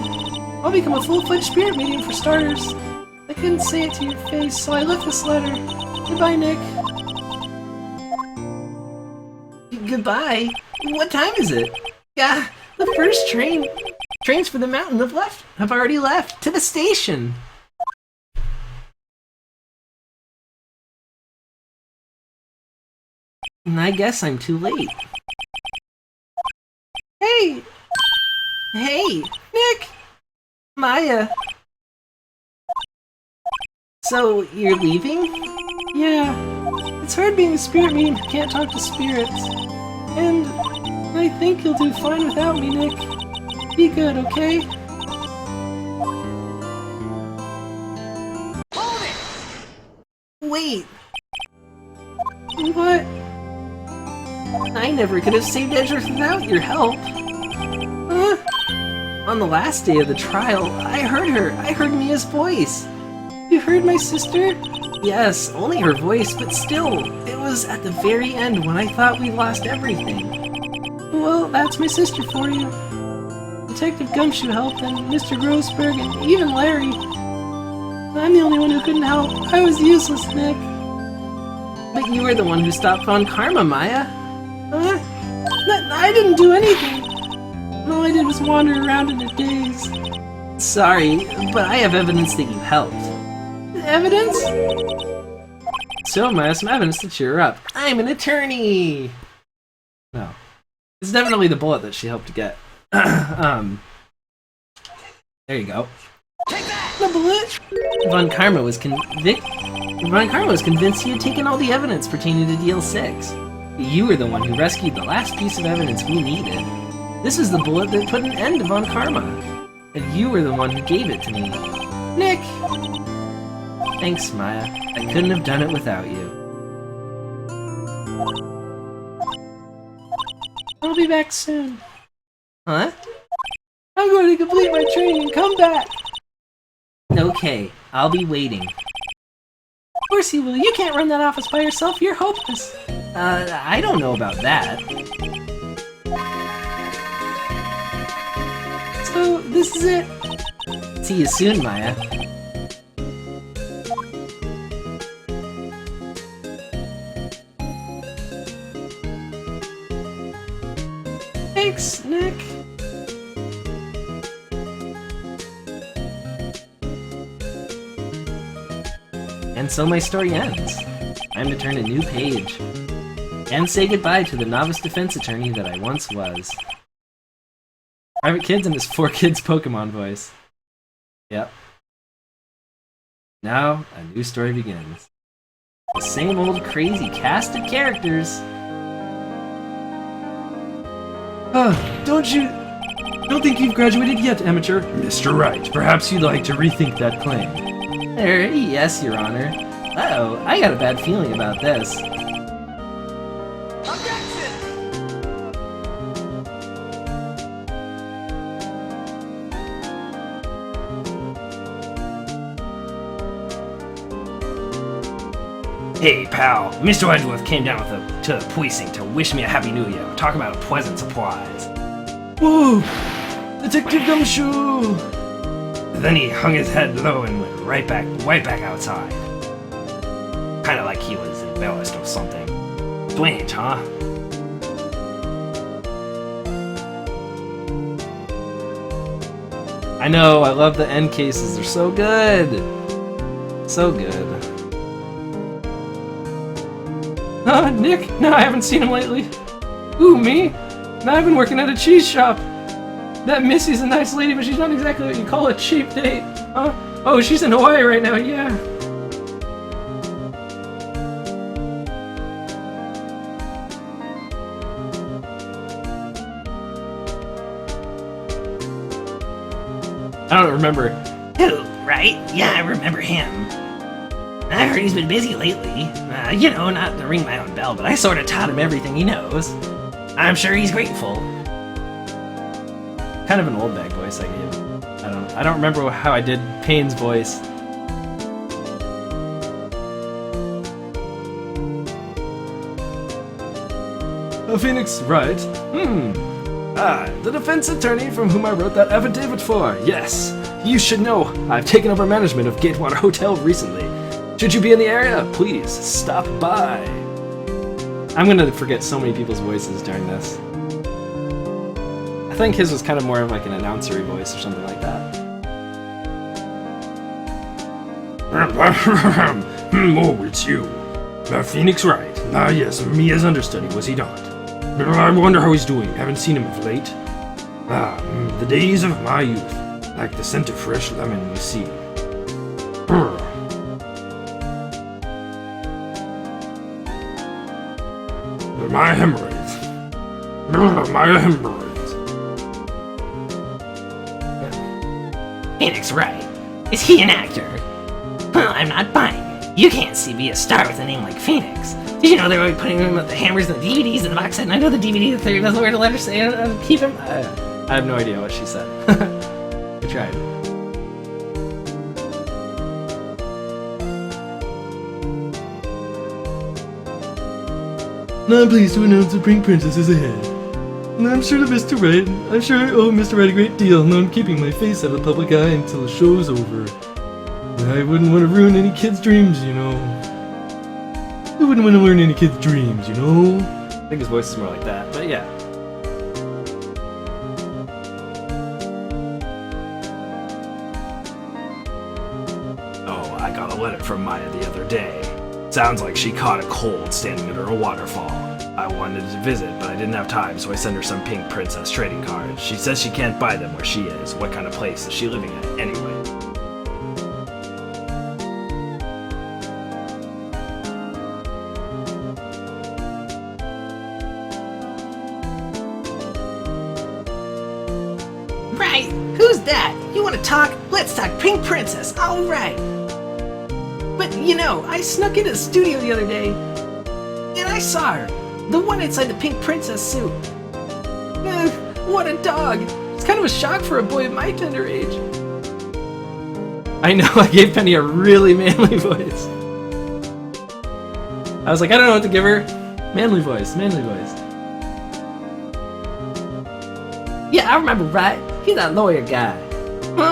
I'll become a full-fledged spirit medium for starters. I couldn't say it to your face, so I left this letter. Goodbye, Nick. Goodbye? What time is it? Yeah, the first trains for the mountain have already left to the station. And I guess I'm too late. Hey! Hey, Nick! Maya. So, you're leaving? Yeah, it's hard being a spirit medium who can't talk to spirits. And I think you'll do fine without me, Nick. Be good, okay? Wait, What? I never could have saved Edgeworth without your help. Huh? On the last day of the trial, I heard her. I heard Mia's voice. You heard my sister? Yes, only her voice, but still, it was at the very end when I thought we lost everything. Well, that's my sister for you. Detective Gumshoe helped, and Mr. Grossberg, and even Larry. I'm the only one who couldn't help. I was useless, Nick. But you were the one who stopped Von Karma, Maya. Huh? I didn't do anything. All I did was wander around in a daze. Sorry, but I have evidence that you helped. Evidence? So, Maya, some evidence to cheer her up. I'm an attorney! No. It's definitely the bullet that she helped to get. There you go. The bullet? Von Karma was convinced he had taken all the evidence pertaining to Deal 6. You were the one who rescued the last piece of evidence we needed. This is the bullet that put an end to Von Karma. And you were the one who gave it to me. Nick! Thanks, Maya. I couldn't have done it without you. I'll be back soon. Huh? I'm going to complete my training and come back. Okay, I'll be waiting. Of course you will. You can't run that office by yourself. You're hopeless. I don't know about that. So, this is it. See you soon, Maya. Thanks, Nick. And so my story ends. Time to turn a new page. And say goodbye to the novice defense attorney that I once was. Private Kids and his 4Kids Pokemon voice. Yep. Now, a new story begins. The same old crazy cast of characters. Don't think you've graduated yet, amateur. Mr. Wright, perhaps you'd like to rethink that claim. Yes, Your Honor. Uh-oh, I got a bad feeling about this. Hey, pal. Mr. Edgeworth came down to the precinct to wish me a happy new year. Talk about a pleasant surprise. Whoa! Detective Gumshoe! Then he hung his head low and went right back outside. Kinda like he was embellished or something. Strange, huh? I know, I love the end cases. They're so good. So good. Nick? No, I haven't seen him lately. Ooh, me? No, I've been working at a cheese shop. That Missy's a nice lady, but she's not exactly what you call a cheap date. Huh? Oh, she's in Hawaii right now, yeah. I don't remember. Who, right? Yeah, I remember him. I heard he's been busy lately. You know, not to ring my own bell, but I sort of taught him everything he knows. I'm sure he's grateful. Kind of an old bag voice I gave. I don't remember how I did Payne's voice. Phoenix Wright? The defense attorney from whom I wrote that affidavit for. Yes, you should know I've taken over management of Gatewater Hotel recently. Should you be in the area, please stop by. I'm gonna forget so many people's voices during this. I think his was kind of more of like an announcery voice or something like that. Oh, it's you. Phoenix Wright. Yes, me as understudy, was he not? I wonder how he's doing. Haven't seen him of late. The days of my youth. Like the scent of fresh lemon in the sea. My hemorrhoids. My hemorrhoids. Phoenix Wright? Is he an actor? Well, I'm not buying it. You can't be a star with a name like Phoenix. Did you know they're already putting him with the hammers and the DVDs in the box set? And I know the DVD, the theory doesn't wear the letters say keep him. I have no idea what she said. I tried. Now I'm pleased to announce the Pink Princess is ahead. And I'm sure that Mr. Wright, I owe Mr. Wright a great deal, and I'm keeping my face out of the public eye until the show's over. I wouldn't want to ruin any kid's dreams, you know. I wouldn't want to learn any kid's dreams, you know. I think his voice is more like that, but yeah. Oh, I got a letter from Maya the other day. Sounds like she caught a cold standing under a waterfall. I wanted to visit, but I didn't have time, so I sent her some Pink Princess trading cards. She says she can't buy them where she is. What kind of place is she living at, anyway? Right, who's that? You want to talk? Let's talk Pink Princess, alright! But, you know, I snuck into the studio the other day, and I saw her. The one inside the Pink Princess suit. What a dog! It's kind of a shock for a boy of my tender age. I know, I gave Penny a really manly voice. I was like, I don't know what to give her. Manly voice, manly voice. Yeah, I remember, right? He's that lawyer guy.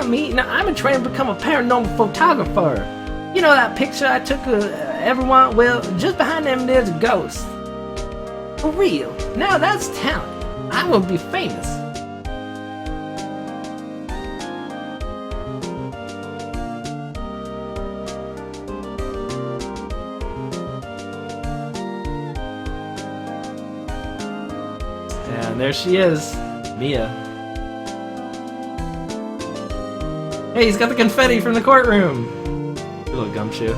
Me? Now, I'm trying to become a paranormal photographer. You know that picture I took of everyone? Well, just behind them there's a ghost. For real. Now that's talent. I will be famous. And there she is, Mia. Hey, he's got the confetti from the courtroom! You little gumshoe.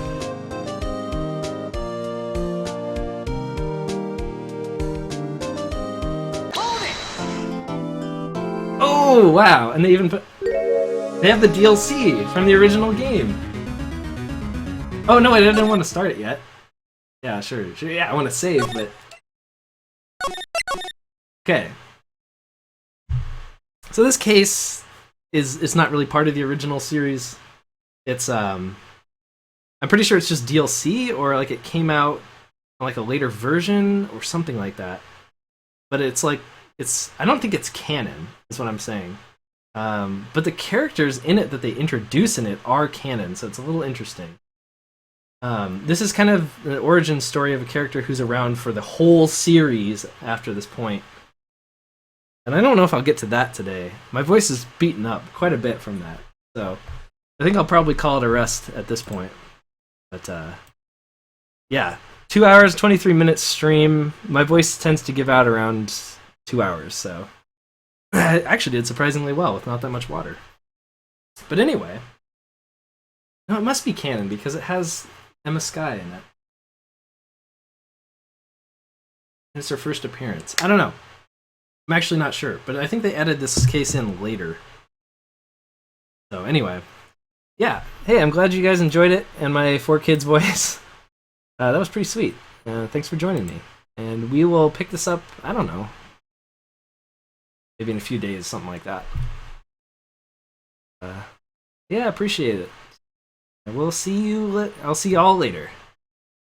Oh, wow! And they even put... They have the DLC from the original game! Oh, no, I didn't want to start it yet. Yeah, sure, yeah, I want to save, but... Okay. So this case is not really part of the original series. It's I'm pretty sure it's just DLC, or like it came out on like a later version or something like that. But it's like I don't think it's canon, is what I'm saying. But the characters in it that they introduce in it are canon, so it's a little interesting. This is kind of the origin story of a character who's around for the whole series after this point. And I don't know if I'll get to that today. My voice is beaten up quite a bit from that. So I think I'll probably call it a rest at this point. But yeah, 2 hours, 23 minutes stream. My voice tends to give out around 2 hours, so I actually did surprisingly well with not that much water. But anyway, no, it must be canon because it has Emma Skye in it. It's her first appearance. I don't know. I'm actually not sure, but I think they added this case in later. So anyway, yeah. Hey, I'm glad you guys enjoyed it and my 4Kids voice. That was pretty sweet. Thanks for joining me. And we will pick this up, I don't know, maybe in a few days, something like that. Yeah, appreciate it. And we'll see you. I'll see y'all later.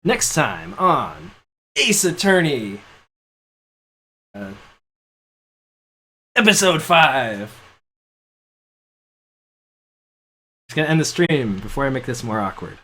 Next time on Ace Attorney. Episode 5. Just gonna end the stream before I make this more awkward.